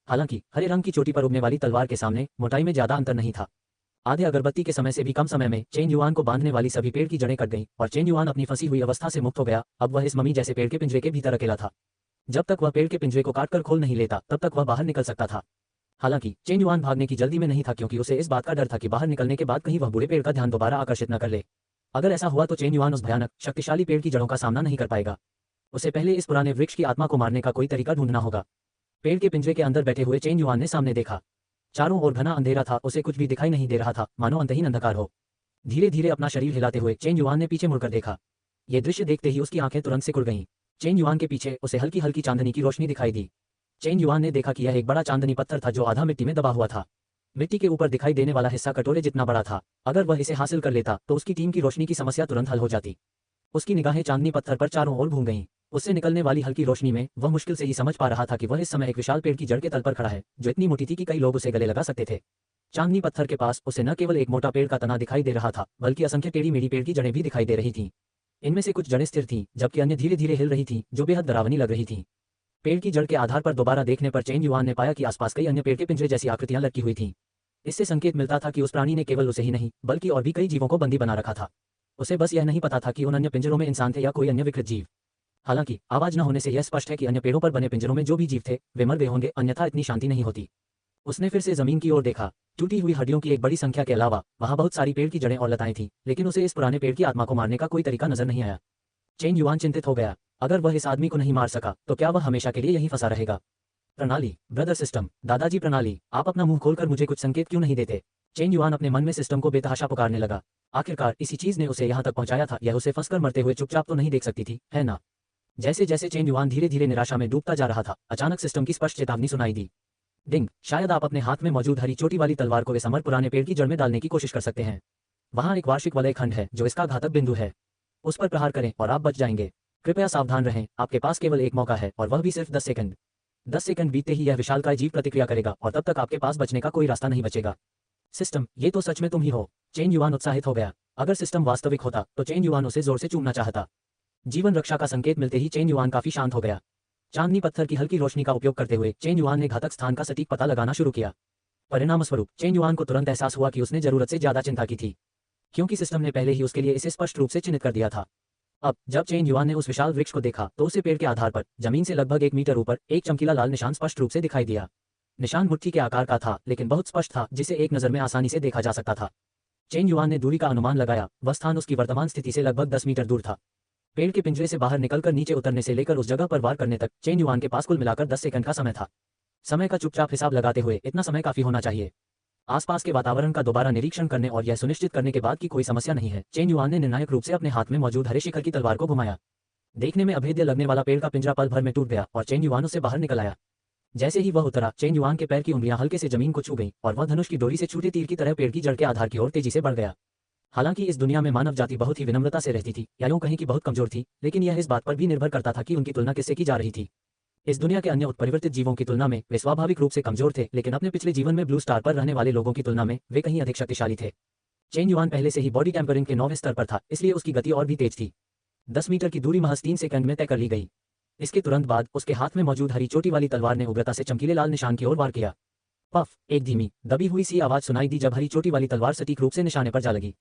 हालांकि हरे रंग की चोटी पर उगने वाली तलवार के सामने मोटाई में ज्यादा अंतर नहीं था। आधे अगरबत्ती के समय से भी कम समय में चेन युआन को बांधने वाली सभी पेड़ की जड़ें कट गईं और चेन युआन अपनी फंसी हुई अवस्था से मुक्त हो गया। अब वह इस मम्मी जैसे पेड़ के पिंजरे के भीतर अकेला था। जब तक वह पेड़ के पिंजरे को काटकर खोल नहीं लेता तब तक वह बाहर निकल सकता था। हालांकि चेन युआन भागने की जल्दी में नहीं था, क्योंकि उसे इस बात का डर था कि बाहर निकलने के बाद कहीं वह बूढ़े पेड़ का ध्यान दोबारा आकर्षित न कर ले। अगर ऐसा हुआ तो चेन युआन उस भयानक शक्तिशाली पेड़ की जड़ों का सामना नहीं कर पाएगा। उसे पहले इस पुराने वृक्ष की आत्मा को मारने का कोई तरीका ढूंढना होगा। पेड़ के पिंजरे के अंदर बैठे हुए चेन युआन ने सामने देखा। चारों ओर घना अंधेरा था, उसे कुछ भी दिखाई नहीं दे रहा था, मानो अंतहीन अंधकार हो। धीरे धीरे अपना शरीर हिलाते हुए चेन युआन ने पीछे मुड़कर देखा। ये दृश्य देखते ही उसकी आंखें तुरंत सिकुड़ गईं। चेन युआन के पीछे उसे हल्की हल्की चांदनी की रोशनी दिखाई दी। चेन युआन ने देखा कि यह एक बड़ा चांदनी पत्थर था जो आधा मिट्टी में दबा हुआ था। मिट्टी के ऊपर दिखाई देने वाला हिस्सा कटोरे जितना बड़ा था। अगर वह इसे हासिल कर लेता तो उसकी टीम की रोशनी की समस्या तुरंत हल हो जाती। उसकी निगाहें चांदनी पत्थर पर चारों ओर घूम गईं। उससे निकलने वाली हल्की रोशनी में वह मुश्किल से ही समझ पा रहा था कि वह इस समय एक विशाल पेड़ की जड़ के तल पर खड़ा है, जो इतनी मोटी थी कि कई लोग उसे गले लगा सकते थे। चांदनी पत्थर के पास उसे न केवल एक मोटा पेड़ का तना दिखाई दे रहा था, बल्कि असंख्य टेढ़ी मेढ़ी पेड़ की जड़ें भी दिखाई दे रही थीं। इनमें से कुछ जड़ें स्थिर थीं, जबकि अन्य धीरे धीरे हिल रही थीं, जो बेहद डरावनी लग रही थीं। पेड़ की जड़ के आधार पर दोबारा देखने पर चेन युआन ने पाया कि आसपास कई अन्य पेड़ के पिंजरे जैसी आकृतियां लटकी हुई थीं। इससे संकेत मिलता था कि उस प्राणी ने केवल उसे ही नहीं, बल्कि और भी कई जीवों को बंदी बना रखा था। उसे बस यह नहीं पता था कि उन अन्य पिंजरों में इंसान थे या कोई अन्य विकृत जीव। हालांकि आवाज न होने से यह स्पष्ट है कि अन्य पेड़ों पर बने पिंजरों में जो भी जीव थे वे मर गए होंगे, अन्यथा इतनी शांति नहीं होती। उसने फिर से जमीन की ओर देखा। टूटी हुई हड्डियों की एक बड़ी संख्या के अलावा वहां बहुत सारी पेड़ की जड़ें और लताएं थीं, लेकिन उसे इस पुराने पेड़ की आत्मा को मारने का कोई तरीका नजर नहीं आया। चेन युआन चिंतित हो गया। अगर वह इस आदमी को नहीं मार सका तो क्या वह हमेशा के लिए यहीं फंसा रहेगा? प्रणाली, ब्रदर सिस्टम, दादाजी प्रणाली, आप अपना मुंह खोलकर मुझे कुछ संकेत क्यों नहीं देते? चेन युआन अपने मन में सिस्टम को बेतहाशा पुकारने लगा। आखिरकार इसी चीज ने उसे यहाँ तक पहुंचाया था, यह उसे फंसकर मरते हुए चुपचाप तो नहीं देख सकती थी, है ना? जैसे जैसे चेन युआन धीरे धीरे निराशा में डूबता जा रहा था, अचानक सिस्टम की स्पष्ट चेतावनी सुनाई दी। डिंग, शायद आप अपने हाथ में मौजूद हरी चोटी वाली तलवार को इस अमर पुराने पेड़ की जड़ में डालने की कोशिश कर सकते हैं। वहां एक वार्षिक वलय खंड है जो इसका घातक बिंदु है। उस पर प्रहार करें और आप बच जाएंगे। कृपया सावधान रहें, आपके पास केवल एक मौका है और वह भी सिर्फ 10 सेकंड। 10 सेकंड बीतते ही यह विशालकाय जीव प्रतिक्रिया करेगा और तब तक आपके पास बचने का कोई रास्ता नहीं बचेगा। सिस्टम, ये तो सच में तुम ही हो। चेन युआन उत्साहित हो गया। अगर सिस्टम वास्तविक होता तो चेन युआन उसे जोर से चूमना चाहता। जीवन रक्षा का संकेत मिलते ही चेन युआन काफी शांत हो गया। चांदनी पत्थर की हल्की रोशनी का उपयोग करते हुए चेन युआन ने घातक स्थान का सटीक पता लगाना शुरू किया। परिणामस्वरूप चेन युआन को तुरंत एहसास हुआ कि उसने जरूरत से ज्यादा चिंता की थी, क्योंकि सिस्टम ने पहले ही उसके लिए इसे स्पष्ट रूप से चिन्हित कर दिया था। अब जब चेन युआन ने उस विशाल वृक्ष को देखा तो उसे पेड़ के आधार पर जमीन से लगभग 1 मीटर ऊपर एक चमकीला लाल निशान स्पष्ट रूप से दिखाई दिया। निशान मुट्ठी के आकार का था, लेकिन बहुत स्पष्ट था, जिसे एक नजर में आसानी से देखा जा सकता था। चेन युआन ने दूरी का अनुमान लगाया। वह स्थान उसकी वर्तमान स्थिति से लगभग 10 मीटर दूर था। पेड़ के पिंजरे से बाहर निकलकर नीचे उतरने से लेकर उस जगह पर वार करने तक चेन युआन के पास कुल मिलाकर 10 सेकंड का समय था। समय का चुपचाप हिसाब लगाते हुए इतना समय काफी होना चाहिए। आसपास के वातावरण का दोबारा निरीक्षण करने और यह सुनिश्चित करने के बाद कि कोई समस्या नहीं है, चेन युआन ने निर्णायक रूप से अपने हाथ में मौजूद हरे शिखर की तलवार को घुमाया। देखने में अभेद्य लगने वाला पेड़ का पिंजरा पल भर में टूट गया और चेन युआन उससे बाहर निकल आया। जैसे ही वह उतरा, चेन युआन के पैर की उंगलियां हल्के से जमीन को छू गईं और वह धनुष की डोरी से छूटे तीर की तरह पेड़ की जड़ के आधार की ओर तेजी से बढ़ गया। हालांकि इस दुनिया में मानव जाति बहुत ही विनम्रता से रहती थी, या यूं कहीं कि बहुत कमजोर थी, लेकिन यह इस बात पर भी निर्भर करता था कि उनकी तुलना किससे की जा रही थी। इस दुनिया के अन्य उत्परिवर्तित जीवों की तुलना में वे स्वाभाविक रूप से कमजोर थे, लेकिन अपने पिछले जीवन में ब्लू स्टार पर रहने वाले लोगों की तुलना में वे कहीं अधिक शक्तिशाली थे। चेन युआन पहले से ही बॉडी टेम्परिंग के 9वें स्तर पर था, इसलिए उसकी गति और भी तेज थी। 10 मीटर की दूरी महज 3 सेकंड में तय कर ली गई। इसके तुरंत बाद उसके हाथ में मौजूद हरी चोटी वाली तलवार ने उग्रता से चमकीले लाल निशान की ओर वार किया। पफ, एक धीमी दबी हुई सी आवाज सुनाई दी जब हरी चोटी वाली तलवार सटीक रूप से निशाने पर जा लगी।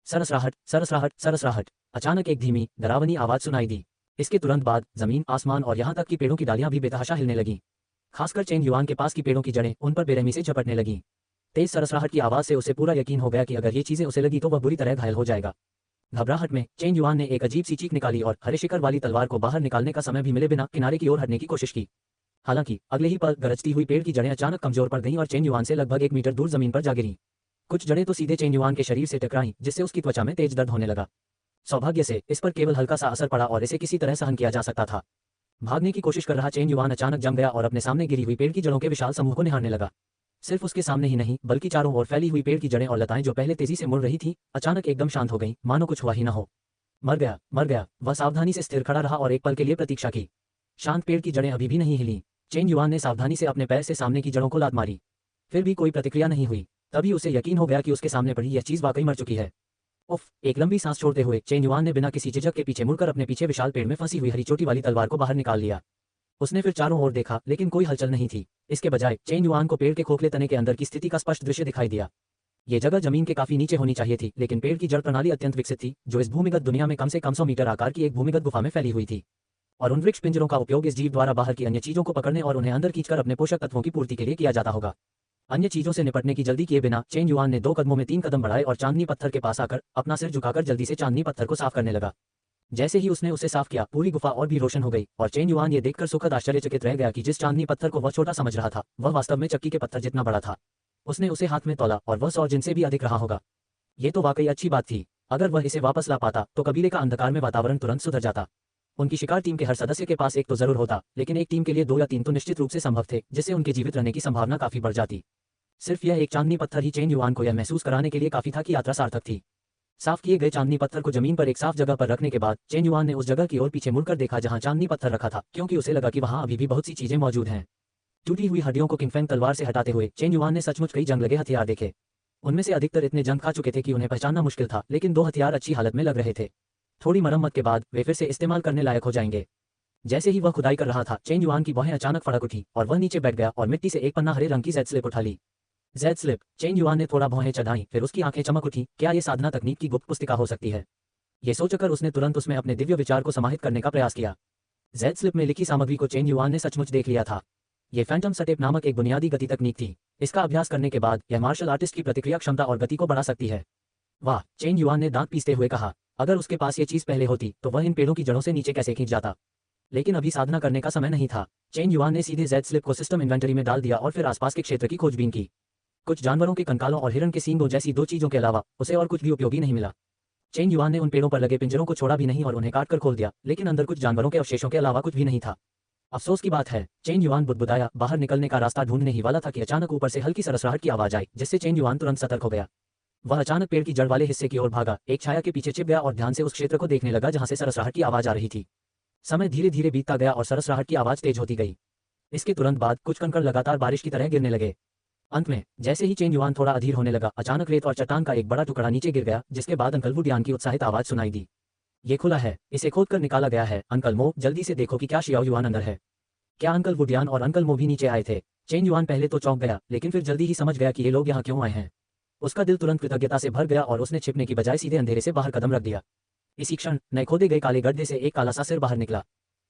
सरसराहट, सरसराहट, सरसराहट। अचानक एक धीमी डरावनी आवाज सुनाई दी। इसके तुरंत बाद जमीन, आसमान और यहाँ तक कि पेड़ों की डालियां भी बेतहाशा हिलने लगीं। खासकर चेन युआन के पास की पेड़ों की जड़ें उन पर बेरहमी से झपटने लगीं। तेज सरसराहट की आवाज से उसे पूरा यकीन हो गया कि अगर ये चीजें उसे लगी तो वह बुरी तरह घायल हो जाएगा। घबराहट में चेन युआन ने एक अजीब सी चीख निकाली और हरे शिखर वाली तलवार को बाहर निकालने का समय भी मिले बिना किनारे की ओर हटने की कोशिश की। हालांकि अगले ही पल गरजती हुई पेड़ की जड़ें अचानक कमजोर पड़ गईं और चेन युआन से लगभग 1 मीटर दूर जमीन पर जा गिरीं। कुछ जड़ें तो सीधे चेन युआन के शरीर से टकराईं, जिससे उसकी त्वचा में तेज दर्द होने लगा। सौभाग्य से इस पर केवल हल्का सा असर पड़ा और इसे किसी तरह सहन किया जा सकता था। भागने की कोशिश कर रहा चेन युआन अचानक जम गया और अपने सामने गिरी हुई पेड़ की जड़ों के विशाल समूह को निहारने लगा। सिर्फ उसके सामने ही नहीं, बल्कि चारों ओर फैली हुई पेड़ की जड़ें और लताएं जो पहले तेजी से मुड़ रही थीं, अचानक एकदम शांत हो गईं, मानो कुछ हुआ ही न हो। मर गया, मर गया। वह सावधानी से स्थिर खड़ा रहा और एक पल के लिए प्रतीक्षा की। शांत पेड़ की जड़ें अभी भी नहीं हिलीं। चेन युआन ने सावधानी से अपने पैर से सामने की जड़ों को लात मारी। फिर भी कोई प्रतिक्रिया नहीं हुई। तभी उसे यकीन हो गया कि उसके सामने पड़ी यह चीज वाकई मर चुकी है। उफ, एक लंबी सांस छोड़ते हुए चेन युआन ने बिना किसी झिझक के पीछे मुड़कर अपने पीछे विशाल पेड़ में फंसी हुई हरी चोटी वाली तलवार को बाहर निकाल लिया। उसने फिर चारों ओर देखा, लेकिन कोई हलचल नहीं थी। इसके बजाय चेन युआन को पेड़ के खोखले तने के अंदर की स्थिति का स्पष्ट दृश्य दिखाई दिया। ये जगह जमीन के काफी नीचे होनी चाहिए थी, लेकिन पेड़ की जड़ प्रणाली अत्यंत विकसित थी, जो इस भूमिगत दुनिया में कम से कम 100 मीटर आकार की एक भूमिगत गुफा में फैली हुई थी। और उन वृक्ष पिंजरों का उपयोग इस जीव द्वारा बाहर की अन्य चीजों को पकड़ने और उन्हें अंदर खींचकर अपने पोषक तत्वों की पूर्ति के लिए किया जाता होगा। अन्य चीजों से निपटने की जल्दी किए बिना चेन युआन ने 2 कदमों में 3 कदम बढ़ाए और चांदनी पत्थर के पास आकर अपना सिर झुकाकर जल्दी से चांदनी पत्थर को साफ करने लगा। जैसे ही उसने उसे साफ किया, पूरी गुफा और भी रोशन हो गई और चेन युआन ये देखकर सुखद आश्चर्यचकित रह गया कि जिस चांदनी पत्थर को वह छोटा समझ रहा था, वह वास्तव में चक्की के पत्थर जितना बड़ा था। उसने उसे हाथ में तौला और वह 100 जिन से भी अधिक रहा होगा। ये तो वाकई अच्छी बात थी। अगर वह इसे वापस ला पाता तो कबीले का अंधकार में वातावरण तुरंत सुधर जाता। उनकी शिकार टीम के हर सदस्य के पास एक तो जरूर होता, लेकिन एक टीम के लिए 2 या 3 तो निश्चित रूप से संभव थे, जिससे उनके जीवित रहने की संभावना काफी बढ़ जाती। सिर्फ यह एक चांदनी पत्थर ही चेन युआन को यह महसूस कराने के लिए काफी था कि यात्रा सार्थक थी। साफ किए गए चांदनी पत्थर को जमीन पर एक साफ जगह पर रखने के बाद चेन युआन ने उस जगह की ओर पीछे मुड़कर देखा जहां चांदनी पत्थर रखा था, क्योंकि उसे लगा कि वहां अभी भी बहुत सी चीजें मौजूद हैं। टूटी हुई हड्डियों को किंगफेंग तलवार से हटाते हुए चेन युआन ने सचमुच कई जंग लगे हथियार देखे। उनमें से अधिकतर इतने जंग खा चुके थे कि उन्हें पहचानना मुश्किल था, लेकिन 2 हथियार अच्छी हालत में लग रहे थे। थोड़ी मरम्मत के बाद वे फिर से इस्तेमाल करने लायक हो जाएंगे। जैसे ही वह खुदाई कर रहा था, चेन युआन की बाहें अचानक फड़क उठी और वह नीचे बैठ गया और मिट्टी से एक पन्ना हरे रंग की जेड स्लिप उठा ली। Jade slip. चेन युआन ने थोड़ा भौहें चढ़ाई, फिर उसकी आंखें चमक उठी। क्या ये साधना तकनीक की गुप्त पुस्तिका हो सकती है? ये सोचकर उसने तुरंत उसमें अपने दिव्य विचार को समाहित करने का प्रयास किया। जेड स्लिप में लिखी सामग्री को चेन युआन ने सचमुच देख लिया था। ये फैंटम सटेप नामक एक बुनियादी गति तकनीक थी। इसका अभ्यास करने के बाद यह मार्शल आर्टिस्ट की प्रतिक्रिया क्षमता और गति को बढ़ा सकती है। वाह, चेन युआन ने दांत पीसते हुए कहा। अगर उसके पास ये चीज पहले होती तो वह इन पेड़ों की जड़ों से नीचे कैसे खींच जाता। लेकिन अभी साधना करने का समय नहीं था। चेन युआन ने सीधे जेड स्लिप को सिस्टम इन्वेंटरी में डाल दिया और फिर आसपास के क्षेत्र की खोजबीन की। कुछ जानवरों के कंकालों और हिरण के सींगों जैसी 2 चीजों के अलावा उसे और कुछ भी उपयोगी नहीं मिला। चेन युआन ने उन पेड़ों पर लगे पिंजरों को छोड़ा भी नहीं और उन्हें काट कर खोल दिया, लेकिन अंदर कुछ जानवरों के अवशेषों के अलावा कुछ भी नहीं था। अफसोस की बात है, चेन युआन बुदबुदाया, बाहर निकलने का रास्ता ढूंढने ही वाला था कि अचानक ऊपर से हल्की सरसराहट की आवाज आई, जिससे चेन युआन तुरंत सतर्क हो गया। वह अचानक पेड़ की जड़ वाले हिस्से की ओर भागा, एक छाया के पीछे छिप गया और ध्यान से उस क्षेत्र को देखने लगा जहां से सरसराहट की आवाज आ रही थी। समय धीरे धीरे बीतता गया और सरसराहट की आवाज तेज होती गई। इसके तुरंत बाद कुछ कंकड़ लगातार बारिश की तरह गिरने लगे। अंत में जैसे ही चेन युआन थोड़ा अधीर होने लगा, अचानक रेत और चट्टान का एक बड़ा टुकड़ा नीचे गिर गया, जिसके बाद अंकल वुडियान की उत्साहित आवाज सुनाई दी। ये खुला है, इसे खोदकर निकाला गया है। अंकल मो, जल्दी से देखो कि क्या शियाओ युआन अंदर है। क्या अंकल वुडियान और अंकल मो भी नीचे आए थे? चेन युआन पहले तो चौंक गया, लेकिन फिर जल्दी ही समझ गया कि ये लोग यहाँ क्यों आए हैं। उसका दिल तुरंत कृतज्ञता से भर गया और उसने छिपने की बजाय सीधे अंधेरे से बाहर कदम रख दिया। इसी क्षण नए खोदे गए काले गड्ढे से एक काला सा सिर बाहर निकला।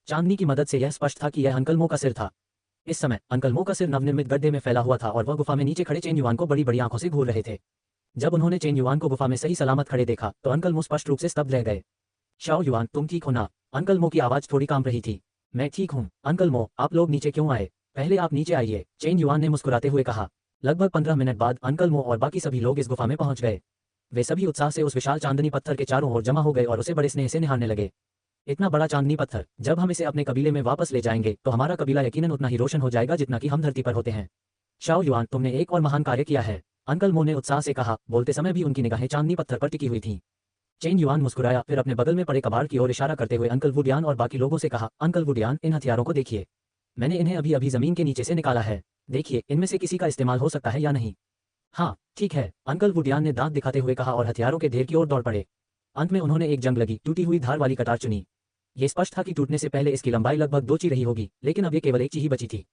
चांदनी की मदद से यह स्पष्ट था कि यह अंकल मो का सिर था। इस समय अंकल मो का सिर नवनिर्मित गड्ढे में फैला हुआ था और वह गुफा में नीचे खड़े चेन युआन को बड़ी बड़ी आंखों से घूर रहे थे। जब उन्होंने चेन युआन को गुफा में सही सलामत खड़े देखा तो अंकल मो स्पष्ट रूप से स्तब्ध रह गए। शाओ युआन, तुम ठीक हो ना? अंकल मो की आवाज थोड़ी कांप रही थी। मैं ठीक हूँ अंकल मो, आप लोग नीचे क्यों आए? पहले आप नीचे आइए, चेन युआन ने मुस्कुराते हुए कहा। लगभग 15 मिनट बाद अंकल मो और बाकी सभी लोग इस गुफा में पहुंच गए। वे सभी उत्साह से उस विशाल चांदनी पत्थर के चारों ओर जमा हो गए और उसे बड़े स्नेह से निहारने लगे। इतना बड़ा चांदनी पत्थर, जब हम इसे अपने कबीले में वापस ले जाएंगे तो हमारा कबीला यकीनन उतना ही रोशन हो जाएगा जितना कि हम धरती पर होते हैं। शाओ युआन, तुमने एक और महान कार्य किया है, अंकल मो ने उत्साह से कहा। बोलते समय भी उनकी निगाहें चांदनी पत्थर पर टिकी हुई थीं। चेन युआन मुस्कुराया, फिर अपने बगल में पड़े कबाड़ की ओर इशारा करते हुए अंकल वुडियान और बाकी लोगों से कहा, अंकल वुडियान, इन हथियारों को देखिए। मैंने इन्हें अभी अभी जमीन के नीचे से निकाला है। देखिए, इनमें से किसी का इस्तेमाल हो सकता है या नहीं। हाँ, ठीक है, अंकल वुडियान ने दांत दिखाते हुए कहा और हथियारों के ढेर की ओर दौड़ पड़े। अंत में उन्होंने एक जंग लगी टूटी हुई धार वाली कटार चुनी। ये स्पष्ट था कि टूटने से पहले इसकी लंबाई लगभग 2 ची रही होगी, लेकिन अब ये केवल 1 ची ही बची थी।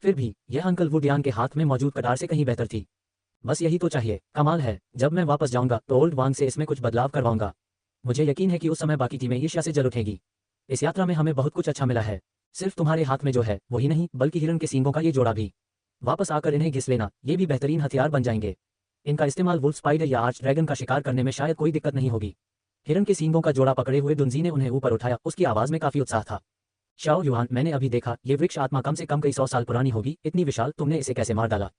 फिर भी यह अंकल वुडियान के हाथ में मौजूद कटार से कहीं बेहतर थी। बस यही तो चाहिए। कमाल है, जब मैं वापस जाऊंगा तो ओल्ड वांग से इसमें कुछ बदलाव करवाऊंगा। मुझे यकीन है कि उस समय बाकी टीमें ईर्ष्या से जल उठेगी। इस यात्रा में हमें बहुत कुछ अच्छा मिला है। सिर्फ तुम्हारे हाथ में जो है वही नहीं, बल्कि हिरण के सींगों का ये जोड़ा भी। वापस आकर इन्हें घिस लेना, ये भी बेहतरीन हथियार बन जाएंगे। इनका इस्तेमाल वुल्फ स्पाइडर या आर्च ड्रैगन का शिकार करने में शायद कोई दिक्कत नहीं होगी। हिरण के सींगों का जोड़ा पकड़े हुए दुनजी ने उन्हें ऊपर उठाया। उसकी आवाज में काफी उत्साह था। शाओ युआन, मैंने अभी देखा, ये वृक्ष आत्मा कम से कम कई 100 साल पुरानी होगी। इतनी विशाल, तुमने इसे कैसे मार डाला?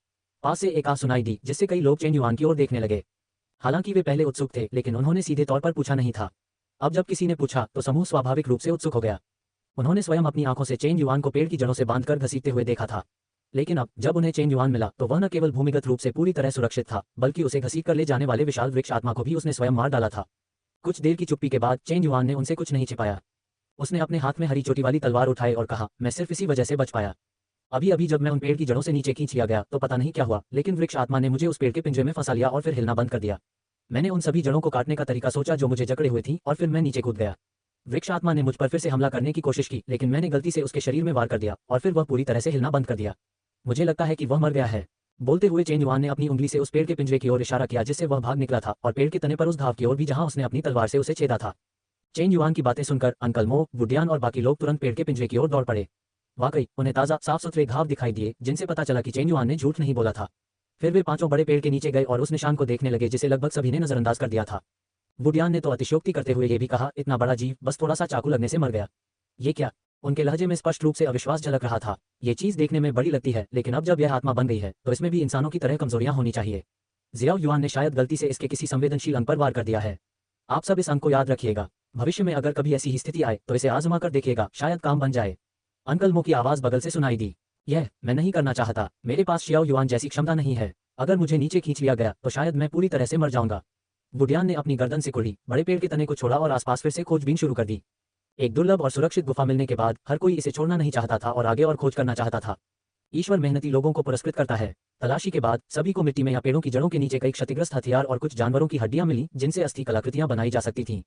पास से एक आवाज सुनाई दी, जिससे कई लोग चेन युआन की ओर देखने लगे। हालांकि वे पहले उत्सुक थे, लेकिन उन्होंने सीधे तौर पर पूछा नहीं था। अब जब किसी ने पूछा तो समूह स्वाभाविक रूप से उत्सुक हो गया। उन्होंने स्वयं अपनी आंखों से चेन युआन को पेड़ की जड़ों से बांधकर घसीटते हुए देखा था। लेकिन अब जब उन्हें चेन युआन मिला तो वह न केवल भूमिगत रूप से पूरी तरह सुरक्षित था, बल्कि उसे घसीट कर ले जाने वाले विशाल वृक्ष आत्मा को भी उसने स्वयं मार डाला था। कुछ देर की चुप्पी के बाद चेन युआन ने उनसे कुछ नहीं छिपाया। उसने अपने हाथ में हरी चोटी वाली तलवार उठाई और कहा, मैं सिर्फ इसी वजह से बच पाया। अभी अभी जब मैं उन पेड़ की जड़ों से नीचे खींच लिया गया तो पता नहीं क्या हुआ, लेकिन वृक्ष आत्मा ने मुझे उस पेड़ के पिंजरे में फंसा लिया और फिर हिलना बंद कर दिया। मैंने उन सभी जड़ों को काटने का तरीका सोचा जो मुझे जकड़े हुए थी, और फिर मैं नीचे कूद गया। वृक्ष आत्मा ने मुझ पर फिर से हमला करने की कोशिश की, लेकिन मैंने गलती से उसके शरीर में वार कर दिया और फिर वह पूरी तरह से हिलना बंद कर दिया। मुझे लगता है कि वह मर गया है। बोलते हुए चेन युआन ने अपनी उंगली से उस पेड़ के पिंजरे की ओर इशारा किया जिससे वह भाग निकला था, और पेड़ के तने पर उस घाव की ओर भी जहां उसने अपनी तलवार से उसे छेदा था। चेन युआन की बातें सुनकर अंकल मो, वुडियान और बाकी लोग तुरंत पेड़ के पिंजरे की ओर दौड़ पड़े। वाकई उन्हें ताज़ा साफ सुथरे घाव दिखाई दिए, जिनसे पता चला कि चेन युआन ने झूठ नहीं बोला था। फिर वे पांचों बड़े पेड़ के नीचे गए और उस निशान को देखने लगे जिसे लगभग सभी ने नजरअंदाज कर दिया था। वुडियान ने तो अतिशयोक्ति करते हुए ये भी कहा, इतना बड़ा जीव बस थोड़ा सा चाकू लगने से मर गया। ये क्या? उनके लहजे में स्पष्ट रूप से अविश्वास झलक रहा था। ये चीज देखने में बड़ी लगती है, लेकिन अब जब यह आत्मा बन गई है तो इसमें भी इंसानों की तरह कमजोरियां होनी चाहिए। जियाओ युआन ने शायद गलती से इसके किसी संवेदनशील अंग पर वार कर दिया है। आप सब इस अंग को याद रखिएगा। भविष्य में अगर कभी ऐसी ही स्थिति आए तो इसे आजमा कर देखिएगा, शायद काम बन जाए। अंकल मो की आवाज बगल से सुनाई दी। यह मैं नहीं करना चाहता। मेरे पास शियाओ युआन जैसी क्षमता नहीं है। अगर मुझे नीचे खींच लिया गया तो शायद मैं पूरी तरह से मर जाऊंगा। वुडियान ने अपनी गर्दन सिकुड़ी, बड़े पेड़ के तने को छोड़ा और आसपास फिर से खोजबीन शुरू कर दी। एक दुर्लभ और सुरक्षित गुफा मिलने के बाद हर कोई इसे छोड़ना नहीं चाहता था और आगे और खोज करना चाहता था। ईश्वर मेहनती लोगों को पुरस्कृत करता है। तलाशी के बाद सभी को मिट्टी में या पेड़ों की जड़ों के नीचे कई क्षतिग्रस्त हथियार और कुछ जानवरों की हड्डियां मिली, जिनसे अस्थि कलाकृतियां बनाई जा सकती थीं।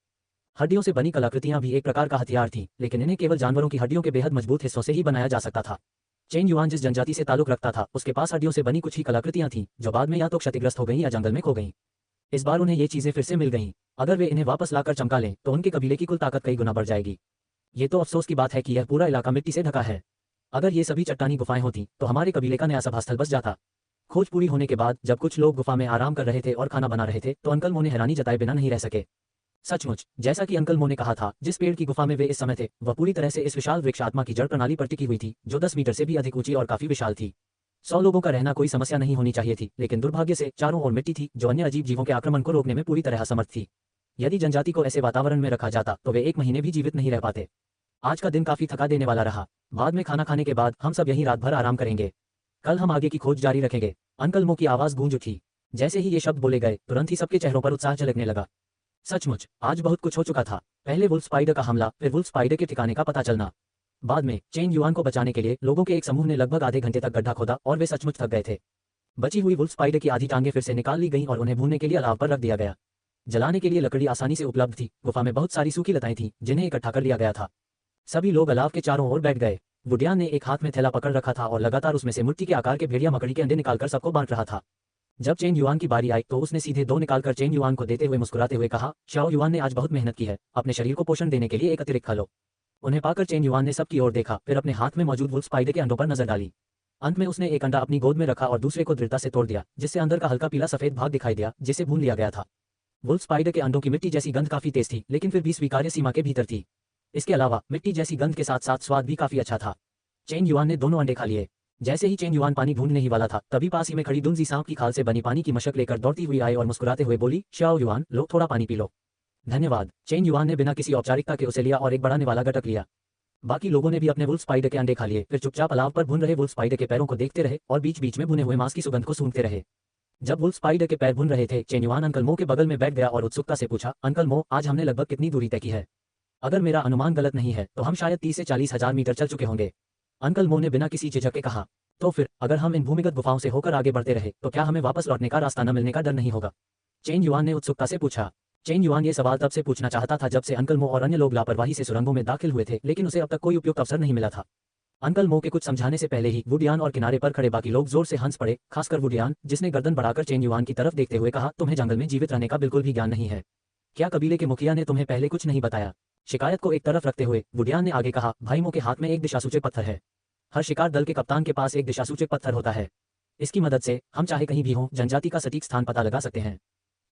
हड्डियों से बनी कलाकृतियां भी एक प्रकार का हथियार थी, लेकिन इन्हें केवल जानवरों की हड्डियों के बेहद मजबूत हिस्सों से ही बनाया जा सकता था। चेन युआन जिस जनजाति से ताल्लुक रखता था उसके पास हड्डियों से बनी कुछ ही कलाकृतियां थीं, जो बाद में या तो क्षतिग्रस्त हो गईं या जंगल में खो गईं। इस बार उन्हें ये चीजें फिर से मिल गईं। अगर वे इन्हें वापस लाकर चमका लें तो उनके कबीले की कुल ताकत कई गुना बढ़ जाएगी। ये तो अफसोस की बात है कि यह पूरा इलाका मिट्टी से ढका है। अगर ये सभी चट्टानी गुफाएं होती तो हमारे कबीले का नया सभास्थल बस जाता। खोज पूरी होने के बाद जब कुछ लोग गुफा में आराम कर रहे थे और खाना बना रहे थे तो अंकल मो ने हैरानी जताए बिना नहीं रह सके। सचमुच, जैसा कि अंकल मो ने कहा था, जिस पेड़ की गुफा में वे इस समय थे वह पूरी तरह से इस विशाल वृक्ष आत्मा की जड़ प्रणाली पर टिकी हुई थी, जो 10 मीटर से भी अधिक ऊंची और काफी विशाल थी। 100 लोगों का रहना कोई समस्या नहीं होनी चाहिए थी, लेकिन दुर्भाग्य से चारों ओर मिट्टी थी जो अन्य अजीब जीवों के आक्रमण को रोकने में पूरी तरह असमर्थ थी। यदि जनजाति को ऐसे वातावरण में रखा जाता तो वे 1 महीने भी जीवित नहीं रह पाते। आज का दिन काफी थका देने वाला रहा। बाद में खाना खाने के बाद हम सब यहीं रात भर आराम करेंगे। कल हम आगे की खोज जारी रखेंगे। अंकल मो की आवाज गूंज उठी। जैसे ही ये शब्द बोले गए तुरंत ही सबके चेहरों पर उत्साह झलकने लगा। सचमुच आज बहुत कुछ हो चुका था। पहले वुल्फ स्पाइडर का हमला, फिर वुल्फ स्पाइडर के ठिकाने का पता चलना। बाद में चेन युआन को बचाने के लिए लोगों के एक समूह ने लगभग आधे घंटे तक गड्ढा खोदा और वे सचमुच थक गए थे। बची हुई वुल्फ स्पाइडर की आधी टांगें फिर से निकाल ली गईं और उन्हें भूनने के लिए अलाव पर रख दिया गया। जलाने के लिए लकड़ी आसानी से उपलब्ध थी। गुफा में बहुत सारी सूखी लताएं थीं जिन्हें इकट्ठा कर लिया गया था। सभी लोग अलाव के चारों ओर बैठ गए। वुडियान ने एक हाथ में थैला पकड़ रखा था और लगातार उसमें से मिट्टी के आकार के भेड़िया मकड़ी के अंडे निकालकर सबको बांट रहा था। जब चेन युआन की बारी आई तो उसने सीधे 2 निकालकर चेन युआन को देते हुए मुस्कुराते हुए कहा, शाओ युआन ने आज बहुत मेहनत की है। अपने शरीर को पोषण देने के लिए एक अतिरिक्त खा लो। उन्हें पाकर चेन युआन ने सबकी ओर देखा, फिर अपने हाथ में मौजूद वुल्फ स्पाइडर के अंडों पर नजर डाली। अंत में उसने एक अंडा अपनी गोद में रखा और दूसरे को दृढ़ता से तोड़ दिया, जिससे अंदर का हल्का पीला सफेद भाग दिखाई दिया, जिसे भून लिया गया था। वुल्फ स्पाइडर के अंडों की मिट्टी जैसी गंध काफी तेज थी, लेकिन फिर भी स्वीकार्य सीमा के भीतर थी। इसके अलावा मिट्टी जैसी गंध के साथ साथ स्वाद भी काफी अच्छा था। चेन युआन ने दोनों अंडे खा लिए। जैसे ही चेन युआन पानी ढूंढने ही वाला था, तभी पास ही में खड़ी दुनजी सांप की खाल से बनी पानी की मशक लेकर दौड़ती हुई आई और मुस्कुराते हुए बोली, शाओ युआन, लो थोड़ा पानी पी लो। धन्यवाद। चेन युआन ने बिना किसी औपचारिकता के उसे लिया और एक बढ़ाने वाला गटक लिया। बाकी लोगों ने भी अपने वुल्फ स्पाइडर के अंडे खा लिए, फिर चुपचाप अलाव पर भुन रहे वुल्फ स्पाइडर के पैरों को देखते रहे और बीच बीच में भुने हुए मांस की सुगंध को सूंघते रहे। जब वुल्फ स्पाइडर के पैर भुन रहे थे, चेन युआन अंकल मो के बगल में बैठ गया और उत्सुकता से पूछा, अंकल मो, आज हमने लगभग कितनी दूरी तय की है? अगर मेरा अनुमान गलत नहीं है तो हम शायद 30 से 40 हजार मीटर चल चुके होंगे। अंकल मो ने बिना किसी झिझक के कहा। तो फिर अगर हम इन भूमिगत गुफाओं से होकर आगे बढ़ते रहे तो क्या हमें वापस लौटने का रास्ता न मिलने का डर नहीं होगा? चेन युआन ने उत्सुकता से पूछा। चेन युआन ये सवाल तब से पूछना चाहता था जब से अंकल मो और अन्य लोग लापरवाही से सुरंगों में दाखिल हुए थे, लेकिन उसे अब तक कोई उपयुक्त अवसर नहीं मिला था। अंकल मो के कुछ समझाने से पहले ही वुडियान और किनारे पर खड़े बाकी लोग जोर से हंस पड़े, खासकर वुडियान, जिसने गर्दन बढ़ाकर चेन युआन की तरफ देखते हुए कहा, तुम्हें जंगल में जीवित रहने का बिल्कुल भी ज्ञान नहीं है। क्या कबीले के मुखिया ने तुम्हें पहले कुछ नहीं बताया? शिकायत को एक तरफ रखते हुए वुडियान ने आगे कहा, भाई मो के हाथ में एक दिशासूचक पत्थर है। हर शिकार दल के कप्तान के पास एक दिशासूचक पत्थर होता है। इसकी मदद से हम चाहे कहीं भी हों जनजाति का सटीक स्थान पता लगा सकते हैं।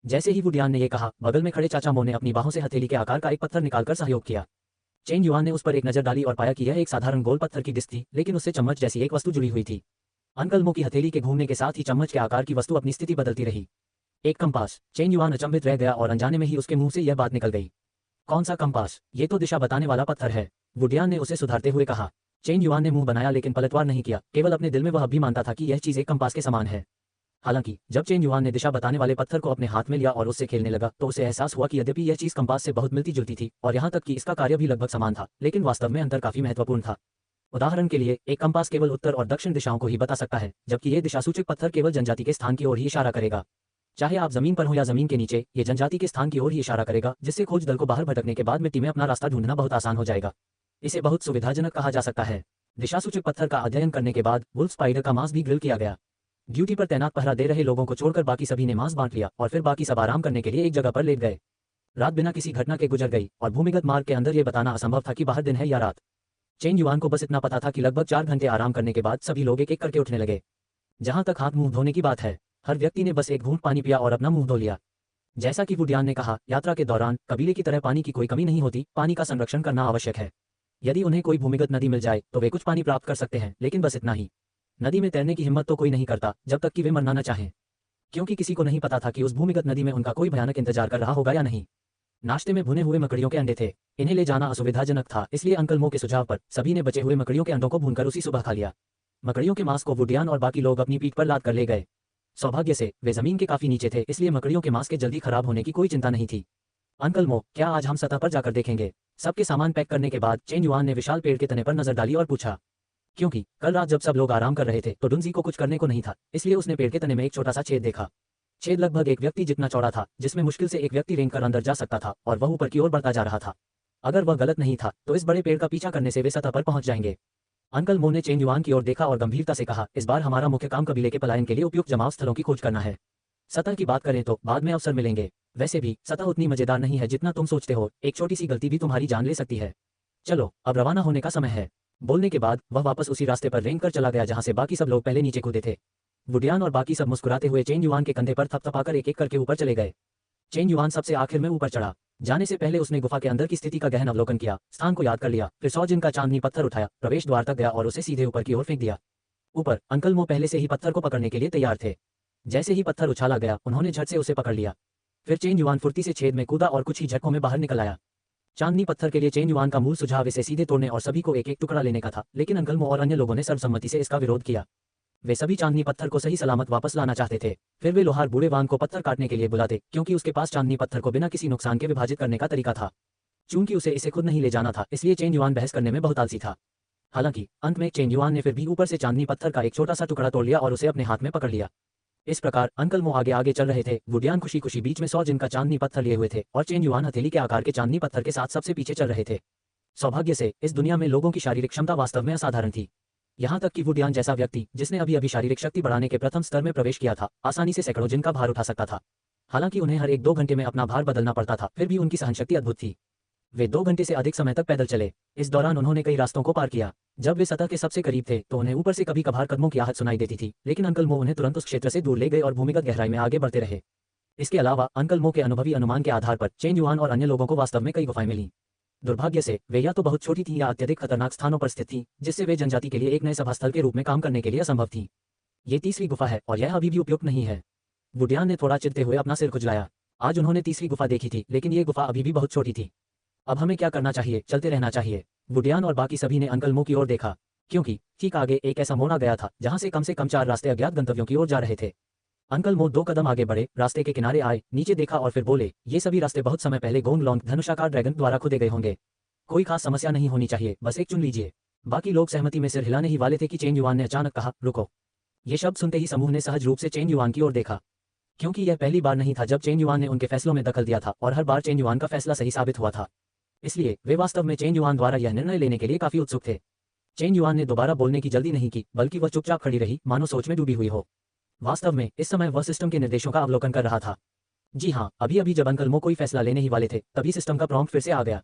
जैसे ही वुडियान ने यह कहा, बगल में खड़े चाचा मो ने अपनी बाहों से हथेली के आकार का एक पत्थर निकालकर सहयोग किया। चेन युआन ने उस पर एक नजर डाली और पाया कि यह एक साधारण गोल पत्थर की डिस्क थी, लेकिन उससे चम्मच जैसी एक वस्तु जुड़ी हुई थी। अंकल मो की हथेली के घूमने के साथ ही चम्मच के आकार की वस्तु अपनी स्थिति बदलती रही। एक कंपास। चेन युआन अचंभित रह गया और अनजाने में ही उसके मुंह से यह बात निकल गई। कौन सा कंपास? ये तो दिशा बताने वाला पत्थर है, वुडियान ने उसे सुधारते हुए कहा। चेन युआन ने मुंह बनाया लेकिन पलटवार नहीं किया, केवल अपने दिल में वह भी मानता था कि यह चीज एक कंपास के समान है। हालांकि जब चेन युआन ने दिशा बताने वाले पत्थर को अपने हाथ में लिया और उससे खेलने लगा तो उसे एहसास हुआ कि यद्यपि यह चीज कंपास से बहुत मिलती जुलती थी और यहाँ तक कि इसका कार्य भी लगभग समान था, लेकिन वास्तव में अंतर काफी महत्वपूर्ण था। उदाहरण के लिए, एक कंपास केवल उत्तर और दक्षिण दिशाओं को ही बता सकता है, जबकि यह दिशासूचक पत्थर केवल जनजाति के स्थान की ओर ही इशारा करेगा। चाहे आप जमीन पर हो या जमीन के नीचे, ये जनजाति के स्थान की ओर ही इशारा करेगा, जिससे खोज दल को बाहर भटकने के बाद मिट्टी में अपना रास्ता ढूंढना बहुत आसान हो जाएगा। इसे बहुत सुविधाजनक कहा जा सकता है। दिशासूचक पत्थर का अध्ययन करने के बाद वुल्फ स्पाइडर का मांस भी ग्रिल किया गया। ड्यूटी पर तैनात पहरा दे रहे लोगों को छोड़कर बाकी सभी ने मांस बांट लिया और फिर बाकी सब आराम करने के लिए एक जगह पर लेट गए। रात बिना किसी घटना के गुजर गई और भूमिगत मार्ग के अंदर यह बताना असंभव था कि बाहर दिन है या रात। चेन युआन को बस इतना पता था कि लगभग 4 घंटे आराम करने के बाद सभी लोग एक एक करके उठने लगे। जहां तक हाथ मुंह धोने की बात है, हर व्यक्ति ने बस एक घूंट पानी पिया और अपना मुंह धो लिया। जैसा कि वुडियान ने कहा, यात्रा के दौरान कबीले की तरह पानी की कोई कमी नहीं होती, पानी का संरक्षण करना आवश्यक है। यदि उन्हें कोई भूमिगत नदी मिल जाए तो वे कुछ पानी प्राप्त कर सकते हैं, लेकिन बस इतना ही। नदी में तैरने की हिम्मत तो कोई नहीं करता जब तक कि वे मरना न चाहें, क्योंकि किसी को नहीं पता था कि उस भूमिगत नदी में उनका कोई भयानक इंतजार कर रहा होगा या नहीं। नाश्ते में भुने हुए मकड़ियों के अंडे थे। इन्हें ले जाना असुविधाजनक था, इसलिए अंकल मो के सुझाव पर सभी ने बचे हुए मकड़ियों के अंडों को भूनकर उसी सुबह खा लिया। मकड़ियों के मांस को वुडियान और बाकी लोग अपनी पीठ पर लाद कर ले गए। सौभाग्य से वे जमीन के काफी नीचे थे, इसलिए मकड़ियों के मांस के जल्दी खराब होने की कोई चिंता नहीं थी। अंकल मो, क्या आज हम सतह पर जाकर देखेंगे? सबके सामान पैक करने के बाद चेन युआन ने विशाल पेड़ के तने पर नजर डाली और पूछा। क्योंकि कल रात जब सब लोग आराम कर रहे थे तो डुनजी को कुछ करने को नहीं था, इसलिए उसने पेड़ के तने में एक छोटा सा छेद देखा। छेद लगभग एक व्यक्ति जितना चौड़ा था, जिसमें मुश्किल से एक व्यक्ति रेंगकर अंदर जा सकता था, और वह ऊपर की ओर बढ़ता जा रहा था। अगर वह गलत नहीं था तो इस बड़े पेड़ का पीछा करने से वे सतह पर पहुंच जाएंगे। अंकल मो ने चेन युआन की ओर देखा और गंभीरता से कहा, इस बार हमारा मुख्य काम कबीले के पलायन के लिए उपयुक्त जमाव स्थलों की खोज करना है। सतह की बात करें तो बाद में अवसर मिलेंगे। वैसे भी सतह उतनी मजेदार नहीं है जितना तुम सोचते हो, एक छोटी सी गलती भी तुम्हारी जान ले सकती है। चलो अब रवाना होने का समय है। बोलने के बाद वह वापस उसी रास्ते पर रेंग कर चला गया जहां से बाकी सब लोग पहले नीचे कूदे थे। वुडियान और बाकी सब मुस्कुराते हुए चेन युआन के कंधे पर थपथपाकर एक एक करके ऊपर चले गए। चेन युआन सबसे आखिर में ऊपर चढ़ा। जाने से पहले उसने गुफा के अंदर की स्थिति का गहन अवलोकन किया, स्थान को याद कर लिया, फिर 100 जिन का चांदनी पत्थर उठाया, प्रवेश द्वार तक गया और उसे सीधे ऊपर की ओर फेंक दिया। ऊपर अंकल मो पहले से ही पत्थर को पकड़ने के लिए तैयार थे। जैसे ही पत्थर उछाला गया उन्होंने झट से उसे पकड़ लिया। फिर चेन युआन फुर्ती से छेद में कूदा और कुछ ही झटकों में बाहर निकल आया। चांदनी पत्थर के लिए चेन युआन का मूल सुझाव इसे सीधे तोड़ने और सभी को एक एक टुकड़ा लेने का था, लेकिन अंकल मो और अन्य लोगों ने सर्वसम्मति से इसका विरोध किया। वे सभी चांदनी पत्थर को सही सलामत वापस लाना चाहते थे। फिर वे लोहार बूढ़े वान को पत्थर काटने के लिए बुलाते, क्योंकि उसके पास चांदनी पत्थर को बिना किसी नुकसान के विभाजित करने का तरीका था। चूंकि उसे इसे खुद नहीं ले जाना था, इसलिए चेन युआन बहस करने में बहुत आलसी था। हालांकि अंत में चेन युआन ने फिर भी ऊपर से चांदनी पत्थर का एक छोटा सा टुकड़ा तोड़ लिया और उसे अपने हाथ में पकड़ लिया। इस प्रकार अंकल मो आगे आगे चल रहे थे। वुडियान खुशी खुशी बीच में 100 जिन का चांदनी पत्थर लिए हुए थे और चेन युआन हथेली के आकार के चांदनी पत्थर के साथ सबसे पीछे चल रहे थे। सौभाग्य से इस दुनिया में लोगों की शारीरिक क्षमता वास्तव में असाधारण थी। यहाँ तक कि वुडियान जैसा व्यक्ति जिसने अभी अभी शारीरिक शक्ति बढ़ाने के प्रथम स्तर में प्रवेश किया था, आसानी से सैकड़ों जिन का भार उठा सकता था। हालांकि उन्हें हर 1-2 घंटे में अपना भार बदलना पड़ता था, फिर भी उनकी सहनशक्ति अद्भुत थी। वे 2 घंटे से अधिक समय तक पैदल चले। इस दौरान उन्होंने कई रास्तों को पार किया। जब वे सतह के सबसे करीब थे तो उन्हें ऊपर से कभी कभार कदमों की आहट सुनाई देती थी, लेकिन अंकल मो उन्हें तुरंत उस क्षेत्र से दूर ले गए और भूमिगत गहराई में आगे बढ़ते रहे। इसके अलावा अंकल मो के अनुभवी अनुमान के आधार पर चेन युआन और अन्य लोगों को वास्तव में कई गुफाएं मिली। दुर्भाग्य से वे या तो बहुत छोटी थीं या अत्यधिक खतरनाक स्थानों पर स्थित थीं, जिससे वे जनजाति के लिए एक नए सभास्थल के रूप में काम करने के लिए असंभव थीं। ये तीसरी गुफा है और यह अभी भी उपयुक्त नहीं है। वुडियान ने थोड़ा चिढ़ते हुए अपना सिर खुजलाया। आज उन्होंने तीसरी गुफा देखी थी, लेकिन ये गुफा अभी भी बहुत छोटी थी। अब हमें क्या करना चाहिए? चलते रहना चाहिए। वुडियान और बाकी सभी ने अंकल मो की ओर देखा, क्योंकि ठीक आगे एक ऐसा मोड़ आ गया था जहां से कम 4 रास्ते अज्ञात गंतव्यों की ओर जा रहे थे। अंकल मो 2 कदम आगे बढ़े, रास्ते के किनारे आए, नीचे देखा और फिर बोले, ये सभी रास्ते बहुत समय पहले गोंग लोंग धनुषाकार ड्रैगन द्वारा खुदे गए होंगे। कोई खास समस्या नहीं होनी चाहिए, बस एक चुन लीजिए। बाकी लोग सहमति में सिर हिलाने ही वाले थे कि चेन युआन ने अचानक कहा, रुको। ये शब्द सुनते ही समूह ने सहज रूप से चेन युआन की ओर देखा, क्योंकि यह पहली बार नहीं था जब चेन युआन ने उनके फैसलों में दखल दिया था और हर बार चेन युआन का फैसला सही साबित हुआ था। इसलिए वे वास्तव में चेन युआन द्वारा यह निर्णय लेने के लिए काफी उत्सुक थे। चेन युआन ने दोबारा बोलने की जल्दी नहीं की, बल्कि वह चुपचाप खड़ी रही, मानो सोच में डूबी हुई हो। वास्तव में इस समय वह सिस्टम के निर्देशों का अवलोकन कर रहा था। जी हाँ, अभी अभी जब अंकल मो कोई फैसला लेने ही वाले थे, तभी सिस्टम का प्रॉम्प्ट फिर से आ गया,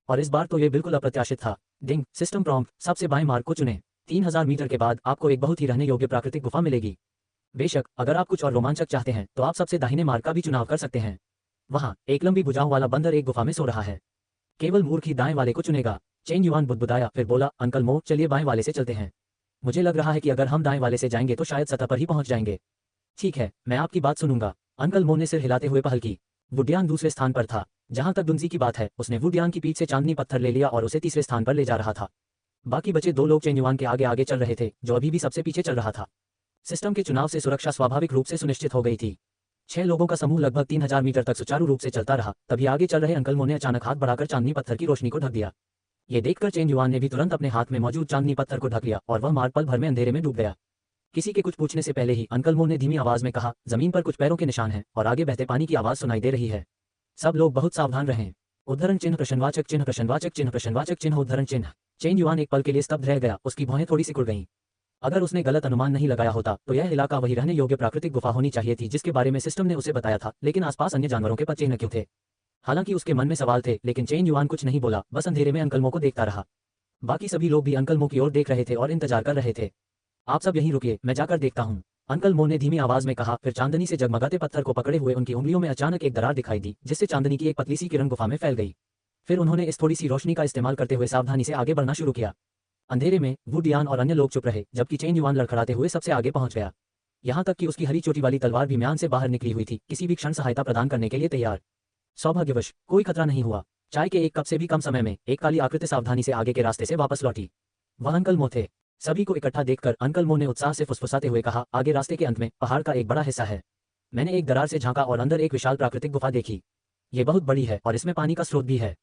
और इस बार तो ये बिल्कुल अप्रत्याशित था। डिंग, सिस्टम प्रॉम्प्ट, सबसे बाएं मार्ग को चुनें। 3000 मीटर के बाद आपको एक बहुत ही रहने योग्य प्राकृतिक गुफा मिलेगी। बेशक, अगर आप कुछ और रोमांचक चाहते हैं तो आप सबसे दाहिने मार्ग का भी चुनाव कर सकते हैं। वहाँ एक लंबी भुजाओं वाला बंदर एक गुफा में सो रहा है। केवल मूर्ख ही दाएं वाले को चुनेगा। चेन युआन बुदबुदाया, फिर बोला, अंकल मो, चलिए बाएं वाले से चलते हैं। मुझे लग रहा है कि अगर हम दाएं वाले से जाएंगे तो शायद सतह पर ही पहुंच जाएंगे। ठीक है, मैं आपकी बात सुनूंगा। अंकल मो ने सिर हिलाते हुए पहल की। वुडियान दूसरे स्थान पर था। जहां तक दुंजी की बात है, उसने वुडियान की पीठ से चांदनी पत्थर ले लिया और उसे तीसरे स्थान पर ले जा रहा था। बाकी बचे दो लोग चेन युआन के आगे आगे चल रहे थे, जो अभी भी सबसे पीछे चल रहा था। सिस्टम के चुनाव से सुरक्षा स्वाभाविक रूप से सुनिश्चित हो गई थी। 6 लोगों का समूह लगभग 3000 मीटर तक सुचारू रूप से चलता रहा। तभी आगे चल रहे अंकल मो ने अचानक हाथ बढ़ाकर चांदनी पत्थर की रोशनी को ढक दिया। ये देखकर चेन युआन ने भी तुरंत अपने हाथ में मौजूद चांदनी पत्थर को ढक लिया और वह मार्ग पल भर में अंधेरे में डूब गया। किसी के कुछ पूछने से पहले ही अंकल मो ने धीमी आवाज में कहा, जमीन पर कुछ पैरों के निशान हैं और आगे बहते पानी की आवाज सुनाई दे रही है। सब लोग बहुत सावधान रहें। उद्धरण चिन्ह प्रश्नवाचक चिन्ह प्रश्नवाचक चिन्ह प्रश्नवाचक चिन्ह उद्धरण चिन्ह। चेन युआन एक पल के लिए स्तब्ध रह गया, उसकी भौहें थोड़ी सिकुड़ गईं। अगर उसने गलत अनुमान नहीं लगाया होता तो यह इलाका वही रहने योग्य प्राकृतिक गुफा होनी चाहिए थी जिसके बारे में सिस्टम ने उसे बताया था, लेकिन आसपास अन्य जानवरों के पदचिह्न क्यों थे? हालांकि उसके मन में सवाल थे, लेकिन चेन युआन कुछ नहीं बोला, बस अंधेरे में अंकल मो को देखता रहा। बाकी सभी लोग भी अंकल मो की ओर देख रहे थे और इंतजार कर रहे थे। आप सब यहीं रुकिए, मैं जाकर देखता हूँ, अंकल मो ने धीमी आवाज में कहा। फिर चांदनी से जगमगाते पत्थर को पकड़े हुए उनकी उंगलियों में अचानक एक दरार दिखाई दी, जिससे चांदनी की एक पतली सी किरण गुफा में फैल गई। फिर उन्होंने इस थोड़ी सी रोशनी का इस्तेमाल करते हुए सावधानी से आगे बढ़ना शुरू किया। अंधेरे में वुडियान और अन्य लोग चुप रहे, जबकि चेन युआन लड़खड़ाते हुए सबसे आगे पहुंच गया। यहाँ तक कि उसकी हरी चोटी वाली तलवार भी म्यान से बाहर निकली हुई थी, किसी भी क्षण सहायता प्रदान करने के लिए तैयार। सौभाग्यवश कोई खतरा नहीं हुआ। चाय के एक कप से भी कम समय में एक काली आकृति सावधानी से आगे के रास्ते से वापस लौटी। वह अंकल मो थे। सभी को इकट्ठा देखकर अंकल मो ने उत्साह से फुसफुसाते हुए कहा, आगे रास्ते के अंत में पहाड़ का एक बड़ा हिस्सा है। मैंने एक दरार से झांका और अंदर एक विशाल प्राकृतिक गुफा देखी। ये बहुत बड़ी है और इसमें पानी का स्रोत भी है।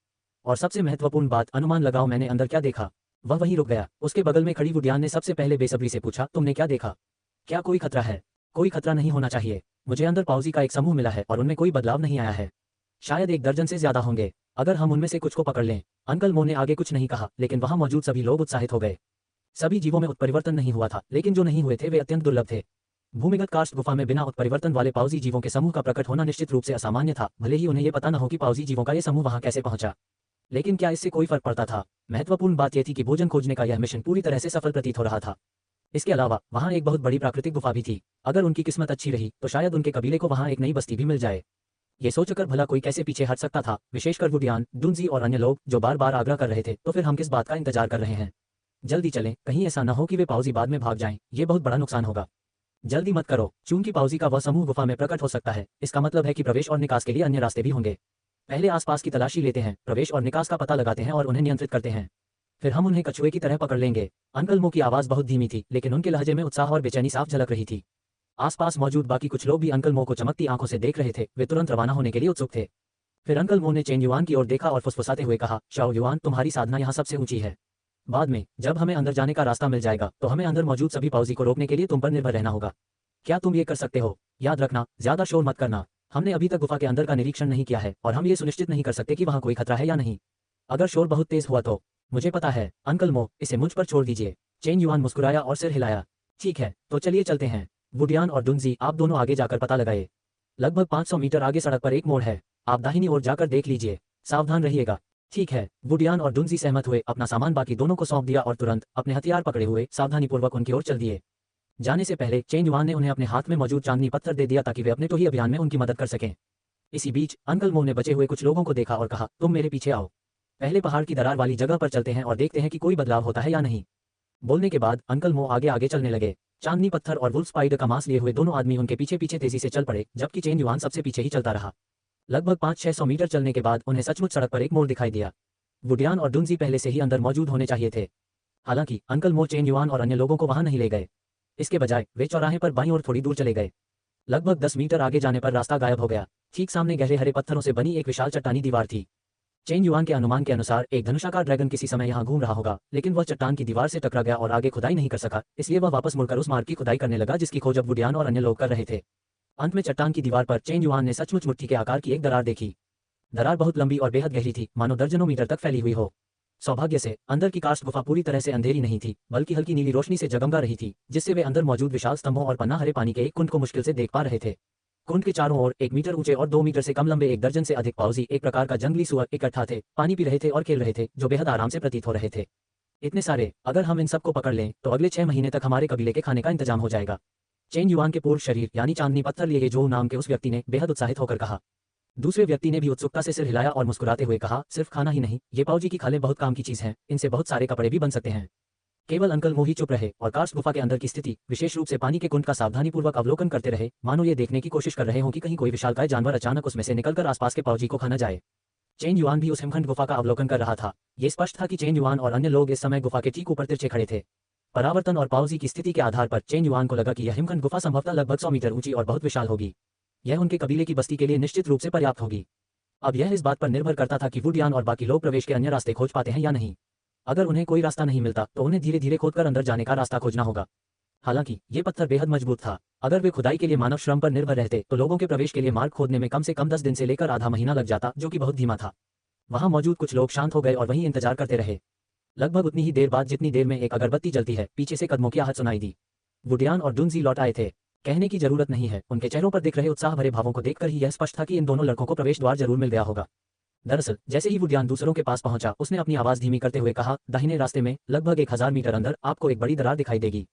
और सबसे महत्वपूर्ण बात, अनुमान लगाओ मैंने अंदर क्या देखा? वह वहीं रुक गया। उसके बगल में खड़ी वुडियान ने सबसे पहले बेसब्री से पूछा, तुमने क्या देखा? क्या कोई खतरा है? कोई खतरा नहीं होना चाहिए। मुझे अंदर पाउजी का एक समूह मिला है और उनमें कोई बदलाव नहीं आया है। शायद 1 दर्जन से ज्यादा होंगे। अगर हम उनमें से कुछ को पकड़ लें। अंकल मो ने आगे कुछ नहीं कहा, लेकिन वहां मौजूद सभी लोग उत्साहित हो गए। सभी जीवों में उत्परिवर्तन नहीं हुआ था, लेकिन जो नहीं हुए थे वे अत्यंत दुर्लभ थे। भूमिगत कार्स्ट गुफा में बिना उत्परिवर्तन वाले पाउजी जीवों के समूह का प्रकट होना निश्चित रूप से असामान्य था, भले ही उन्हें यह पता न हो कि पाउजी जीवों का यह समूह वहां कैसे पहुंचा। लेकिन क्या इससे कोई फर्क पड़ता था? महत्वपूर्ण बात यह थी कि भोजन खोजने का यह मिशन पूरी तरह से सफल प्रतीत हो रहा था। इसके अलावा वहां एक बहुत बड़ी प्राकृतिक गुफा भी थी। अगर उनकी किस्मत अच्छी रही तो शायद उनके कबीले को वहां एक नई बस्ती भी मिल जाए। ये सोचकर भला कोई कैसे पीछे हट सकता था, विशेषकर वुडियान, दुंजी और अन्य लोग जो बार बार आग्रह कर रहे थे, तो फिर हम किस बात का इंतजार कर रहे हैं? जल्दी चलें, कहीं ऐसा न हो कि वे पाउजी बाद में भाग जाएं, ये बहुत बड़ा नुकसान होगा। जल्दी मत करो, चूंकि पाउजी का वह समूह गुफा में प्रकट हो सकता है, इसका मतलब है कि प्रवेश और निकास के लिए अन्य रास्ते भी होंगे। पहले आसपास की तलाशी लेते हैं, प्रवेश और निकास का पता लगाते हैं और उन्हें नियंत्रित करते हैं। फिर हम उन्हें कछुए की तरह पकड़ लेंगे। अंकल मो की आवाज बहुत धीमी थी, लेकिन उनके लहजे में उत्साह और बेचैनी साफ झलक रही थी। आसपास मौजूद बाकी कुछ लोग भी अंकल मो को चमकती आंखों से देख रहे थे। वे तुरंत रवाना होने के लिए उत्सुक थे। फिर अंकल मो ने चेन युआन की ओर देखा और फुसफुसाते हुए कहा, शाओ युआन, तुम्हारी साधना यहाँ सबसे ऊंची है। बाद में जब हमें अंदर जाने का रास्ता मिल जाएगा तो हमें अंदर मौजूद सभी पाउजी को रोकने के लिए तुम पर निर्भर रहना होगा। क्या तुम ये कर सकते हो? याद रखना, ज्यादा शोर मत करना। हमने अभी तक गुफा के अंदर का निरीक्षण नहीं किया है और हम ये सुनिश्चित नहीं कर सकते कि वहाँ कोई खतरा है या नहीं। अगर शोर बहुत तेज हुआ तो मुझे पता है अंकल मो, इसे मुझ पर छोड़ दीजिए। चेन युआन मुस्कुराया और सिर हिलाया। ठीक है, तो चलिए चलते हैं। वुडियान और दुंजी, आप दोनों आगे जाकर पता लगाए। लगभग 500 मीटर आगे सड़क पर एक मोड़ है, आप दाहिनी ओर जाकर देख लीजिए। सावधान रहिएगा। ठीक है। वुडियान और दुंजी सहमत हुए, अपना सामान बाकी दोनों को सौंप दिया और तुरंत अपने हथियार पकड़े हुए सावधानीपूर्वक उनकी ओर चल दिए। जाने से पहले चेन युआन ने उन्हें अपने हाथ में मौजूद चांदनी पत्थर दे दिया ताकि वे अपने टोही अभियान में उनकी मदद कर सकें। इसी बीच अंकल मो ने बचे हुए कुछ लोगों को देखा और कहा, तुम मेरे पीछे आओ। पहले पहाड़ की दरार वाली जगह पर चलते हैं और देखते हैं कि कोई बदलाव होता है या नहीं। बोलने के बाद अंकल मो आगे आगे चलने लगे। चांदनी पत्थर और वुल्फ स्पाइडर का मांस लिए हुए दोनों आदमी उनके पीछे पीछे तेजी से चल पड़े, जबकि चेन युआन सबसे पीछे ही चलता रहा। लगभग 500-600 मीटर चलने के बाद उन्हें सचमुच सड़क पर एक मोड़ दिखाई दिया। वुडियान और दुंजी पहले से ही अंदर मौजूद होने चाहिए थे। हालांकि अंकल मो चेन युआन और अन्य लोगों को वहां नहीं ले गए। इसके बजाय वे चौराहे पर बाईं ओर थोड़ी दूर चले गए। लगभग 10 मीटर आगे जाने पर रास्ता गायब हो गया। ठीक सामने गहरे हरे पत्थरों से बनी एक विशाल चट्टानी दीवार थी। चेन युआन के अनुमान के अनुसार एक धनुषाकार ड्रैगन किसी समय यहाँ घूम रहा होगा, लेकिन वह चट्टान की दीवार से टकरा गया और आगे खुदाई नहीं कर सका, इसलिए वह वापस मुड़कर उस मार्ग की खुदाई करने लगा जिसकी खोज अब वुडियान और अन्य लोग कर रहे थे। अंत में चट्टान की दीवार पर चेन युआन ने सचमुच मुट्ठी के आकार की एक दरार देखी। दरार बहुत लंबी और बेहद गहरी थी, मानो दर्जनों मीटर तक फैली हुई हो। सौभाग्य से अंदर की कार्स्ट गुफा पूरी तरह से अंधेरी नहीं थी, बल्कि हल्की नीली रोशनी से जगमगा रही थी, जिससे वे अंदर मौजूद विशाल स्तंभों और पन्ना हरे पानी के एक कुंड को मुश्किल से देख पा रहे थे। कुंड के चारों ओर 1 मीटर ऊंचे और 2 मीटर से कम लंबे 1 दर्जन से अधिक पाउजी, एक प्रकार का जंगली सुअर, इकट्ठा थे, पानी पी रहे थे और खेल रहे थे, जो बेहद आराम से प्रतीत हो रहे थे। इतने सारे, अगर हम इन सबको पकड़ लें तो अगले 6 महीने तक हमारे कबीले के खाने का इंतजाम हो जाएगा। चेन युआन के पूर्व शरीर यानी चांदनी पत्थर लिए जो नाम के उस व्यक्ति ने बेहद उत्साहित होकर कहा। दूसरे व्यक्ति ने भी उत्सुकता से सिर हिलाया और मुस्कुराते हुए कहा, सिर्फ खाना ही नहीं, ये पाउजी की खालें बहुत काम की चीज हैं, इनसे बहुत सारे कपड़े भी बन सकते हैं। केवल अंकल मोही चुप रहे और कार्स्ट गुफा के अंदर की स्थिति, विशेष रूप से पानी के कुंड का सावधानीपूर्वक अवलोकन करते रहे, मानो ये देखने की कोशिश कर रहे हों कि कहीं कोई विशालकाय जानवर अचानक उसमें से निकलकर आसपास के पाउजी को खाना जाए। चेन युआन भी उस हिमखंड गुफा का अवलोकन कर रहा था। ये स्पष्ट था कि चेन युआन और अन्य लोग इस समय गुफा के ठीक ऊपर तिरछे खड़े थे। परावर्तन और पाउजी की स्थिति के आधार पर चेन युआन को लगा कि यह हिमखंड गुफा संभवतः लगभग 100 मीटर ऊंची और बहुत विशाल होगी। यह उनके कबीले की बस्ती के लिए निश्चित रूप से पर्याप्त होगी। अब यह इस बात पर निर्भर करता था कि वुडियान और बाकी लोग प्रवेश के अन्य रास्ते खोज पाते हैं या नहीं। अगर उन्हें कोई रास्ता नहीं मिलता तो उन्हें धीरे धीरे खोदकर अंदर जाने का रास्ता खोजना होगा। हालांकि ये पत्थर बेहद मजबूत था। अगर वे खुदाई के लिए मानव श्रम पर निर्भर रहते तो लोगों के प्रवेश के लिए मार्ग खोदने में कम से कम 10 दिन से लेकर आधा महीना लग जाता, जो कि बहुत धीमा था। वहां मौजूद कुछ लोग शांत हो गए और वहीं इंतजार करते रहे। लगभग उतनी ही देर बाद जितनी देर में एक अगरबत्ती जलती है, पीछे से कदमों की आहट सुनाई दी। वुडियान और डुनजी लौट आए थे। कहने की जरूरत नहीं है, उनके चेहरों पर दिख रहे उत्साह भरे भावों को देखकर ही यह स्पष्ट था कि इन दोनों लड़कों को प्रवेश द्वार जरूर मिल गया होगा। दरअसल जैसे ही वुडियान दूसरों के पास पहुंचा, उसने अपनी आवाज धीमी करते हुए कहा, दाहिने रास्ते में लगभग 1000 मीटर अंदर आपको एक बड़ी दरार दिखाई देगी।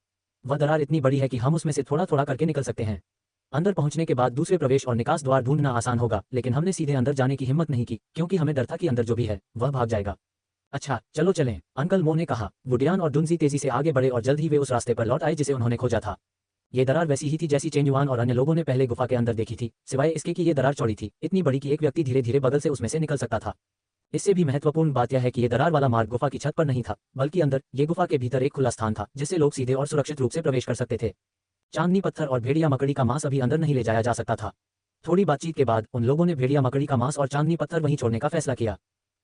वह दरार इतनी बड़ी है कि हम उसमें से थोड़ा थोड़ा करके निकल सकते हैं। अंदर पहुंचने के बाद दूसरे प्रवेश और निकास द्वार ढूंढना आसान होगा, लेकिन हमने सीधे अंदर जाने की हिम्मत नहीं की, क्योंकि हमें डर था कि अंदर जो भी है वह भाग जाएगा। अच्छा चलो चलें, अंकल मो ने कहा। वुडियान और डुनजी तेजी से आगे बढ़े और जल्द ही वे उस रास्ते पर लौट आए जिसे उन्होंने खोजा था। ये दरार वैसी ही थी जैसी चेन युआन और अन्य लोगों ने पहले गुफा के अंदर देखी थी, सिवाय इसके कि ये दरार चौड़ी थी, इतनी बड़ी कि एक व्यक्ति धीरे धीरे बगल से उसमें से निकल सकता था। इससे भी महत्वपूर्ण बात यह है कि ये दरार वाला मार्ग गुफा की छत पर नहीं था, बल्कि अंदर ये गुफा के भीतर एक खुला स्थान था जिससे लोग सीधे और सुरक्षित रूप से प्रवेश कर सकते थे। चांदनी पत्थर और भेड़िया मकड़ी का मांस अभी अंदर नहीं ले जाया जा सकता था। थोड़ी बातचीत के बाद उन लोगों ने भेड़िया मकड़ी का मांस और चांदनी पत्थर वहीं छोड़ने का फैसला किया।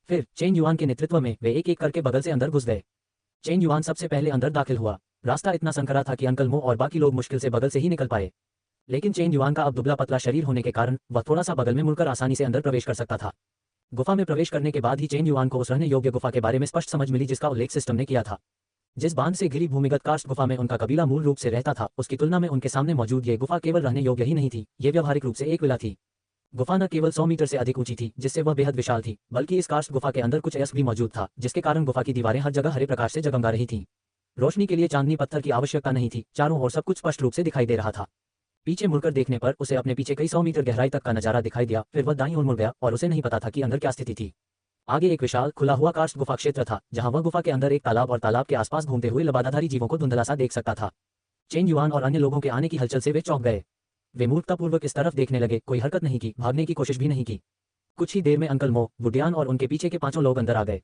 फिर चेन युआन के नेतृत्व में वे एक एक करके बगल से अंदर घुस गए। चेन युआन सबसे पहले अंदर दाखिल हुआ। रास्ता इतना संकरा था कि अंकल मो और बाकी लोग मुश्किल से बगल से ही निकल पाए, लेकिन चेन युआन का अब दुबला पतला शरीर होने के कारण वह थोड़ा सा बगल में मुड़कर आसानी से अंदर प्रवेश कर सकता था। गुफा में प्रवेश करने के बाद ही चेन युआन को उस रहने योग्य गुफा के बारे में स्पष्ट समझ मिली जिसका उल्लेख सिस्टम ने किया था। जिस बांध से घिरी भूमिगत कार्स्ट गुफा में उनका कबीला मूल रूप से रहता था, उसकी तुलना में उनके सामने मौजूद ये गुफा केवल रहने योग्य ही नहीं थी, ये व्यावहारिक रूप से एक विला थी। गुफा न केवल 100 मीटर से अधिक ऊंची थी, जिससे वह बेहद विशाल थी, बल्कि इस कार्स्ट गुफा के अंदर कुछ अयस्क भी मौजूद था, जिसके कारण गुफा की दीवारें हर जगह हरे प्रकाश से जगमगा रही थीं। रोशनी के लिए चांदनी पत्थर की आवश्यकता नहीं थी, चारों ओर सब कुछ स्पष्ट रूप से दिखाई दे रहा था। पीछे मुड़कर देखने पर उसे अपने पीछे कई 100 मीटर गहराई तक का नजारा दिखाई दिया। फिर वह दाईं ओर मुड़ गया और उसे नहीं पता था कि अंदर क्या स्थिति थी। आगे एक विशाल खुला हुआ कार्स्ट गुफा क्षेत्र था, जहां वह गुफा के अंदर एक तालाब और तालाब के आसपास घूमते हुए लबादाधारी जीवों को धुंधला सा देख सकता था। चेन युआन और अन्य लोगों के आने की हलचल से वे चौंक गए। वे मूर्खतापूर्वक इस तरफ देखने लगे, कोई हरकत नहीं की, भागने की कोशिश भी नहीं की। कुछ ही देर में अंकल मो, वुडियान और उनके पीछे के 5 लोग अंदर आ गए।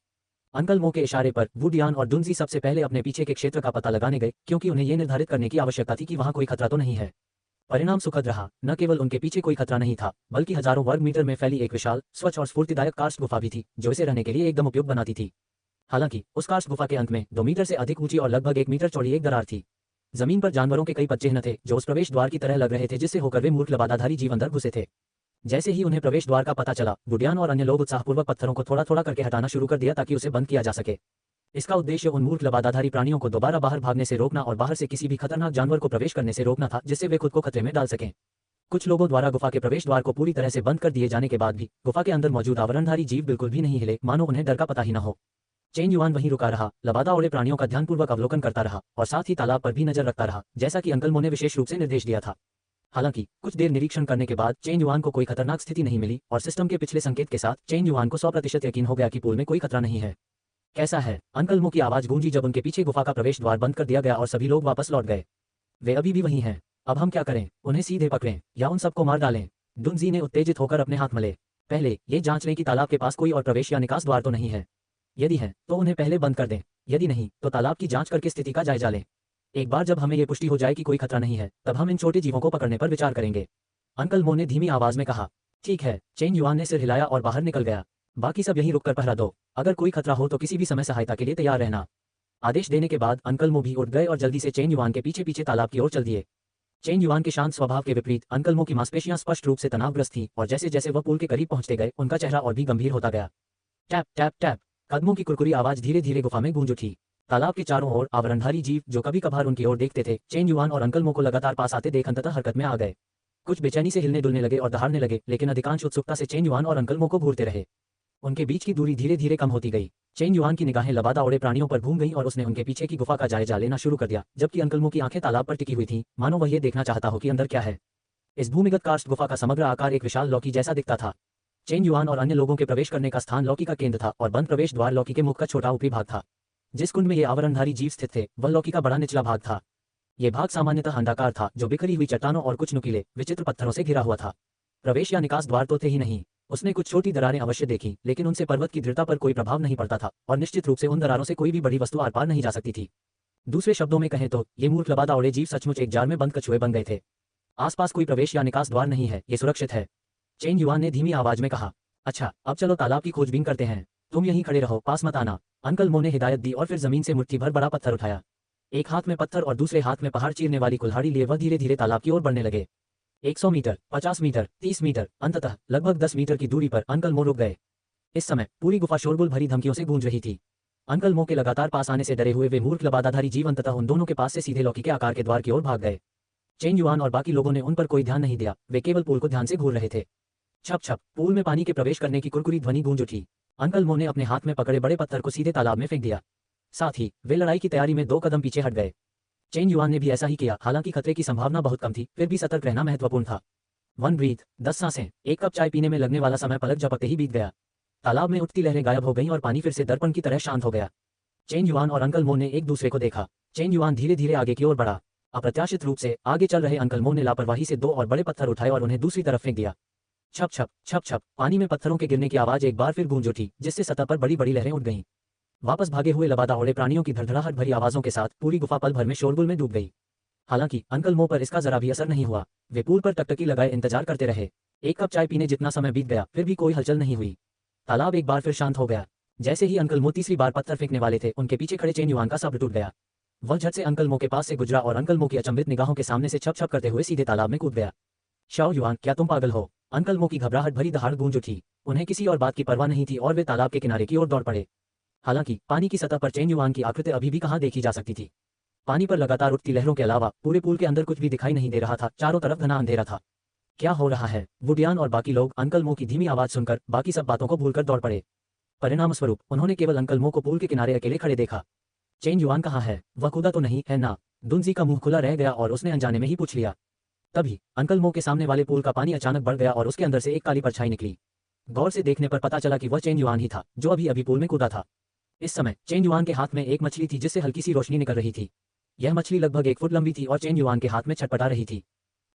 अंकल मो के इशारे पर वुडियान और डुनजी सबसे पहले अपने पीछे के क्षेत्र का पता लगाने गए, क्योंकि उन्हें यह निर्धारित करने की आवश्यकता थी कि वहां कोई खतरा तो नहीं है। परिणाम सुखद रहा। न केवल उनके पीछे कोई खतरा नहीं था, बल्कि हजारों वर्ग मीटर में फैली एक विशाल, स्वच्छ और स्फूर्तिदायक कार्स्ट गुफा भी थी, जो इसे रहने के लिए एकदम उपयोग बनाती थी। हालांकि उस कार्स्ट गुफा के अंत में 2 मीटर से अधिक ऊंची और लगभग 1 मीटर चौड़ी एक दरार थी। जमीन पर जानवरों के कई पदचिह्न थे, जो उस प्रवेश द्वार की तरह लग रहे थे, जिससे होकर वे मूर्ख लबादाधारी जीव अंदर घुसे थे। जैसे ही उन्हें प्रवेश द्वार का पता चला, वुडियान और अन्य लोग उत्साहपूर्वक पत्थरों को थोड़ा थोड़ा करके हटाना शुरू कर दिया ताकि उसे बंद किया जा सके। इसका उद्देश्य उन मूर्ख लबादाधारी प्राणियों को दोबारा बाहर भागने से रोकना और बाहर से किसी भी खतरनाक जानवर को प्रवेश करने से रोकना था, जिससे वे खुद को खतरे में डाल सकें। कुछ लोगों द्वारा गुफा के प्रवेश द्वार को पूरी तरह से बंद कर दिए जाने के बाद भी गुफा के अंदर मौजूद आवरणधारी जीव बिल्कुल भी नहीं हिले, मानो उन्हें डर का पता ही न हो। चेन युआन वहीं रुका रहा, लबादा ओढ़े प्राणियों का ध्यानपूर्वक अवलोकन करता रहा और साथ ही तालाब पर भी नजर रखता रहा, जैसा कि अंकल मो ने विशेष रूप से निर्देश दिया था। हालांकि कुछ देर निरीक्षण करने के बाद चेन युआन को कोई खतरनाक स्थिति नहीं मिली और सिस्टम के पिछले संकेत के साथ चेन युआन को 100% यकीन हो गया कि पूल में कोई खतरा नहीं है। कैसा है? अंकल मो की आवाज गूंजी जब उनके पीछे गुफा का प्रवेश द्वार बंद कर दिया गया और सभी लोग वापस लौट गए। वे अभी भी वहीं हैं। अब हम क्या करें? उन्हें सीधे पकड़ें या उन सबको मार डालें? डुनजी ने उत्तेजित होकर अपने हाथ मले। पहले ये जांच लें कि तालाब के पास कोई और प्रवेश या निकास द्वार तो नहीं है। यदि है तो उन्हें पहले बंद कर दें, यदि नहीं तो तालाब की जांच करके स्थिति का जायजा लें। एक बार जब हमें ये पुष्टि हो जाए कि कोई खतरा नहीं है, तब हम इन छोटे जीवों को पकड़ने पर विचार करेंगे। अंकल मो ने धीमी आवाज में कहा। ठीक है। चेन युआन ने सिर हिलाया और बाहर निकल गया। बाकी सब यहीं रुककर पहरा दो। अगर कोई खतरा हो तो किसी भी समय सहायता के लिए तैयार रहना। आदेश देने के बाद अंकल मो भी उठ गए और जल्दी से चेन युआन के पीछे पीछे तालाब की ओर चल दिए। चेन युआन के शांत स्वभाव के विपरीत अंकल मो की मांसपेशियां स्पष्ट रूप से तनावग्रस्त थीं और जैसे जैसे वह पुल के करीब पहुंचते गए उनका चेहरा और भी गंभीर होता गया। टैप टैप टैप कदमों की कुरकुरी आवाज धीरे धीरे गुफा में गूंज उठी। तालाब के चारों ओर आवरणधारी जीव जो कभी कभार उनकी ओर देखते थे, चेन युआन और अंकल मो को लगातार पास आते देख अंततः हरकत में आ गए। कुछ बेचैनी से हिलने डुलने लगे और दहाड़ने लगे, लेकिन अधिकांश उत्सुकता से चेन युआन और अंकल मो को घूरते रहे। उनके बीच की दूरी धीरे धीरे कम होती गई। चेन युआन की निगाहें लबादा उड़े प्राणियों पर घूम गईं और उसने उनके पीछे की गुफा का जायजा लेना शुरू कर दिया, जबकि अंकल मो की आंखें तालाब पर टिकी हुई थीं, मानो वह ये देखना चाहता हो कि अंदर क्या है। इस भूमिगत कार्स्ट गुफा का समग्र आकार एक विशाल लौकी जैसा दिखता था। चेन युआन और अन्य लोगों के प्रवेश करने का स्थान लौकी का केंद्र था और बंद प्रवेश द्वार लौकी के मुख का छोटा ऊपरी भाग था। जिस कुंड में ये आवरणधारी जीव स्थित थे वह लौकी का बड़ा निचला भाग था। ये भाग सामान्यतः अंडाकार था, जो बिखरी हुई चट्टानों और कुछ नुकीले विचित्र पत्थरों से घिरा हुआ था। प्रवेश या निकास द्वार तो थे ही नहीं। उसने कुछ छोटी दरारें अवश्य देखी, लेकिन उनसे पर्वत की दृढ़ता पर कोई प्रभाव नहीं पड़ता था और निश्चित रूप से उन दरारों से कोई भी बड़ी वस्तु आर पार नहीं जा सकती थी। दूसरे शब्दों में कहें तो ये मूर्ख लबादा उड़े जीव सचमुच एक जाल में बंद कछुए बन गए थे। आसपास कोई प्रवेश या निकास द्वार नहीं है, ये सुरक्षित है, चेन युआन ने धीमी आवाज में कहा। अच्छा, अब चलो तालाब की खोजबीन करते हैं। तुम यहीं खड़े रहो, पास मत आना। अंकल मो ने हिदायत दी और फिर जमीन से मुट्ठी भर बड़ा पत्थर उठाया। एक हाथ में पत्थर और दूसरे हाथ में पहाड़ चीरने वाली कुल्हाड़ी लिए वह धीरे धीरे तालाब की ओर बढ़ने लगे। 100 मीटर, 50 मीटर, 30 मीटर, अंततः लगभग 10 मीटर की दूरी पर अंकल मो रुक गए। इस समय पूरी गुफा शोरगुल भरी धमकियों से गूंज रही थी। अंकल मो के लगातार पास आने से डरे हुए वे मूर्ख लबादाधारी जीव अंततः उन दोनों के पास से सीधे लौकी के आकार के द्वार की ओर भाग गए। चेन युआन और बाकी लोगों ने उन पर कोई ध्यान नहीं दिया, वे केवल पूल को ध्यान से घूर रहे थे। छप छप पूल में पानी के प्रवेश करने की कुरकुरी ध्वनि गूंज उठी। अंकल मो ने अपने हाथ में पकड़े बड़े पत्थर को सीधे तालाब में फेंक दिया। साथ ही वे लड़ाई की तैयारी में 2 कदम पीछे हट गए। चेन युआन ने भी ऐसा ही किया। हालांकि खतरे की संभावना बहुत कम थी, फिर भी सतर्क रहना महत्वपूर्ण था। 1 ब्रीथ, 10 सांसें। 1 कप चाय पीने में लगने वाला समय पलक झपकते ही बीत गया। तालाब में उठती लहरें गायब हो गईं और पानी फिर से दर्पण की तरह शांत हो गया। चेन युआन और अंकल मो ने एक दूसरे को देखा। चेन युआन धीरे धीरे आगे की ओर बढ़ा। अप्रत्याशित रूप से आगे चल रहे अंकल मो ने लापरवाही से 2 और बड़े पत्थर उठाए और उन्हें दूसरी तरफ फेंक दिया। छप छप छप छप पानी में पत्थरों के गिरने की आवाज एक बार फिर गूंज उठी, जिससे सतह पर बड़ी बड़ी लहरें उठ गईं। वापस भागे हुए लबादा उड़े प्राणियों की धड़धड़ाहट भरी आवाजों के साथ पूरी गुफा पल भर में शोरगुल में डूब गई। हालांकि अंकल मो पर इसका जरा भी असर नहीं हुआ। वे पूल पर टकटकी लगाए इंतजार करते रहे। 1 कप चाय पीने जितना समय बीत गया, फिर भी कोई हलचल नहीं हुई। तालाब एक बार फिर शांत हो गया। जैसे ही अंकल मो तीसरी बार पत्थर फेंकने वाले थे, उनके पीछे खड़े चेन युआन का सब्र टूट गया। वह झट से अंकल मो के पास से गुजरा और अंकल मो की अचंभित निगाहों के सामने से छप छप करते हुए सीधे तालाब में कूद गया। शाओ युआन, क्या तुम पागल हो? अंकल मो की घबराहट भरी दहाड़ गूंज उठी। उन्हें किसी और बात की परवाह नहीं थी और वे तालाब के किनारे की ओर दौड़ पड़े। हालांकि पानी की सतह पर चेन युआन की आकृति अभी भी कहां देखी जा सकती थी। पानी पर लगातार उठती लहरों के अलावा पूरे पूल के अंदर कुछ भी दिखाई नहीं दे रहा था। चारों तरफ घना अंधेरा था। क्या हो रहा है? वुडियान और बाकी लोग अंकल मो की धीमी आवाज सुनकर बाकी सब बातों को भूलकर दौड़ पड़े। परिणाम स्वरूप उन्होंने केवल अंकल मो को पूल के किनारे अकेले खड़े देखा। चेन युआन कहाँ है? वह कूदा तो नहीं है ना? दुनजी का मुंह खुला रह गया और उसने अनजाने में ही पूछ लिया। तभी अंकल मो के सामने वाले पूल का पानी अचानक बढ़ गया और उसके अंदर से एक काली परछाई निकली। गौर से देखने पर पता चला कि वह चेन युआन ही था, जो अभी अभी पूल में कूदा था। इस समय चेन युआन के हाथ में एक मछली थी जिससे हल्की सी रोशनी निकल रही थी। यह मछली लगभग 1 फुट लंबी थी और चेन युआन के हाथ में छटपटा रही थी।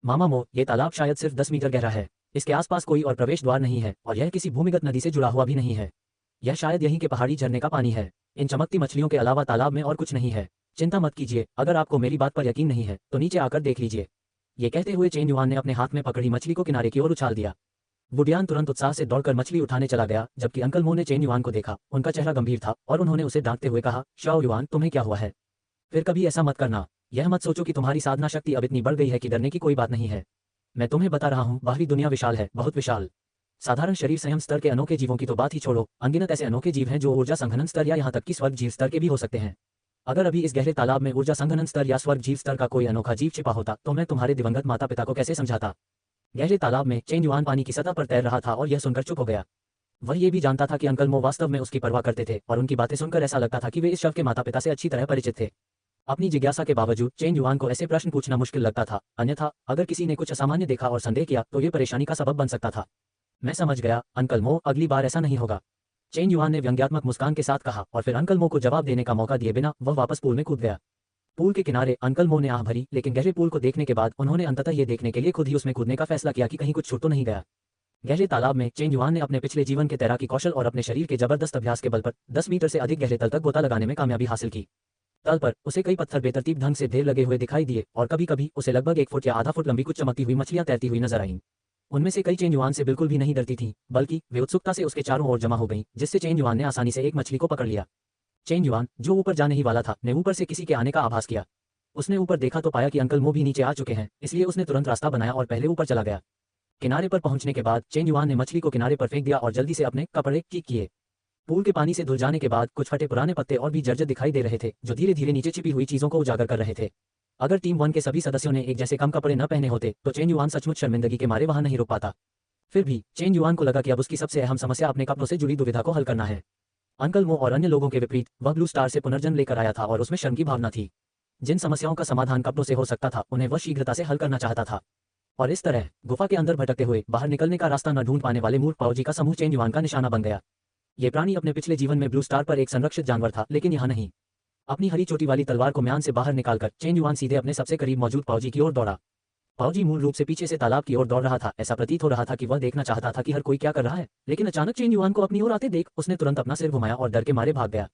मामा मो, ये तालाब शायद सिर्फ 10 मीटर गहरा है। इसके आसपास कोई और प्रवेश द्वार नहीं है और यह किसी भूमिगत नदी से जुड़ा हुआ भी नहीं है। यह शायद यहीं के पहाड़ी झरने का पानी है। इन चमकती मछलियों के अलावा तालाब में और कुछ नहीं है। चिंता मत कीजिए, अगर आपको मेरी बात पर यकीन नहीं है तो नीचे आकर देख लीजिए। ये कहते हुए चेन युआन ने अपने हाथ में पकड़ी मछली को किनारे की ओर उछाल दिया। वुडियान तुरंत उत्साह से दौड़कर मछली उठाने चला गया, जबकि अंकल मो ने चेन युआन को देखा। उनका चेहरा गंभीर था और उन्होंने उसे डांटते हुए कहा, शाओ युआन, तुम्हें क्या हुआ है? फिर कभी ऐसा मत करना। यह मत सोचो कि तुम्हारी साधना शक्ति अब इतनी बढ़ गई है कि डरने की कोई बात नहीं है। मैं तुम्हें बता रहा हूँ, बाहरी दुनिया विशाल है, बहुत विशाल। साधारण शरीर संयम स्तर के अनोखे जीवों की तो बात ही छोड़ो, अनगिनत ऐसे अनोखे जीव हैं जो ऊर्जा संघनन स्तर या यहाँ तक कि स्वर्ग जीव स्तर के भी हो सकते हैं। अगर अभी इस गहरे तालाब में ऊर्जा संघनन स्तर या स्वर्ग जीव स्तर का कोई अनोखा जीव छिपा होता तो मैं तुम्हारे दिवंगत माता पिता को कैसे समझाता। गहरे तालाब में चेन युआन पानी की सतह पर तैर रहा था और यह सुनकर चुप हो गया। वह ये भी जानता था कि अंकल मो वास्तव में उसकी परवाह करते थे और उनकी बातें सुनकर ऐसा लगता था कि वे इस शव के माता पिता से अच्छी तरह परिचित थे। अपनी जिज्ञासा के बावजूद चेन युआन को ऐसे प्रश्न पूछना मुश्किल लगता था, अन्यथा अगर किसी ने कुछ असामान्य देखा और संदेह किया तो ये परेशानी का सबब बन सकता था। मैं समझ गया अंकल मो, अगली बार ऐसा नहीं होगा, चेन युआन ने व्यंग्यात्मक मुस्कान के साथ कहा और फिर अंकल मो को जवाब देने का मौका दिए बिना वह वापस पूल में कूद गया। पूल के किनारे अंकल मो ने आह भरी, लेकिन गहरे पूल को देखने के बाद उन्होंने अंततः ये देखने के लिए खुद ही उसमें कूदने का फैसला किया कि कहीं कुछ छूट तो नहीं गया। गहरे तालाब में चेन युआन ने अपने पिछले जीवन के तैराकी कौशल और अपने शरीर के जबरदस्त अभ्यास के बल पर 10 मीटर से अधिक गहरे तल तक गोता लगाने में कामयाबी हासिल की। तल पर उसे कई पत्थर बेतरतीब ढंग से ढेर लगे हुए दिखाई दिए और कभी कभी उसे लगभग 1 फुट या आधा फुट लंबी कुछ चमकती हुई मछलियां तैरती हुई नजर आईं। उनमें से कई चेन युआन से बिल्कुल भी नहीं डरती थीं, बल्कि वे उत्सुकता से उसके चारों ओर जमा हो गईं, जिससे चेन युआन ने आसानी से एक मछली को पकड़ लिया। चेन युआन, जो ऊपर जाने ही वाला था, ने ऊपर से किसी के आने का आभास किया। उसने ऊपर देखा तो पाया कि अंकल मो भी नीचे आ चुके हैं, इसलिए उसने तुरंत रास्ता बनाया और पहले ऊपर चला गया। किनारे पर पहुंचने के बाद चेन युआन ने मछली को किनारे पर फेंक दिया और जल्दी से अपने कपड़े ठीक किए। पूल के पानी से धुल जाने के बाद कुछ फटे पुराने पत्ते और भी जर्जर दिखाई दे रहे थे, जो धीरे धीरे नीचे छिपी हुई चीजों को उजागर कर रहे थे। अगर टीम 1 के सभी सदस्यों ने एक जैसे कम कपड़े न पहने होते तो चेन युआन सचमुच शर्मिंदगी के मारे वहां नहीं रुक पाता। फिर भी चेन युआन को लगा कि अब उसकी सबसे अहम समस्या अपने कपड़ों से जुड़ी दुविधा को हल करना है। अंकल मो और अन्य लोगों के विपरीत वह ब्लू स्टार से पुनर्जन्म लेकर आया था और उसमें शर्म की भावना थी। जिन समस्याओं का समाधान कपड़ों से हो सकता था, उन्हें वह शीघ्रता से हल करना चाहता था। और इस तरह गुफा के अंदर भटकते हुए बाहर निकलने का रास्ता न ढूंढ पाने वाले मूर्ख पाओजी का समूह चेन युआन का निशाना बन गया। ये प्राणी अपने पिछले जीवन में ब्लू स्टार पर एक संरक्षित जानवर था, लेकिन यहाँ नहीं। अपनी हरी चोटी वाली तलवार को म्यान से बाहर निकालकर चेन युआन सीधे अपने सबसे करीब मौजूद पाओजी की ओर दौड़ा। पाओजी मूल रूप से पीछे से तालाब की ओर दौड़ रहा था। ऐसा प्रतीत हो रहा था कि वह देखना चाहता था कि हर कोई क्या कर रहा है, लेकिन अचानक चेन युआन को अपनी ओर आते देख उसने तुरंत अपना सिर घुमाया और डर के मारे भाग गया।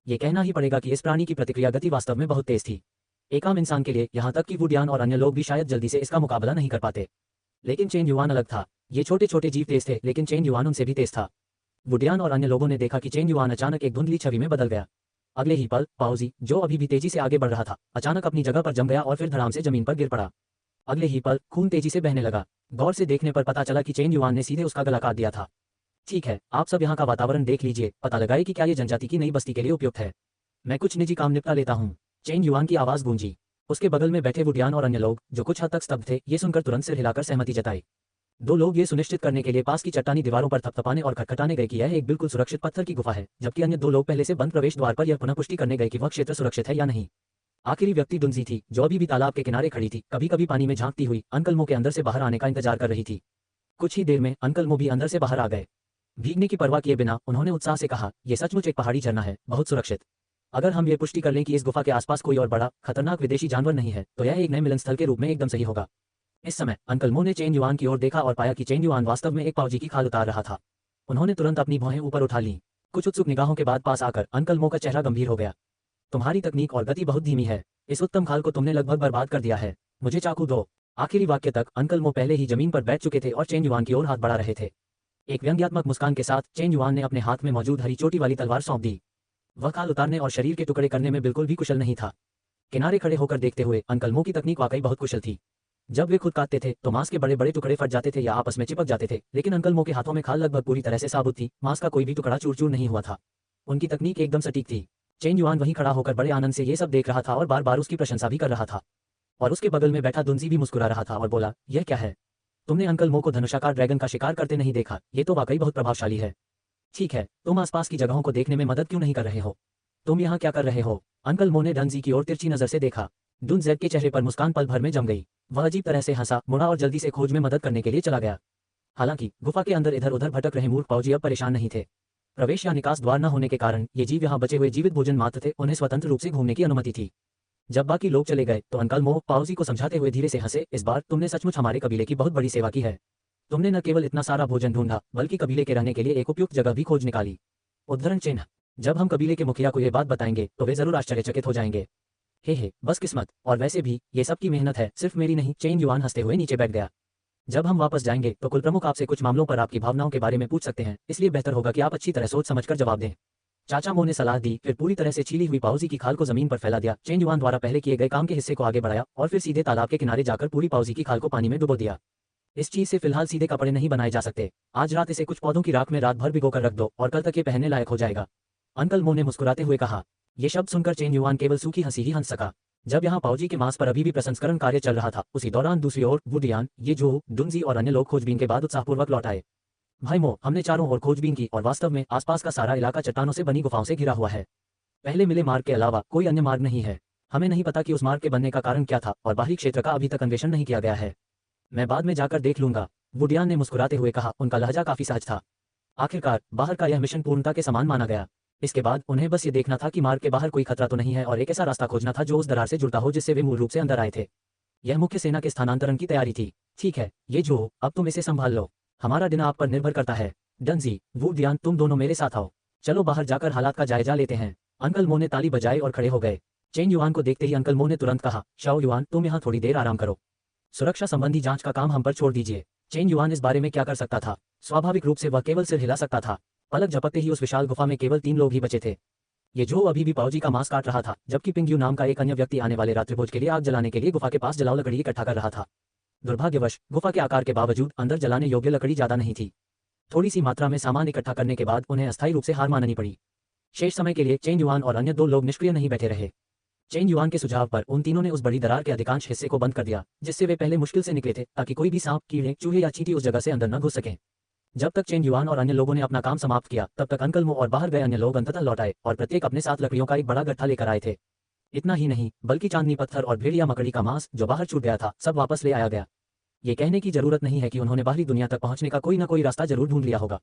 ये कहना ही पड़ेगा कि इस प्राणी की प्रतिक्रिया गति वास्तव में बहुत तेज थी। एक आम इंसान के लिए, यहाँ तक कि वुडियान और अन्य लोग भी शायद जल्दी से इसका मुकाबला नहीं कर पाते। लेकिन चेन युआन अलग था। ये छोटे छोटे जीव तेज थे, लेकिन चेन युआन उनसे भी तेज था। वुडियान और अन्य लोगों ने देखा कि चेन युआन अचानक एक धुंधली छवि में बदल गया। अगले ही पल पाओजी, जो अभी भी तेजी से आगे बढ़ रहा था, अचानक अपनी जगह पर जम गया और फिर धड़ाम से जमीन पर गिर पड़ा। अगले ही पल खून तेजी से बहने लगा। गौर से देखने पर पता चला कि चेन युआन ने सीधे उसका गला काट दिया था। ठीक है, आप सब यहाँ का वातावरण देख लीजिए, पता लगाए कि क्या ये जनजाति की नई बस्ती के लिए उपयुक्त है। मैं कुछ निजी काम निपटा लेता हूँ। चेन युआन की आवाज गूंजी। उसके बगल में बैठे वुडियान और अन्य लोग, जो कुछ हद तक स्तब्ध थे, ये सुनकर तुरंत सिर हिलाकर सहमति जताई। दो लोग ये सुनिश्चित करने के लिए पास की चट्टानी दीवारों पर थपथपाने और खटखटाने गए कि यह एक बिल्कुल सुरक्षित पत्थर की गुफा है, जबकि अन्य दो लोग पहले से बंद प्रवेश द्वार पर यह पुनः पुष्टि करने गए कि वह क्षेत्र सुरक्षित है या नहीं। आखिरी व्यक्ति दुंजी थी, जो अभी भी तालाब के किनारे खड़ी थी, कभी कभी पानी में झांकती हुई अंकल मो के अंदर से बाहर आने का इंतजार कर रही थी। कुछ ही देर में अंकल मो भी अंदर से बाहर आ गए। भीगने की परवाह किए बिना उन्होंने उत्साह से कहा, यह सचमुच एक पहाड़ी झरना है, बहुत सुरक्षित। अगर हम ये पुष्टि कर लें कि इस गुफा के आसपास कोई और बड़ा खतरनाक विदेशी जानवर नहीं है, तो यह एक नए मिलन स्थल के रूप में एकदम सही होगा। इस समय अंकल मो ने चेन युआन की ओर देखा और पाया कि चेन युआन वास्तव में एक पाओजी की खाल उतार रहा था। उन्होंने तुरंत अपनी भौहें ऊपर उठा लीं। कुछ उत्सुक निगाहों के बाद पास आकर अंकल मो का चेहरा गंभीर हो गया। तुम्हारी तकनीक और गति बहुत धीमी है। इस उत्तम खाल को तुमने लगभग बर्बाद कर दिया है। मुझे चाकू दो। आखिरी वाक्य तक अंकल मो पहले ही जमीन पर बैठ चुके थे और चेन युआन की ओर हाथ बढ़ा रहे थे। एक व्यंग्यात्मक मुस्कान के साथ चेन युआन ने अपने हाथ में मौजूद हरी चोटी वाली तलवार सौंप दी। वह खाल उतारने और शरीर के टुकड़े करने में बिल्कुल भी कुशल नहीं था। किनारे खड़े होकर देखते हुए अंकल मो की तकनीक वाकई बहुत कुशल थी। जब वे खुद काटते थे तो मांस के बड़े बड़े टुकड़े फट जाते थे या आपस में चिपक जाते थे, लेकिन अंकल मो के हाथों में खाल लगभग पूरी तरह से साबुत थी। मांस का कोई भी टुकड़ा चूर चूर नहीं हुआ था। उनकी तकनीक एकदम सटीक थी। चेन युआन वहीं खड़ा होकर बड़े आनंद से ये सब देख रहा था और बार बार उसकी प्रशंसा भी कर रहा था। और उसके बगल में बैठा दुंजी भी मुस्कुरा रहा था और बोला, यह क्या है? तुमने अंकल मो को धनुषाकार ड्रैगन का शिकार करते नहीं देखा? ये तो वाकई बहुत प्रभावशाली है। ठीक है, तुम आसपास की जगहों को देखने में मदद क्यों नहीं कर रहे हो? तुम यहाँ क्या कर रहे हो? अंकल मो ने डंजी की ओर तिरछी नजर से देखा। डुन जेड के चेहरे पर मुस्कान पल भर में जम गई। वह अजीब तरह से हंसा, मुड़ा और जल्दी से खोज में मदद करने के लिए चला गया। हालांकि गुफा के अंदर इधर उधर भटक रहे मूर्ख पाओजी अब परेशान नहीं थे। प्रवेश या निकास द्वार न होने के कारण ये जीव यहाँ बचे हुए जीवित भोजन मात्र थे। उन्हें स्वतंत्र रूप से घूमने की अनुमति थी। जब बाकी लोग चले गए तो अंकल मो पाओजी को समझाते हुए धीरे से हंसे, इस बार तुमने सचमुच हमारे कबीले की बहुत बड़ी सेवा की है। तुमने न केवल इतना सारा भोजन ढूंढा, बल्कि कबीले के रहने के लिए एक उपयुक्त जगह भी खोज निकाली। उद्धरण चिन्ह। जब हम कबीले के मुखिया को यह बात बताएंगे तो वे जरूर आश्चर्यचकित हो जाएंगे। हे, बस किस्मत। और वैसे भी ये सब की मेहनत है, सिर्फ मेरी नहीं। चेन युआन हंसते हुए नीचे बैठ गया। जब हम वापस जाएंगे तो कुल प्रमुख आपसे कुछ मामलों पर आपकी भावनाओं के बारे में पूछ सकते हैं, इसलिए बेहतर होगा कि आप अच्छी तरह सोच समझकर जवाब दें। चाचा मो ने सलाह दी, फिर पूरी तरह से छीली हुई पाओजी की खाल को जमीन पर फैला दिया। चेन युआन द्वारा पहले किए गए काम के हिस्से को आगे बढ़ाया और फिर सीधे तालाब के किनारे जाकर पूरी पाओजी की खाल को पानी में डुबो दिया। इस चीज से फिलहाल सीधे कपड़े नहीं बनाए जा सकते। आज रात इसे कुछ पौधों की राख में रात भर भिगोकर रख दो और कल तक ये पहनने लायक हो जाएगा। अंकल मो ने मुस्कुराते हुए कहा। ये शब्द सुनकर चेन युआन केवल सूखी हंसी ही हंस सका। जब यहाँ पाओजी के मांस पर अभी भी प्रसंस्करण कार्य चल रहा था, उसी दौरान दूसरी ओर वुडियान, ये जो डुंजी और अन्य लोग खोजबीन के बाद उत्साहपूर्वक लौट आए। भाई मो, हमने चारों ओर खोजबीन की और वास्तव में आसपास का सारा इलाका चट्टानों से बनी गुफाओं से घिरा हुआ है। पहले मिले मार्ग के अलावा कोई अन्य मार्ग नहीं है। हमें नहीं पता कि उस मार्ग के बनने का कारण क्या था और बाहरी क्षेत्र का अभी तक अन्वेषण नहीं किया गया है। मैं बाद में जाकर देख लूंगा, वुडियान ने मुस्कुराते हुए कहा। उनका लहजा काफी सहज था। आखिरकार बाहर का यह मिशन पूर्णता के समान माना गया। इसके बाद उन्हें बस ये देखना था कि मार्ग के बाहर कोई खतरा तो नहीं है और एक ऐसा रास्ता खोजना था जो उस दरार से जुड़ता हो जिससे वे मूल रूप से अंदर आए थे। यह मुख्य सेना के स्थानांतरण की तैयारी थी। ठीक है, ये जो, अब तुम इसे संभाल लो। हमारा दिन आप पर निर्भर करता है। डंजी, वुडियान, तुम दोनों मेरे साथ आओ। चलो बाहर जाकर हालात का जायजा लेते हैं। अंकल मो ने ताली बजाई और खड़े हो गए। चेन युआन को देखते ही अंकल मो ने तुरंत कहा, शाओ युआन, तुम यहाँ थोड़ी देर आराम करो। सुरक्षा संबंधी जांच का काम हम पर छोड़ दीजिए। चेन युआन इस बारे में क्या कर सकता था? स्वाभाविक रूप से वह केवल सिर हिला सकता था। पलक झपकते ही उस विशाल गुफा में केवल 3 लोग ही बचे थे। ये जो अभी भी पाओजी का मांस काट रहा था, जबकि पिंग यू नाम का एक अन्य व्यक्ति आने वाले रात्रिभोज के लिए आग जलाने के लिए गुफा के पास जलाओ लकड़ी इकट्ठा कर रहा था। दुर्भाग्यवश गुफा के आकार के बावजूद अंदर जलाने योग्य लकड़ी ज्यादा नहीं थी। थोड़ी सी मात्रा में सामान इकट्ठा करने के बाद उन्हें अस्थायी रूप से हार माननी पड़ी। शेष समय के लिए चेन युआन और अन्य 2 लोग निष्क्रिय नहीं बैठे रहे। चेन युआन के सुझाव पर उन तीनों ने उस बड़ी दरार के अधिकांश हिस्से को बंद कर दिया, जिससे वे पहले मुश्किल से निकले थे, ताकि कोई भी सांप, कीड़े, चूहे या चींटी उस जगह से अंदर न घुस सकें। जब तक चेन युआन और अन्य लोगों ने अपना काम समाप्त किया, तब तक अंकल मो और बाहर गए अन्य लोग अंततः लौट आए और प्रत्येक अपने साथ लकड़ियों का एक बड़ा गट्ठा लेकर आए थे। इतना ही नहीं, बल्कि चांदनी पत्थर और भेड़िया मकड़ी का मांस जो बाहर छूट गया था, सब वापस ले आया गया। ये कहने की जरूरत नहीं है कि उन्होंने बाहरी दुनिया तक पहुंचने का कोई न कोई रास्ता जरूर ढूंढ लिया होगा।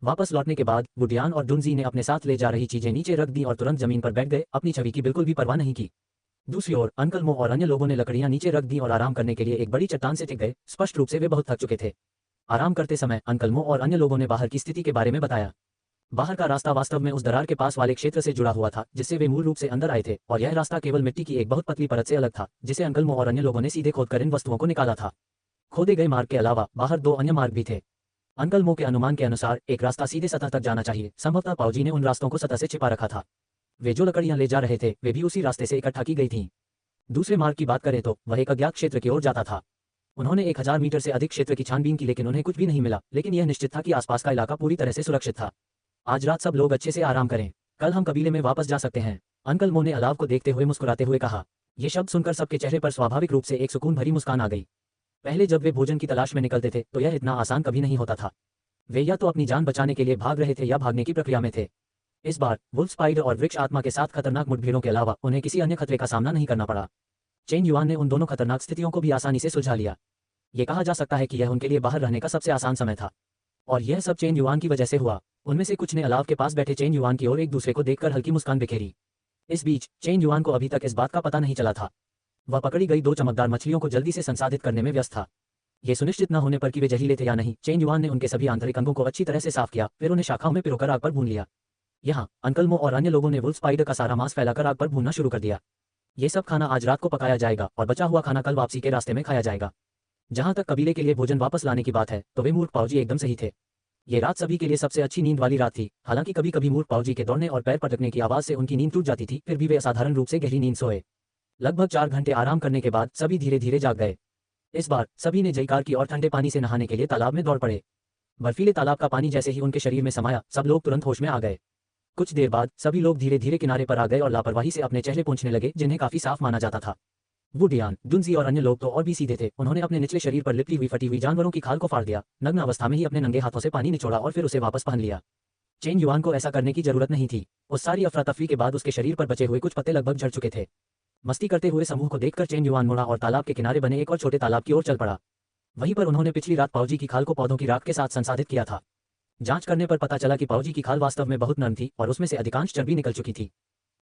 वापस लौटने के बाद वुडियान और दुनजी ने अपने साथ ले जा रही चीजें नीचे रख दी और तुरंत जमीन पर बैठ गए, अपनी छवि की बिल्कुल भी परवाह नहीं की। दूसरी ओर अंकल मो और अन्य लोगों ने लकड़ियां नीचे रख दी और आराम करने के लिए एक बड़ी चट्टान से टिक गए। स्पष्ट रूप से वे बहुत थक चुके थे। आराम करते समय अंकल मो और अन्य लोगों ने बाहर की स्थिति के बारे में बताया। बाहर का रास्ता वास्तव में उस दरार के पास वाले क्षेत्र से जुड़ा हुआ था, जिससे वे मूल रूप से अंदर आए थे, और यह रास्ता केवल मिट्टी की एक बहुत पतली परत से अलग था, जिसे अंकल मो और अन्य लोगों ने सीधे खोदकर इन वस्तुओं को निकाला था। खोदे गए मार्ग के अलावा बाहर 2 अन्य मार्ग भी थे। अंकल मो के अनुमान के अनुसार एक रास्ता सीधे सतह तक जाना चाहिए। संभवतः पाओजी ने उन रास्तों को सतह से छिपा रखा था। वे जो लकड़ियां ले जा रहे थे, वे भी उसी रास्ते से इकट्ठा की गई थीं। दूसरे मार्ग की बात करें तो वह एक अज्ञात क्षेत्र की ओर जाता था। उन्होंने 1000 मीटर से अधिक क्षेत्र की छानबीन की, लेकिन उन्हें कुछ भी नहीं मिला। लेकिन यह निश्चित था कि आसपास का इलाका पूरी तरह से सुरक्षित था। आज रात सब लोग अच्छे से आराम करें, कल हम कबीले में वापस जा सकते हैं। अंकल मो ने अलाव को देखते हुए मुस्कुराते हुए कहा। ये शब्द सुनकर सबके चेहरे पर स्वाभाविक रूप से एक सुकून भरी मुस्कान आ गई। पहले जब वे भोजन की तलाश में निकलते थे तो यह इतना आसान कभी नहीं होता था। वे या तो अपनी जान बचाने के लिए भाग रहे थे या भागने की प्रक्रिया में थे। इस बार वुल्फ स्पाइडर और वृक्ष आत्मा के साथ खतरनाक मुठभेड़ों के अलावा उन्हें किसी अन्य खतरे का सामना नहीं करना पड़ा। चेन युआन ने उन दोनों खतरनाक स्थितियों को भी आसानी से सुलझा लिया। ये कहा जा सकता है कि यह उनके लिए बाहर रहने का सबसे आसान समय था। और यह सब चेन युआन की वजह से हुआ। उनमें से कुछ ने अलाव के पास बैठे चेन युआन की ओर एक दूसरे को देखकर हल्की मुस्कान बिखेरी। इस बीच चेन युआन को अभी तक इस बात का पता नहीं चला था। वह पकड़ी गई 2 चमकदार मछलियों को जल्दी से संसाधित करने में व्यस्त था। ये सुनिश्चित न होने पर कि वे जहरीले थे या नहीं, चेन युआन ने उनके सभी आंतरिक अंगों को अच्छी तरह से साफ किया, फिर उन्हें शाखाओं में पिरोकर आग पर भून लिया। यहाँ अंकल मो और अन्य लोगों ने वुल्फ स्पाइडर का सारा मांस फैलाकर आग पर भूनना शुरू कर दिया। ये सब खाना आज रात को पकाया जाएगा और बचा हुआ खाना कल वापसी के रास्ते में खाया जाएगा। जहां तक कबीले के लिए भोजन वापस लाने की बात है, तो वे मूर्ख पाओजी एकदम सही थे। ये रात सभी के लिए सबसे अच्छी नींद वाली रात थी। हालांकि कभी कभी मूर्ख पाओजी के दौड़ने और पैर पटकने की आवाज से उनकी नींद टूट जाती थी, फिर भी वे असाधारण रूप से गहरी नींद सोए। लगभग 4 घंटे आराम करने के बाद सभी धीरे धीरे जाग गए। इस बार सभी ने जयकार की और ठंडे पानी से नहाने के लिए तालाब में दौड़ पड़े। बर्फीले तालाब का पानी जैसे ही उनके शरीर में समाया, सब लोग तुरंत होश में आ गए। कुछ देर बाद सभी लोग धीरे धीरे किनारे पर आ गए और लापरवाही से अपने चेहरे पोंछने लगे, जिन्हें काफी साफ माना जाता था। वुडियान, दुनजी और अन्य लोग तो और भी सीधे थे। उन्होंने अपने निचले शरीर पर लिपटी हुई फटी हुई जानवरों की खाल को फाड़ दिया, नग्न अवस्था में ही अपने नंगे हाथों से पानी निचोड़ा और फिर उसे वापस पहन लिया। चेन युआन को ऐसा करने की जरूरत नहीं थी। उस सारी अफरा तफरी के बाद उसके शरीर पर बचे हुए कुछ पत्ते लगभग झड़ चुके थे। मस्ती करते हुए समूह को देखकर चेन युआन मुड़ा और तालाब के किनारे बने एक और छोटे तालाब की ओर चल पड़ा। वहीं पर उन्होंने पिछली रात पाओजी की खाल को पौधों की राख के साथ संसाधित किया था। जांच करने पर पता चला कि पाओजी की खाल वास्तव में बहुत नरम थी और उसमें से अधिकांश चर्बी निकल चुकी थी।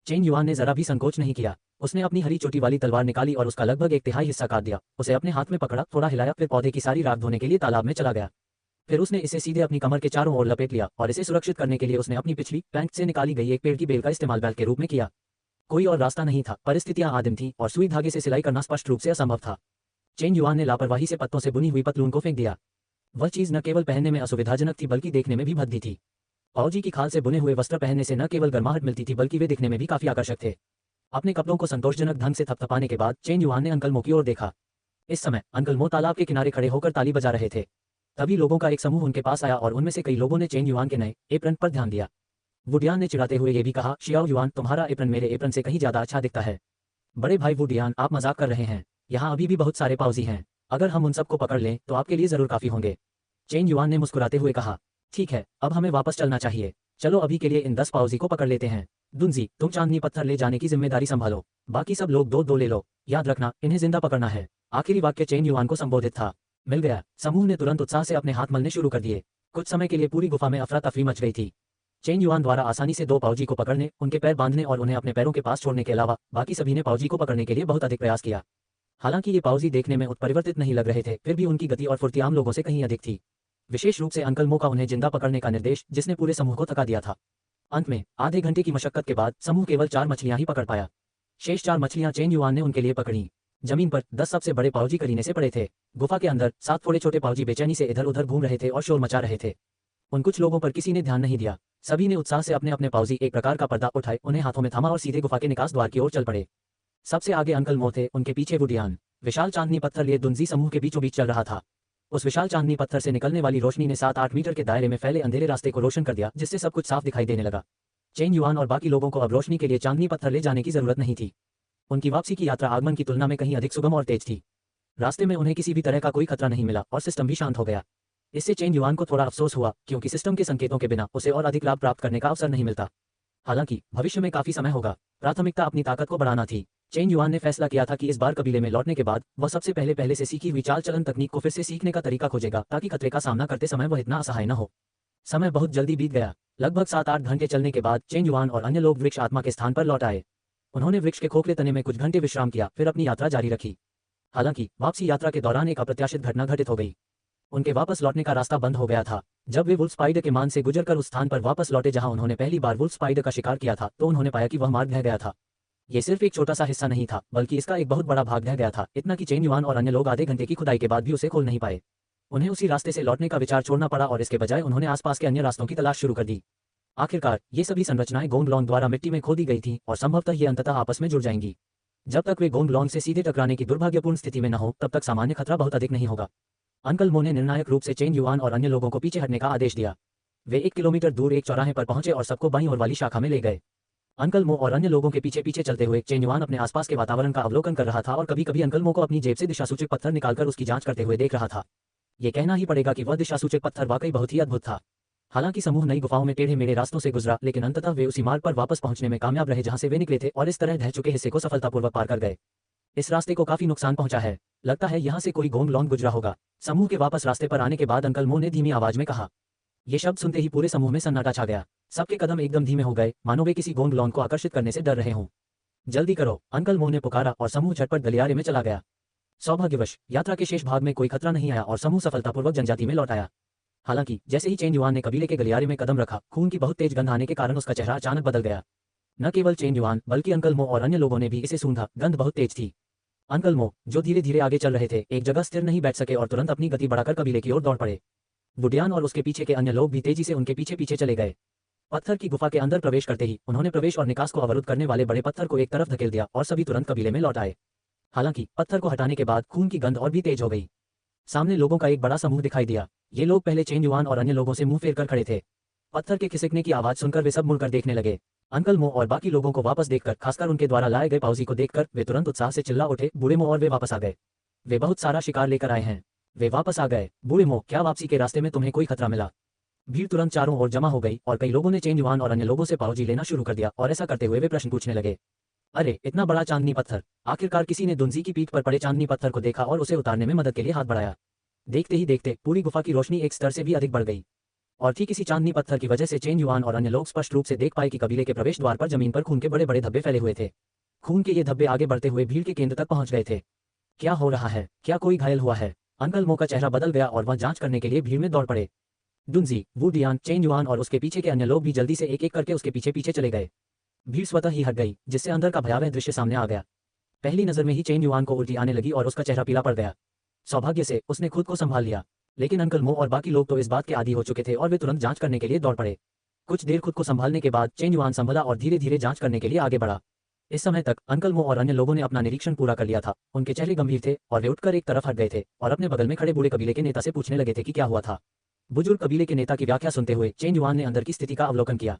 चेन युआन ने जरा भी संकोच नहीं किया। उसने अपनी हरी चोटी वाली तलवार निकाली और उसका लगभग 1/3 हिस्सा काट दिया। उसे अपने हाथ में पकड़ा, थोड़ा हिलाया, फिर पौधे की सारी राख धोने के लिए तालाब में चला गया। फिर उसने इसे सीधे अपनी कमर के चारों ओर लपेट लिया और इसे सुरक्षित करने के लिए उसने अपनी पिछली पैंट से निकाली गई एक पेड़ की बेल का इस्तेमाल बेल्ट के रूप में किया। कोई और रास्ता नहीं था, परिस्थितियां आदिम थीं और सुई धागे से सिलाई करना स्पष्ट रूप से असंभव था। चेन युआन ने लापरवाही से पत्तों से बुनी हुई पतलून को फेंक दिया। वह चीज न केवल पहनने में असुविधाजनक थी, बल्कि देखने में भी भद्दी थी। पाओजी की खाल से बुने हुए वस्त्र पहनने से न केवल गर्माहट मिलती थी, बल्कि वे दिखने में भी काफी आकर्षक थे। अपने कपड़ों को संतोषजनक ढंग से थपथपाने के बाद चेन युआन ने अंकल मो की ओर देखा। इस समय अंकल मो तालाब के किनारे खड़े होकर ताली बजा रहे थे। तभी लोगों का एक समूह उनके पास आया और उनमें से कई लोगों ने चेन युआन के नए एप्रन पर ध्यान दिया। वुडियान ने चिढ़ाते हुए ये भी कहा, शियाओ युआन, तुम्हारा एप्रन मेरे एप्रन से कहीं ज्यादा अच्छा दिखता है। बड़े भाई वुडियान, आप मजाक कर रहे हैं। यहाँ अभी भी बहुत सारे पाउजी हैं। अगर हम उन सबको पकड़ लें तो आपके लिए जरूर काफी होंगे। चेन युआन ने मुस्कुराते हुए कहा, ठीक है, अब हमें वापस चलना चाहिए। चलो अभी के लिए इन 10 पाउजी को पकड़ लेते हैं। दुनजी, तुम चांदनी पत्थर ले जाने की जिम्मेदारी संभालो। बाकी सब लोग 2-2 ले लो। याद रखना, इन्हें जिंदा पकड़ना है। आखिरी वाक्य चेन युआन को संबोधित था। मिल गया। समूह ने तुरंत उत्साह से अपने हाथ मलने शुरू कर दिए। कुछ समय के लिए पूरी गुफा में अफरा तफरी मच गई थी। चेन युआन द्वारा आसानी से 2 पाउजी को पकड़ने, उनके पैर बांधने और उन्हें अपने पैरों के पास छोड़ने के अलावा बाकी सभी ने पाउजी को पकड़ने के लिए बहुत अधिक प्रयास किया। हालांकि ये पाउजी देखने में उत्परिवर्तित नहीं लग रहे थे, फिर भी उनकी गति और फुर्ती आम लोगों से कहीं अधिक थी। विशेष रूप से अंकल मो का उन्हें जिंदा पकड़ने का निर्देश, जिसने पूरे समूह को थका दिया था। अंत में आधे घंटे की मशक्कत के बाद समूह केवल 4 मछलियां ही पकड़ पाया। शेष 4 मछलियां चेन युआन ने उनके लिए पकड़ी। जमीन पर 10 सबसे बड़े पावजी करीने से पड़े थे। गुफा के अंदर 7 थोड़े छोटे पावजी बेचैनी से इधर उधर घूम रहे थे और शोर मचा रहे थे। उन कुछ लोगों पर किसी ने ध्यान नहीं दिया। सभी ने उत्साह से अपने अपने पावजी एक प्रकार का पर्दा उठाए, उन्हें हाथों में थामा और सीधे गुफा के निकास द्वार की ओर चल पड़े। सबसे आगे अंकल मो थे, उनके पीछे वुडियान। विशाल चांदनी पत्थर लिए दुंजी समूह के बीचों बीच चल रहा था। उस विशाल चांदनी पत्थर से निकलने वाली रोशनी ने 7-8 मीटर के दायरे में फैले अंधेरे रास्ते को रोशन कर दिया, जिससे सब कुछ साफ दिखाई देने लगा। चेन युआन और बाकी लोगों को अब रोशनी के लिए चांदनी पत्थर ले जाने की जरूरत नहीं थी। उनकी वापसी की यात्रा आगमन की तुलना में कहीं अधिक सुगम और तेज थी। रास्ते में उन्हें किसी भी तरह का कोई खतरा नहीं मिला और सिस्टम भी शांत हो गया। इससे चेन युआन को थोड़ा अफसोस हुआ, क्योंकि सिस्टम के संकेतों के बिना उसे और अधिक लाभ प्राप्त करने का अवसर नहीं मिलता। हालांकि भविष्य में काफी समय होगा। प्राथमिकता अपनी ताकत को बढ़ाना थी। चेन युआन ने फैसला किया था कि इस बार कबीले में लौटने के बाद वह सबसे पहले से सीखी हुई चाल चलन तकनीक को फिर से सीखने का तरीका खोजेगा, ताकि खतरे का सामना करते समय वह इतना असहाय न हो। समय बहुत जल्दी बीत गया। लगभग 7-8 घंटे चलने के बाद चेन युआन और अन्य लोग वृक्ष आत्मा के स्थान पर लौट आए। उन्होंने वृक्ष के खोखले तने में कुछ घंटे विश्राम किया, फिर अपनी यात्रा जारी रखी। हालांकि वापसी यात्रा के दौरान एक अप्रत्याशित घटना घटित हो गई। उनके वापस लौटने का रास्ता बंद हो गया था। जब वे वुल्फ स्पाइडर के मान से गुजरकर उस स्थान पर वापस लौटे जहां उन्होंने पहली बार वुल्फ स्पाइडर का शिकार किया था, तो उन्होंने पाया कि वह मार्ग ढह गया था। ये सिर्फ एक छोटा सा हिस्सा नहीं था, बल्कि इसका एक बहुत बड़ा भाग ढह गया था, इतना कि चेन युआन और अन्य लोग आधे घंटे की खुदाई के बाद भी उसे खोल नहीं पाए। उन्हें उसी रास्ते से लौटने का विचार छोड़ना पड़ा और इसके बजाय उन्होंने आसपास के अन्य रास्तों की तलाश शुरू कर दी। आखिरकार ये सभी संरचनाएं गोंगलोंग द्वारा मिट्टी में खोदी गई थीं और संभवतः ये अंततः आपस में जुड़ जाएंगी। जब तक वे गोंगलोंग से सीधे टकराने की दुर्भाग्यपूर्ण स्थिति में न हो, तब तक सामान्य खतरा बहुत अधिक नहीं होगा। अंकल मो ने निर्णायक रूप से चेन युआन और अन्य लोगों को पीछे हटने का आदेश दिया। वे 1 किलोमीटर दूर एक चौराहे पर पहुंचे और सबको बाईं ओर वाली शाखा में ले गए। अंकल मो और अन्य लोगों के पीछे पीछे चलते हुए चेन युआन अपने आसपास के वातावरण का अवलोकन कर रहा था और कभी कभी अंकल मो को अपनी जेब से दिशासूचक पत्थर निकालकर उसकी जांच करते हुए देख रहा था। ये कहना ही पड़ेगा कि वह दिशासूचक पत्थर वाकई बहुत ही अद्भुत था। हालांकि समूह नई गुफाओं में टेढ़े मेढ़े रास्तों से गुजरा, लेकिन अंततः वे उसी मार्ग पर वापस पहुंचने में कामयाब रहे जहां से वे निकले थे और इस तरह ढह चुके हिस्से को सफलतापूर्वक पार कर गए। इस रास्ते को काफी नुकसान पहुंचा है। लगता है यहाँ से कोई गोंगलोंग गुजरा होगा। समूह के वापस रास्ते पर आने के बाद अंकल मो ने धीमी आवाज में कहा। ये शब्द सुनते ही पूरे समूह में सन्नाटा छा गया। सबके कदम एकदम धीमे हो गए, मानो वे किसी गोंगलोंग को आकर्षित करने से डर रहे हों। जल्दी करो, अंकल मो ने पुकारा और समूह झटपट गलियारे में चला गया। सौभाग्यवश यात्रा के शेष भाग में कोई खतरा नहीं आया और समूह सफलतापूर्वक जनजाति में लौट आया। हालांकि जैसे ही चेन युआन ने कबीले के गलियारे में कदम रखा, खून की बहुत तेज गंध आने के कारण उसका चेहरा अचानक बदल गया। न केवल चेन युआन बल्कि अंकल मो और अन्य लोगों ने भी इसे सूंघा। गंध बहुत तेज थी। अंकल मो, जो धीरे धीरे आगे चल रहे थे, एक जगह स्थिर नहीं बैठ सके और तुरंत अपनी गति बढ़ाकर कबीले की ओर दौड़ पड़े। वुडियान और उसके पीछे के अन्य लोग भी तेजी से उनके पीछे पीछे चले गए। पत्थर की गुफा के अंदर प्रवेश करते ही उन्होंने प्रवेश और निकास को अवरुद्ध करने वाले बड़े पत्थर को एक तरफ धकेल दिया और सभी तुरंत कबीले में लौट आए। हालांकि पत्थर को हटाने के बाद खून की गंध और भी तेज हो गई। सामने लोगों का एक बड़ा समूह दिखाई दिया। ये लोग पहले चेन युआन और अन्य लोगों से मुंह फेर कर खड़े थे। पत्थर के खिसकने की आवाज सुनकर वे सब मुड़कर देखने लगे। अंकल मो और बाकी लोगों को वापस देखकर, खासकर उनके द्वारा लाए गए पाउजी को देखकर, वे तुरंत उत्साह से चिल्ला उठे, बूढ़े मो, और वे वापस आ गए। वे बहुत सारा शिकार लेकर आए हैं। वे वापस आ गए। बूढ़े मो, क्या वापसी के रास्ते में तुम्हें कोई खतरा मिला? भीड़ तुरंत चारों ओर जमा हो गई और कई लोगों ने चेन युआन और अन्य लोगों से पाउजी लेना शुरू कर दिया और ऐसा करते हुए वे प्रश्न पूछने लगे। अरे, इतना बड़ा चांदनी पत्थर! आखिरकार किसी ने दुंजी की पीठ पर पड़े चांदनी पत्थर को देखा और उसे उतारने में मदद के लिए हाथ बढ़ाया। देखते ही देखते पूरी गुफा की रोशनी एक स्तर से भी अधिक बढ़ गई और ठीक इसी चांदनी पत्थर की वजह से चेन युआन और अन्य लोग स्पष्ट रूप से देख पाए कि कबीले के प्रवेश द्वार पर जमीन पर खून के बड़े बड़े धब्बे फैले हुए थे। खून के ये धब्बे आगे बढ़ते हुए भीड़ के केंद्र तक पहुंच गए थे। क्या हो रहा है? क्या कोई घायल हुआ है? अंकल मो का चेहरा बदल गया और वह जांच करने के लिए भीड़ में दौड़ पड़े। दुंजी, वुडियान, चेन युआन और उसके पीछे के अन्य लोग भी जल्दी से एक एक करके उसके पीछे पीछे चले गए। भीड़ स्वतः ही हट गई, जिससे अंदर का भयावह दृश्य सामने आ गया। पहली नजर में ही चेन युआन को उल्टी आने लगी और उसका चेहरा पीला पड़ गया। सौभाग्य से उसने खुद को संभाल लिया, लेकिन अंकल मो और बाकी लोग तो इस बात के आदी हो चुके थे और वे तुरंत जांच करने के लिए दौड़ पड़े। कुछ देर खुद को संभालने के बाद चेन युआन संभला और धीरे धीरे जांच करने के लिए आगे बढ़ा। इस समय तक अंकल मो और अन्य लोगों ने अपना निरीक्षण पूरा कर लिया था। उनके चेहरे गंभीर थे और वे उठकर एक तरफ हट गए थे और अपने बगल में खड़े बूढ़े कबीले के नेता से पूछने लगे थे कि क्या हुआ था। बुजुर्ग कबीले के नेता की व्याख्या सुनते हुए चेन युआन ने अंदर की स्थिति का अवलोकन किया।